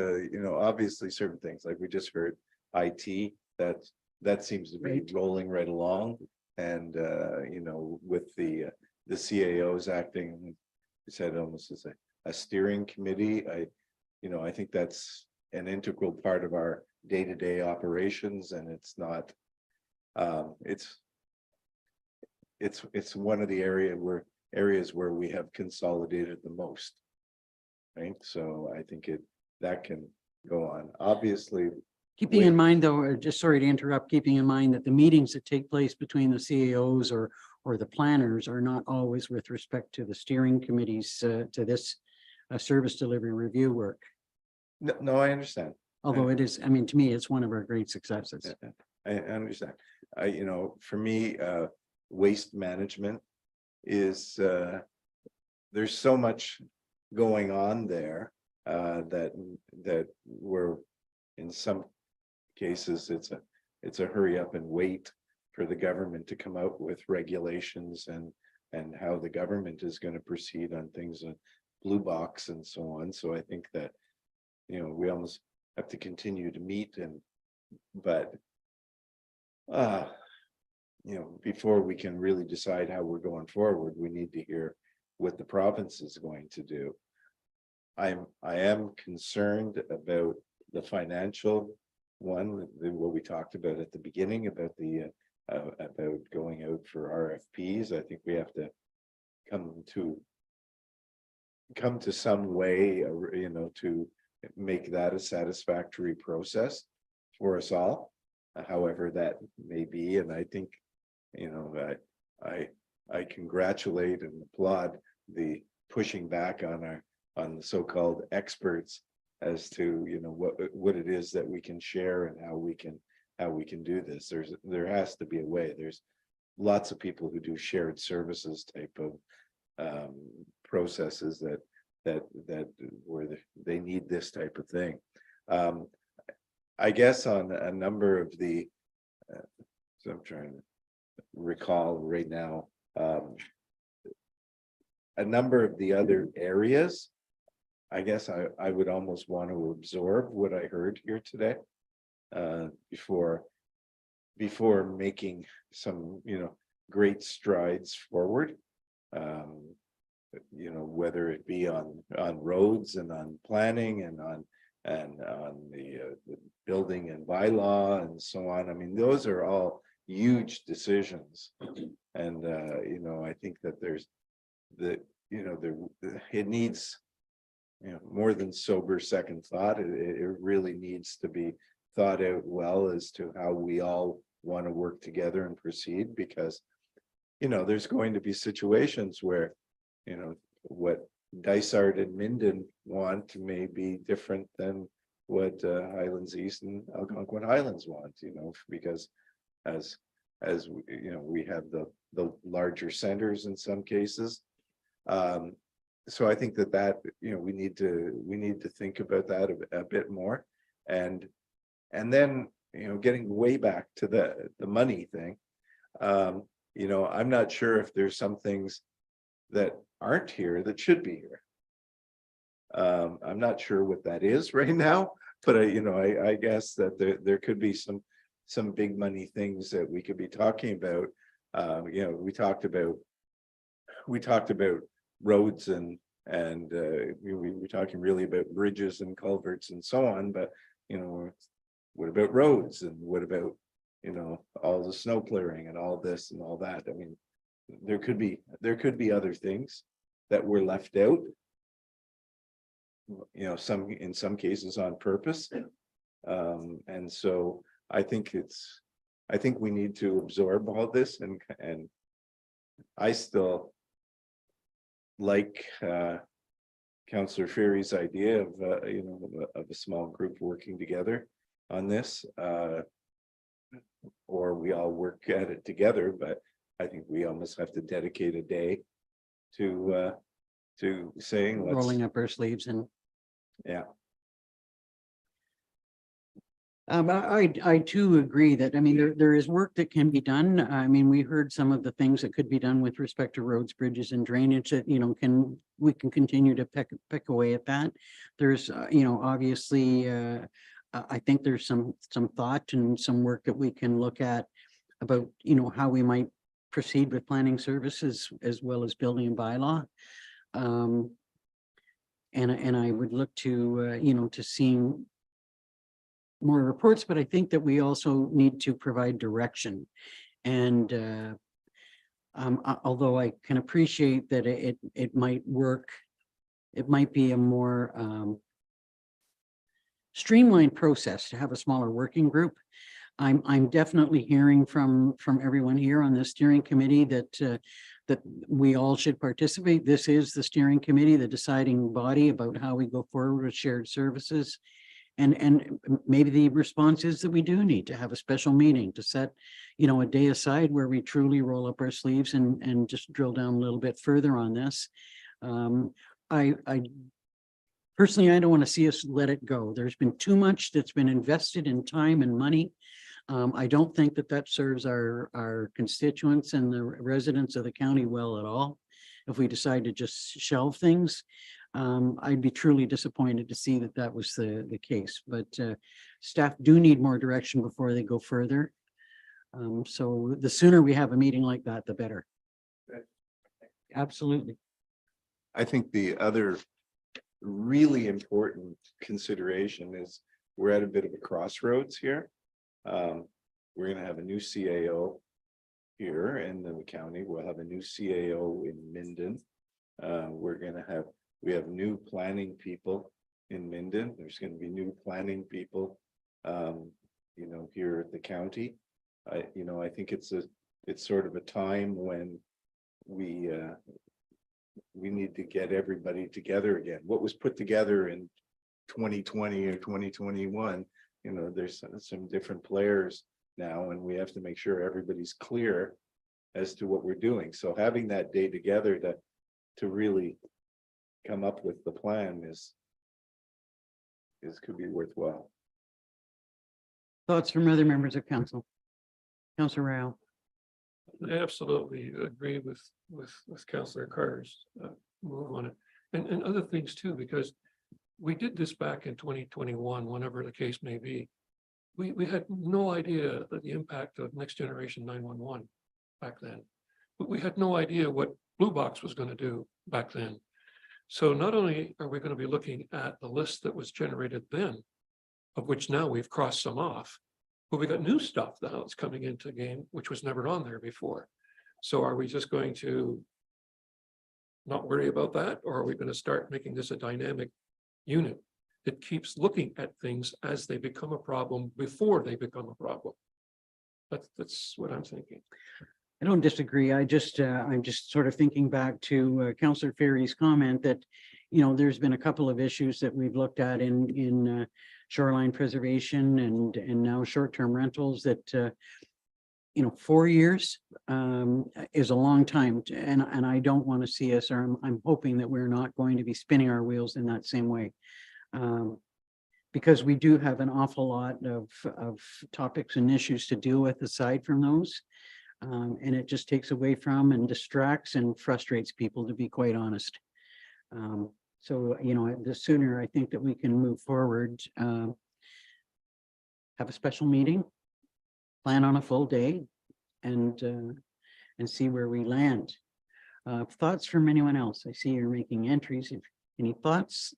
obviously certain things like we just heard IT, that seems to be rolling right along. And, with the CAOs acting, you said almost as a steering committee, I think that's an integral part of our day-to-day operations, and it's not, it's one of the areas where we have consolidated the most. Right. So I think that can go on. Obviously, Keeping in mind, though, just sorry to interrupt, keeping in mind that the meetings that take place between the CAOs or the planners are not always with respect to the steering committees to this service delivery review work. No, no, I understand. Although it is, I mean, to me, it's one of our great successes. I understand. For me, waste management is, there's so much going on there, that we're, in some cases, it's a hurry up and wait for the government to come out with regulations and how the government is going to proceed on things in blue box and so on. So I think that, we almost have to continue to meet but before we can really decide how we're going forward, we need to hear what the province is going to do. I am concerned about the financial one, what we talked about at the beginning about about going out for RFPs. I think we have to come to some way, to make that a satisfactory process for us all, however that may be. And I think, I congratulate and applaud the pushing back on the so-called experts as to, what it is that we can share and how we can do this. There has to be a way. There's lots of people who do shared services type of processes that where they need this type of thing. I guess on a number of the, so I'm trying to recall right now, a number of the other areas, I guess I would almost want to absorb what I heard here today, before making some, great strides forward. Whether it be on roads and on planning and on the building and bylaw and so on. I mean, those are all huge decisions. And, I think that there's it needs, more than sober second thought. It really needs to be thought out well as to how we all want to work together and proceed, because, there's going to be situations where, what Dysart and Minden want may be different than what Highlands East and Algonquin Highlands want, because as we have the larger centers in some cases. So I think that we need to think about that a bit more, and then getting way back to the money thing. I'm not sure if there's some things that aren't here that should be here. I'm not sure what that is right now, but I guess that there could be some big money things that we could be talking about. We talked about roads and we were talking really about bridges and culverts and so on, but what about roads, and what about all the snow clearing and all this and all that? I mean, there could be other things that were left out, in some cases on purpose. And so I think we need to absorb all this, and I still like Councillor Ferry's idea of a small group working together on this, or we all work at it together, but I think we almost have to dedicate a day to saying Rolling up our sleeves and. Yeah. I too agree that, I mean, there is work that can be done. I mean, we heard some of the things that could be done with respect to roads, bridges and drainage that, we can continue to pick away at that. There's, obviously, I think there's some thought and some work that we can look at about, how we might proceed with planning services as well as building and bylaw. And I would look to, to seeing more reports, but I think that we also need to provide direction. And although I can appreciate that it might work, it might be a more streamlined process to have a smaller working group. I'm definitely hearing from everyone here on the steering committee that that we all should participate. This is the steering committee, the deciding body about how we go forward with shared services. And maybe the response is that we do need to have a special meeting to set, you know, a day aside where we truly roll up our sleeves and just drill down a little bit further on this. I personally, I don't want to see us let it go. There's been too much that's been invested in time and money. I don't think that that serves our constituents and the residents of the county well at all. If we decide to just shelve things, I'd be truly disappointed to see that that was the case, but staff do need more direction before they go further. So the sooner we have a meeting like that, the better. Absolutely. I think the other really important consideration is we're at a bit of a crossroads here. We're going to have a new CAO here in the county. We'll have a new CAO in Minden. We have new planning people in Minden. There's going to be new planning people, you know, here at the county. I think it's sort of a time when we need to get everybody together again. What was put together in 2020 or 2021, you know, there's some different players now, and we have to make sure everybody's clear as to what we're doing. So having that day together to really come up with the plan could be worthwhile. Thoughts from other members of council? Councilor Rao. I absolutely agree with Councillor Carter's move on it, and other things too, because we did this back in 2021, whenever the case may be. We had no idea that the impact of Next Generation 911 back then, but we had no idea what Blue Box was going to do back then. So not only are we going to be looking at the list that was generated then, of which now we've crossed some off, but we got new stuff now that's coming into the game, which was never on there before. So are we just going to not worry about that? Or are we going to start making this a dynamic unit that keeps looking at things as they become a problem before they become a problem? That's what I'm thinking. I don't disagree. I'm just sort of thinking back to Councillor Ferry's comment that, you know, there's been a couple of issues that we've looked at in shoreline preservation and now short-term rentals that, you know, 4 years is a long time. And I don't want to see us, or I'm hoping that we're not going to be spinning our wheels in that same way. Because we do have an awful lot of topics and issues to deal with aside from those. And it just takes away from and distracts and frustrates people, to be quite honest. So, you know, the sooner I think that we can move forward, have a special meeting, plan on a full day, and see where we land. Thoughts from anyone else? I see you're making entries. Any thoughts?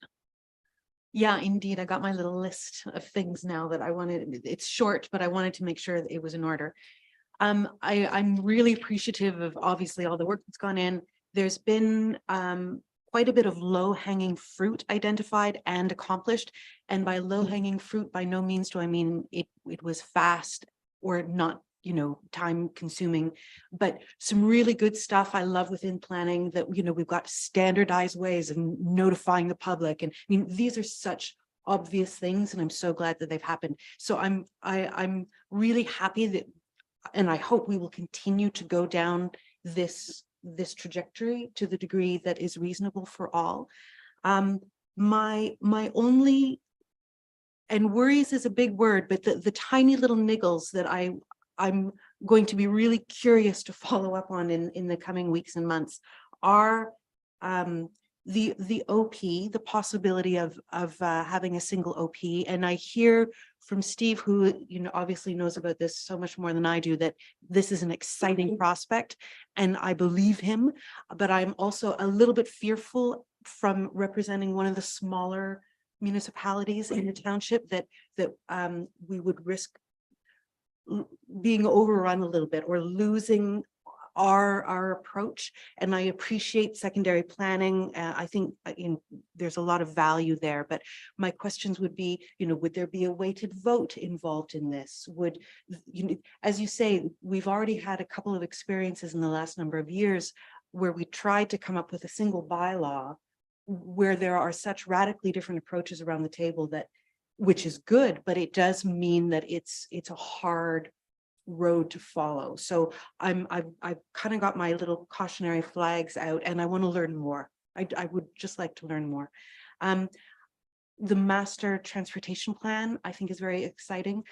Yeah, indeed. I got my little list of things now that I wanted. It's short, but I wanted to make sure that it was in order. I'm really appreciative of obviously all the work that's gone in. There's been quite a bit of low-hanging fruit identified and accomplished. And by low-hanging fruit, by no means do I mean it was fast or not, you know, time consuming, but some really good stuff I love within planning that, you know, we've got standardized ways of notifying the public. And I mean, these are such obvious things, and I'm so glad that they've happened. So I'm really happy that, and I hope we will continue to go down this trajectory to the degree that is reasonable for all. My only, and worries is a big word, but the tiny little niggles that I'm going to be really curious to follow up on in the coming weeks and months are the OP, the possibility of having a single OP. And I hear from Steve, who, you know, obviously knows about this so much more than I do, that this is an exciting prospect, and I believe him, but I'm also a little bit fearful from representing one of the smaller municipalities in the township that we would risk being overrun a little bit or losing our approach. And I appreciate secondary planning. I think there's a lot of value there, but my questions would be, you know, would there be a weighted vote involved in this? Would, you know, as you say, we've already had a couple of experiences in the last number of years where we tried to come up with a single bylaw where there are such radically different approaches around the table that, which is good, but it does mean that it's a hard road to follow. So I've kind of got my little cautionary flags out, and I want to learn more. I would just like to learn more. The master transportation plan, I think, is very exciting.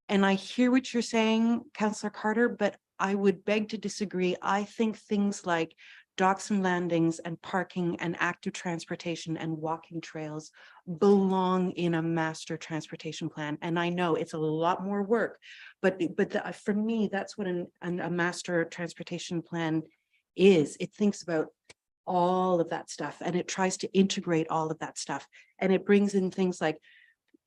And I hear what you're saying, Councillor Carter, but I would beg to disagree. I think things like docks and landings and parking and active transportation and walking trails belong in a master transportation plan. And I know it's a lot more work, but for me, that's what a master transportation plan is. It thinks about all of that stuff, and it tries to integrate all of that stuff. And it brings in things like,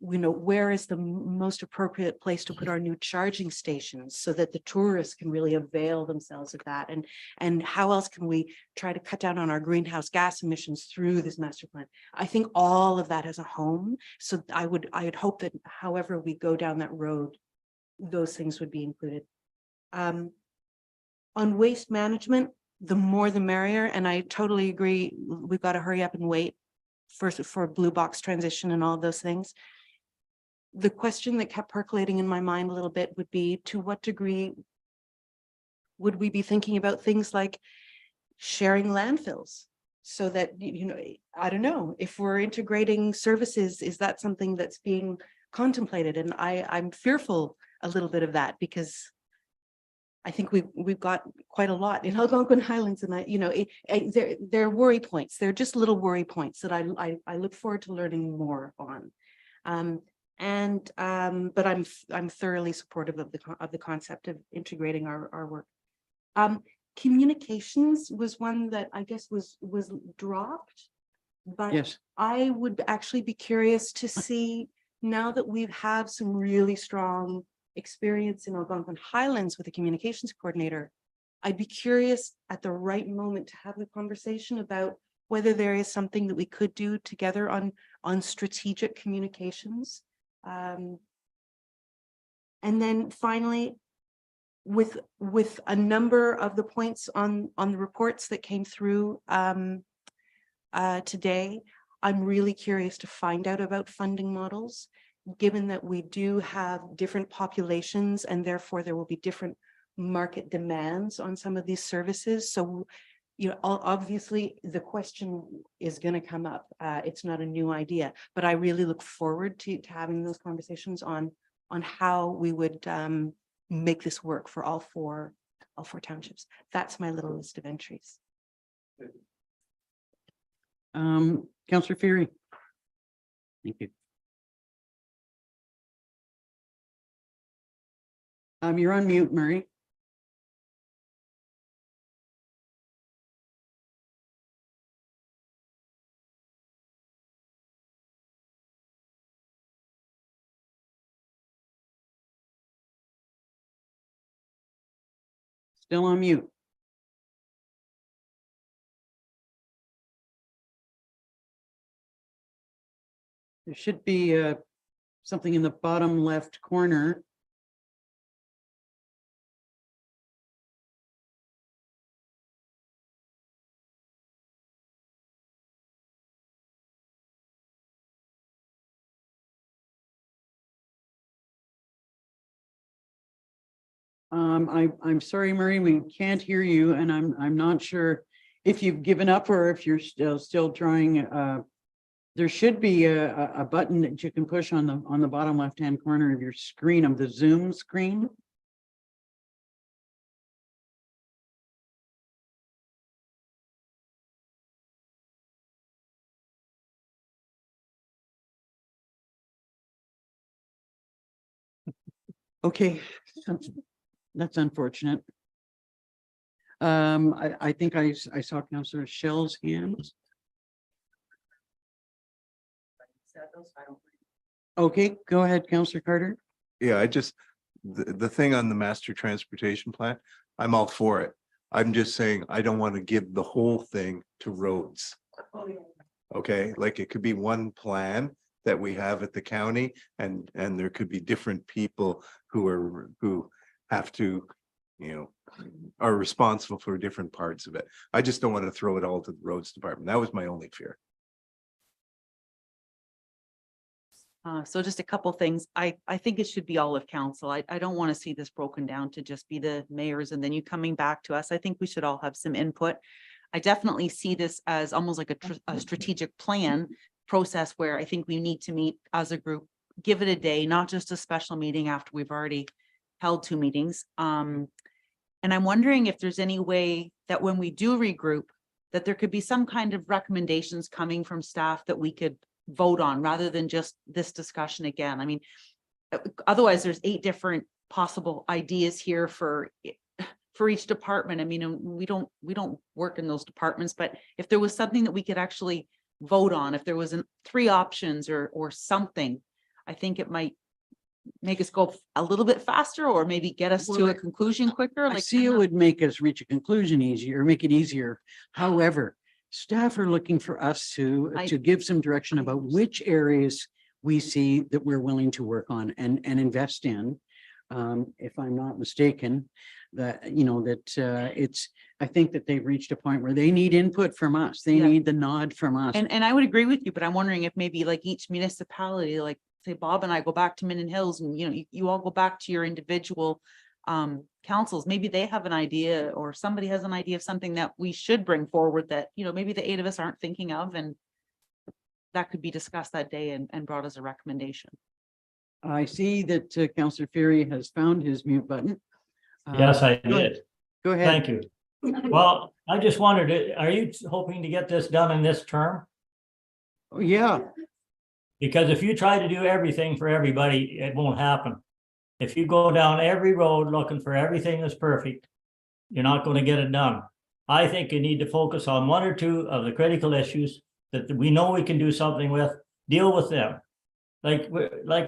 you know, where is the most appropriate place to put our new charging stations so that the tourists can really avail themselves of that? And how else can we try to cut down on our greenhouse gas emissions through this master plan? I think all of that has a home. So I would hope that however we go down that road, those things would be included. On waste management, the more the merrier. And I totally agree. We've got to hurry up and wait for blue box transition and all of those things. The question that kept percolating in my mind a little bit would be, to what degree would we be thinking about things like sharing landfills? So that, you know, I don't know, if we're integrating services, is that something that's being contemplated? And I'm fearful a little bit of that, because I think we've got quite a lot in Algonquin Highlands, and they're worry points. They're just little worry points that I look forward to learning more on. But I'm thoroughly supportive of the concept of integrating our work. Communications was one that I guess was dropped, but Yes. I would actually be curious to see, now that we have some really strong experience in Algonquin Highlands with a communications coordinator, I'd be curious at the right moment to have the conversation about whether there is something that we could do together on strategic communications. And then finally, with a number of the points on the reports that came through today, I'm really curious to find out about funding models, given that we do have different populations and therefore there will be different market demands on some of these services. So, you know, obviously the question is going to come up. It's not a new idea, but I really look forward to having those conversations on how we would make this work for all four townships. That's my little list of entries. Councillor Fury. Thank you. You're on mute, Murray. Still on mute. There should be something in the bottom left corner. I'm sorry, Murray, we can't hear you, and I'm not sure if you've given up or if you're still trying. There should be a button that you can push on the bottom left-hand corner of your screen, of the Zoom screen. Okay, that's unfortunate. I think I saw Councillor Shell's hands. Okay, go ahead, Councillor Carter. Yeah, the thing on the master transportation plan, I'm all for it. I'm just saying, I don't want to give the whole thing to roads. Okay, like it could be one plan that we have at the county, and there could be different people who have to, you know, are responsible for different parts of it. I just don't want to throw it all to the roads department. That was my only fear. So just a couple things. I think it should be all of council. I don't want to see this broken down to just be the mayors and then you coming back to us. I think we should all have some input. I definitely see this as almost like a strategic plan process where I think we need to meet as a group, give it a day, not just a special meeting after we've already held 2 meetings. And I'm wondering if there's any way that when we do regroup, that there could be some kind of recommendations coming from staff that we could vote on rather than just this discussion again. I mean, otherwise there's 8 different possible ideas here for each department. I mean, we don't work in those departments, but if there was something that we could actually vote on, if there was 3 options or something, I think it might make us go a little bit faster or maybe get us to a conclusion quicker. I see it would make us reach a conclusion easier, make it easier. However, staff are looking for us to give some direction about which areas we see that we're willing to work on and invest in. If I'm not mistaken, that, you know, that I think that they've reached a point where they need input from us. They need the nod from us. And I would agree with you, but I'm wondering if maybe like each municipality, like say Bob and I go back to Minden Hills and, you know, you all go back to your individual councils, maybe they have an idea or somebody has an idea of something that we should bring forward that, you know, maybe the 8 of us aren't thinking of, and that could be discussed that day and brought as a recommendation. I see that Councillor Fury has found his mute button. Yes, I go ahead. did. Go ahead. Thank you. Well, I just wondered, are you hoping to get this done in this term? Oh, yeah. Because if you try to do everything for everybody, it won't happen. If you go down every road looking for everything that's perfect, you're not going to get it done. I think you need to focus on 1 or 2 of the critical issues that we know we can do something with, deal with them. Like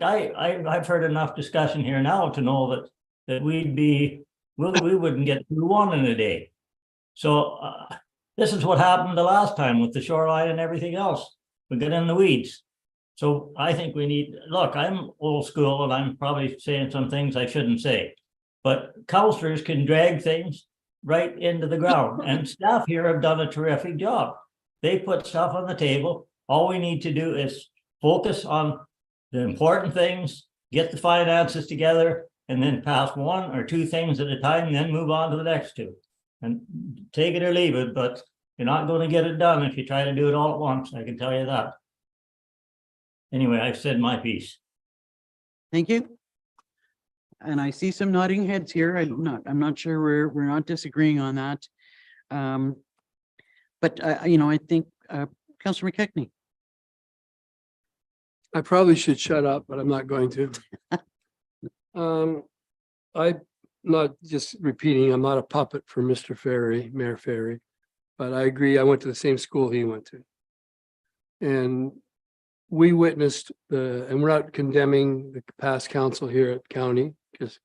I've heard enough discussion here now to know that we wouldn't get through 1 in a day. So this is what happened the last time with the shoreline and everything else. We get in the weeds. So I think we need, look, I'm old school and I'm probably saying some things I shouldn't say, but councillors can drag things right into the ground, and staff here have done a terrific job. They put stuff on the table. All we need to do is focus on the important things, get the finances together, and then pass 1 or 2 things at a time, and then move on to the next 2. And take it or leave it, but you're not going to get it done if you try to do it all at once. I can tell you that. Anyway, I've said my piece. Thank you. And I see some nodding heads here. I'm not sure we're not disagreeing on that. But you know, I think Councillor McKechnie. I probably should shut up, but I'm not going to. I'm not just repeating, I'm not a puppet for Mr. Ferry, Mayor Ferry, but I agree. I went to the same school he went to. And we witnessed and we're not condemning the past council here at county, because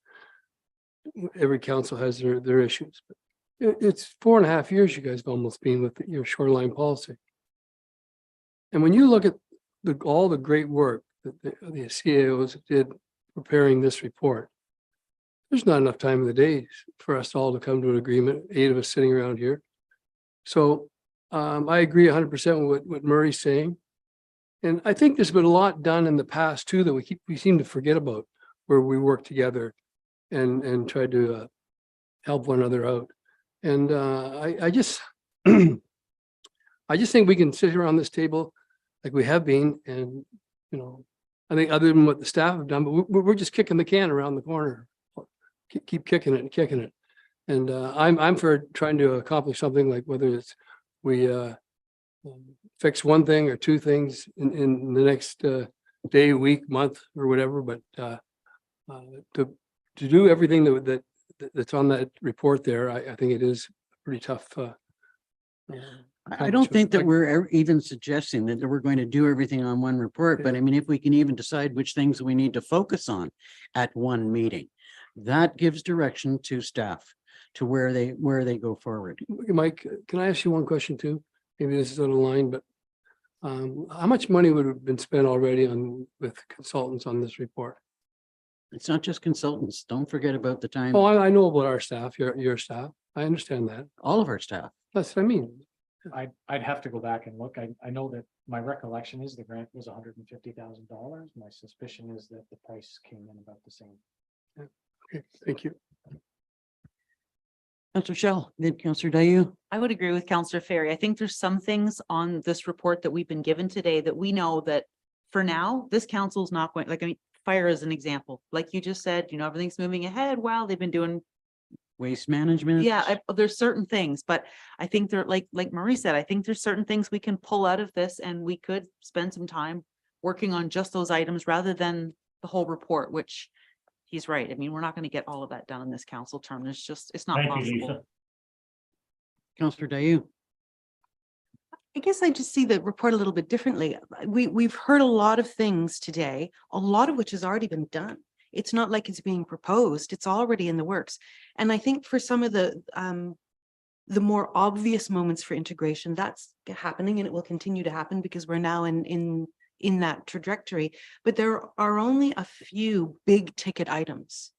every council has their issues. But it's 4.5 years you guys have almost been with your shoreline policy. And when you look at all the great work that the CAOs did preparing this report, there's not enough time in the day for us all to come to an agreement, 8 of us sitting around here. So I agree 100% with what Murray's saying. And I think there's been a lot done in the past too that we seem to forget about, where we work together and try to help one another out. And I just I just think we can sit around this table like we have been, and you know, I think other than what the staff have done, but we're just kicking the can around the corner, keep kicking it and kicking it. And I'm for trying to accomplish something, like whether it's we fix 1 thing or 2 things in the next day, week, month, or whatever. But to do everything that's on that report there, I think it is pretty tough. I don't think that we're even suggesting that we're going to do everything on 1 report, but I mean, if we can even decide which things we need to focus on at 1 meeting, that gives direction to staff to where they go forward. Mike, can I ask you 1 question too? Maybe this is out of line, but how much money would have been spent already with consultants on this report? It's not just consultants. Don't forget about the time, Oh, I know about our staff, your staff. I understand that. all of our staff. That's what I mean. I'd have to go back and look. I know that my recollection is the grant was $150,000. My suspicion is that the price came in about the same. Okay, thank you. Councillor Shell, then Councillor Dayu. I would agree with Councillor Ferry. I think there's some things on this report that we've been given today that we know that for now, this council's not going, like, I mean, fire is an example. Like you just said, you know, everything's moving ahead. Well, they've been doing, Waste management. yeah, there's certain things, but I think they're like Marie said, I think there's certain things we can pull out of this and we could spend some time working on just those items rather than the whole report, which he's right. I mean, we're not going to get all of that done in this council term. There's just, it's not Thank you, possible. Lisa. Councillor Dayu. I guess I just see the report a little bit differently. We've heard a lot of things today, a lot of which has already been done. It's not like it's being proposed, it's already in the works. And I think for some of the more obvious moments for integration, that's happening and it will continue to happen because we're now in that trajectory. But there are only a few big ticket items.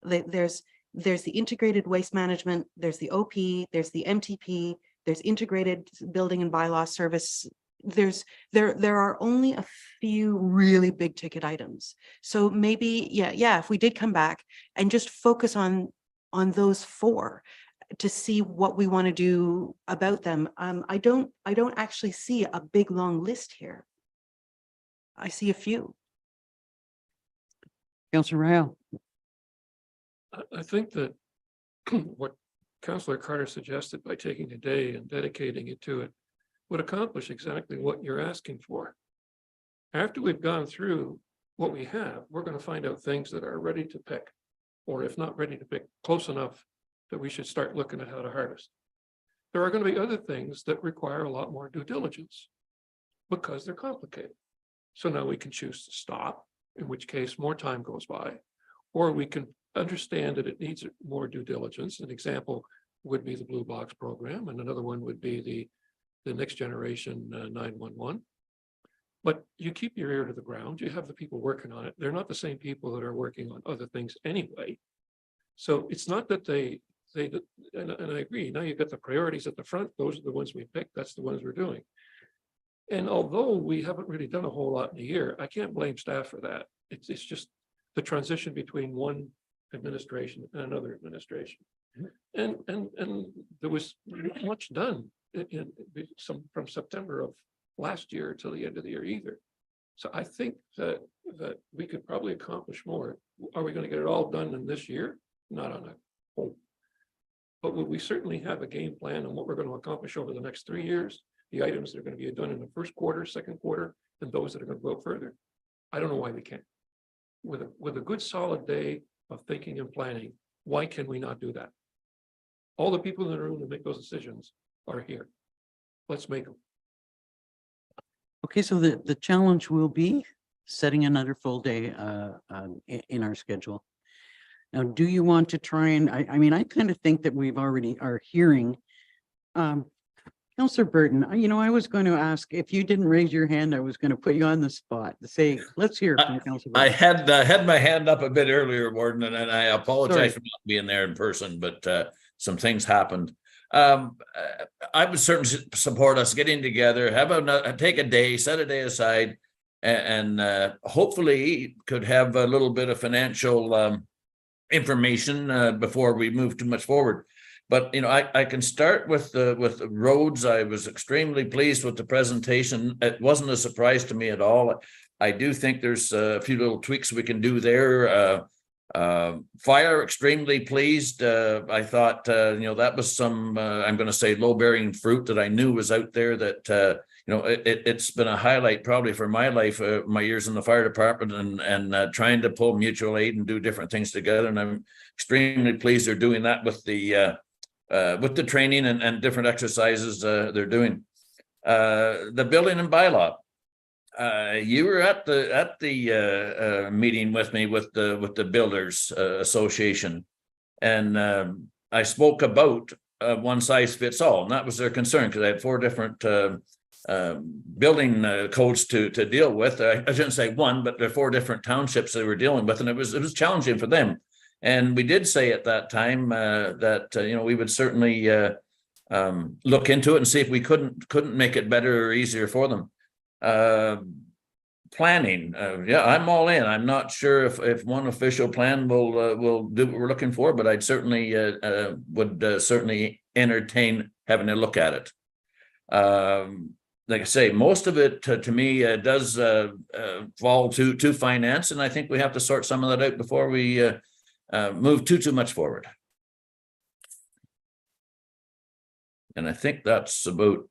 There's the integrated waste management, there's the OP, there's the MTP, there's integrated building and bylaw service. There are only a few really big ticket items. So maybe, yeah, if we did come back and just focus on those four to see what we want to do about them. I don't actually see a big long list here. I see a few. Councillor Ryle. I think that what Councillor Carter suggested by taking a day and dedicating it to it would accomplish exactly what you're asking for. After we've gone through what we have, we're going to find out things that are ready to pick, or if not ready to pick, close enough that we should start looking at how to harvest. There are going to be other things that require a lot more due diligence because they're complicated. So now we can choose to stop, in which case more time goes by, or we can understand that it needs more due diligence. An example would be the Blue Box program, and another one would be the next generation 911. But you keep your ear to the ground. You have the people working on it. They're not the same people that are working on other things anyway. So it's not that and I agree. Now you've got the priorities at the front. Those are the ones we picked. That's the ones we're doing. And although we haven't really done a whole lot in a year, I can't blame staff for that. It's just the transition between one administration and another administration. And there was not much done from September of last year till the end of the year either. So I think that we could probably accomplish more. Are we going to get it all done in this year? Not on a hope. But we certainly have a game plan on what we're going to accomplish over the next 3 years, the items that are going to be done in the first quarter, second quarter, and those that are going to go further. I don't know why we can't. With a good solid day of thinking and planning, why can we not do that? All the people in the room that make those decisions are here. Let's make them. Okay, so the challenge will be setting another full day in our schedule. Now, do you want to try and, I mean, I kind of think that we've already are hearing. Councillor Burton, I was going to ask if you didn't raise your hand, I was going to put you on the spot to say, let's hear from Councillor. I had my hand up a bit earlier, Warden, and I apologize Sorry. for not being there in person, but some things happened. I would certainly support us getting together, take a day, set a day aside, and hopefully could have a little bit of financial information before we move too much forward. But I can start with the roads. I was extremely pleased with the presentation. It wasn't a surprise to me at all. I do think there's a few little tweaks we can do there. Fire, extremely pleased. I thought that was some I'm going to say low-bearing fruit that I knew was out there that it's been a highlight probably for my life, my years in the fire department and trying to pull mutual aid and do different things together. And I'm extremely pleased they're doing that with the training and different exercises they're doing. The building and bylaw. You were at the meeting with me with the Builders Association, and I spoke about one size fits all, and that was their concern because I had 4 different building codes to deal with. I shouldn't say one, but there are 4 different townships they were dealing with, and it was challenging for them. And we did say at that time that we would certainly look into it and see if we couldn't make it better or easier for them. Planning, yeah, I'm all in. I'm not sure if one official plan will do what we're looking for, but I'd certainly would certainly entertain having a look at it. Like I say, most of it to me does fall to finance, and I think we have to sort some of that out before we move too much forward. And I think that's about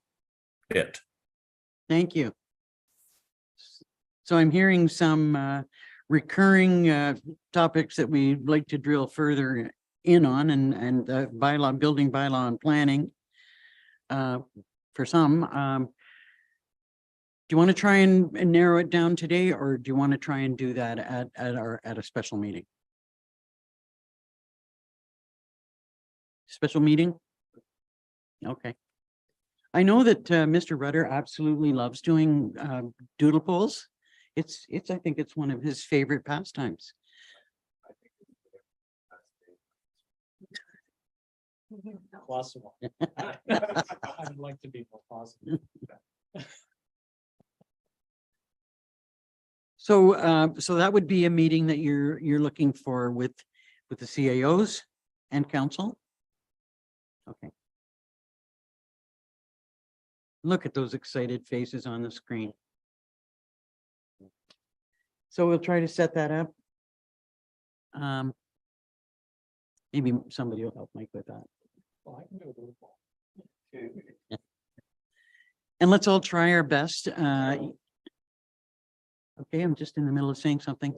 it. Thank you. So I'm hearing some recurring topics that we'd like to drill further in on, and bylaw, building bylaw and planning for some. Do you want to try and narrow it down today, or do you want to try and do that at a special meeting? Special meeting? Okay. I know that Mr. Rudder absolutely loves doing doodle polls. I think it's one of his favorite pastimes. Possible. I'd like to be more positive. So so that would be a meeting that you're looking for with the CAOs and council? Okay. Look at those excited faces on the screen. So we'll try to set that up. Maybe somebody will help Mike with that. Well, I can do a doodle poll. And let's all try our best. Okay, I'm just in the middle of saying something.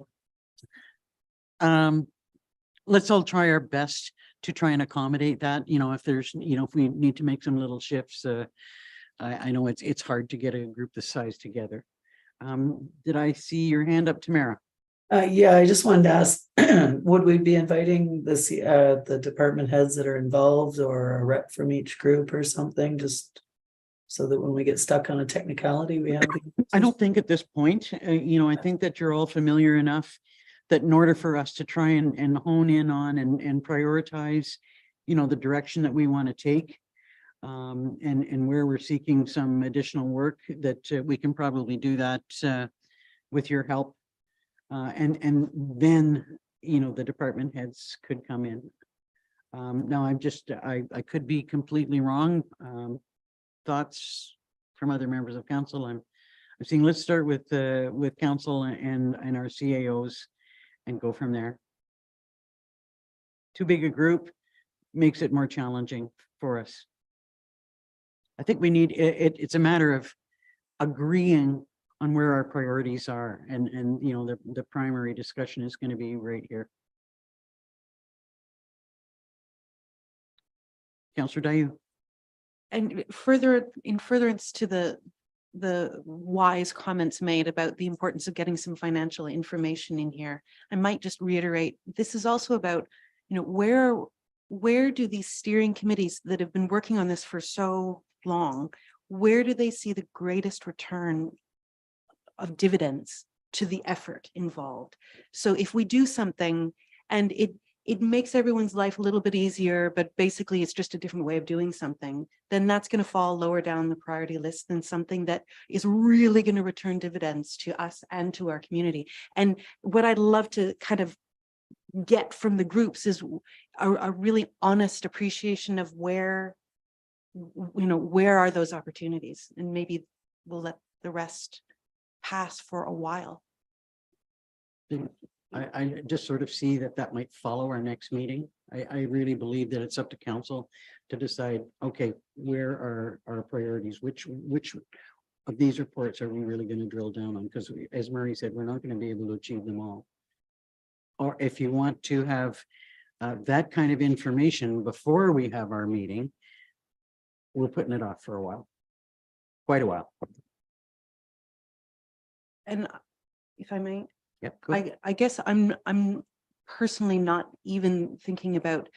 Let's all try our best to try and accommodate that. If there's, if we need to make some little shifts, I know it's hard to get a group this size together. Did I see your hand up, Tamara? Yeah, I just wanted to ask, would we be inviting the department heads that are involved, or a rep from each group or something, just so that when we get stuck on a technicality, we have. I don't think at this point, I think that you're all familiar enough that in order for us to try and hone in on and prioritize, the direction that we want to take, and where we're seeking some additional work, that we can probably do that with your help. And then, the department heads could come in. Now I could be completely wrong. Thoughts from other members of council? I'm saying let's start with council and our CAOs and go from there. Too big a group makes it more challenging for us. I think we need it's a matter of agreeing on where our priorities are, and the primary discussion is going to be right here. Councillor Dayu. And in furtherance to the wise comments made about the importance of getting some financial information in here, I might just reiterate, this is also about, where do these steering committees that have been working on this for so long, where do they see the greatest return of dividends to the effort involved? So if we do something and it makes everyone's life a little bit easier, but basically it's just a different way of doing something, then that's going to fall lower down the priority list than something that is really going to return dividends to us and to our community. And what I'd love to kind of get from the groups is a really honest appreciation of where are those opportunities, and maybe we'll let the rest pass for a while. I just sort of see that might follow our next meeting. I really believe that it's up to council to decide, okay, where are our priorities? Which of these reports are we really going to drill down on? Because as Murray said, we're not going to be able to achieve them all. Or if you want to have that kind of information before we have our meeting, we're putting it off for a while, quite a while. And if I may, yep, I guess I'm personally not even thinking about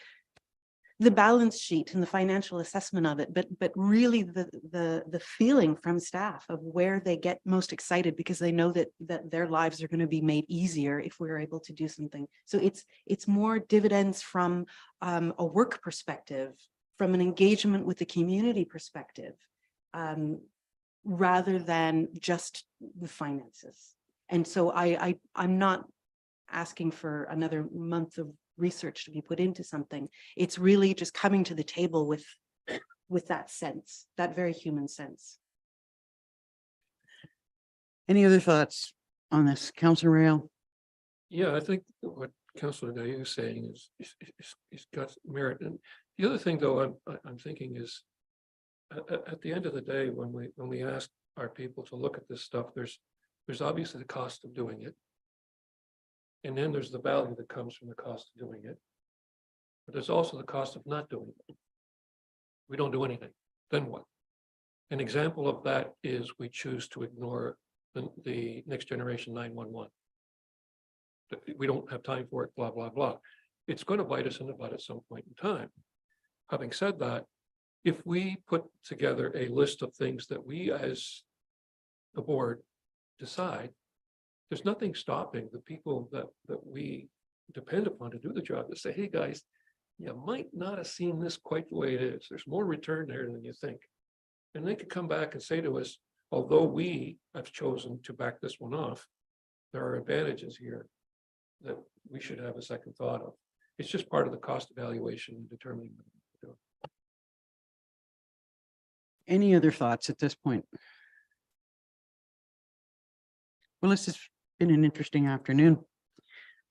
the balance sheet and the financial assessment of it, but really the feeling from staff of where they get most excited because they know that their lives are going to be made easier if we're able to do something. So it's more dividends from a work perspective, from an engagement with the community perspective, rather than just the finances. And so I'm not asking for another month of research to be put into something. It's really just coming to the table with that sense, that very human sense. Any other thoughts on this, Councillor Rail? Yeah, I think what Councillor Dayu is saying is got merit. And the other thing, though, I'm thinking is at the end of the day, when we ask our people to look at this stuff, there's obviously the cost of doing it. And then there's the value that comes from the cost of doing it. But there's also the cost of not doing it. We don't do anything, then what? An example of that is we choose to ignore the next generation 911. We don't have time for it, blah, blah, blah. It's going to bite us in the butt at some point in time. Having said that, if we put together a list of things that we as the board decide, there's nothing stopping the people that we depend upon to do the job to say, hey, guys, you might not have seen this quite the way it is. There's more return there than you think. And they could come back and say to us, although we have chosen to back this one off, there are advantages here that we should have a second thought of. It's just part of the cost evaluation and determining. Any other thoughts at this point? Well, this has been an interesting afternoon.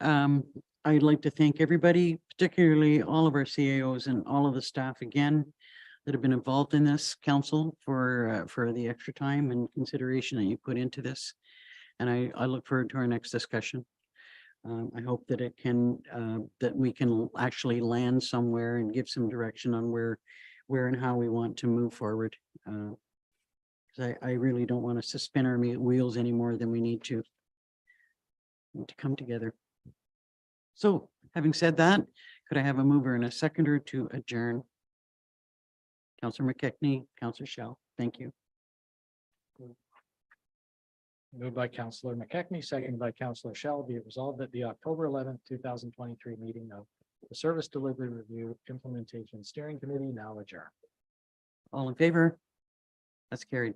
I'd like to thank everybody, particularly all of our CAOs and all of the staff again that have been involved in this, council, for the extra time and consideration that you put into this. And I look forward to our next discussion. I hope that it can, that we can actually land somewhere and give some direction on where and how we want to move forward. Because I really don't want us to spin our wheels any more than we need to. We need to come together. So having said that, could I have a mover and a seconder to adjourn? Councillor McKechnie, Councillor Shell, thank you. Moved by Councillor McKechnie, seconded by Councillor Shell, be it resolved that the October 11th, 2023 meeting of the Service Delivery Review Implementation Steering Committee now adjourned. All in favor? That's carried.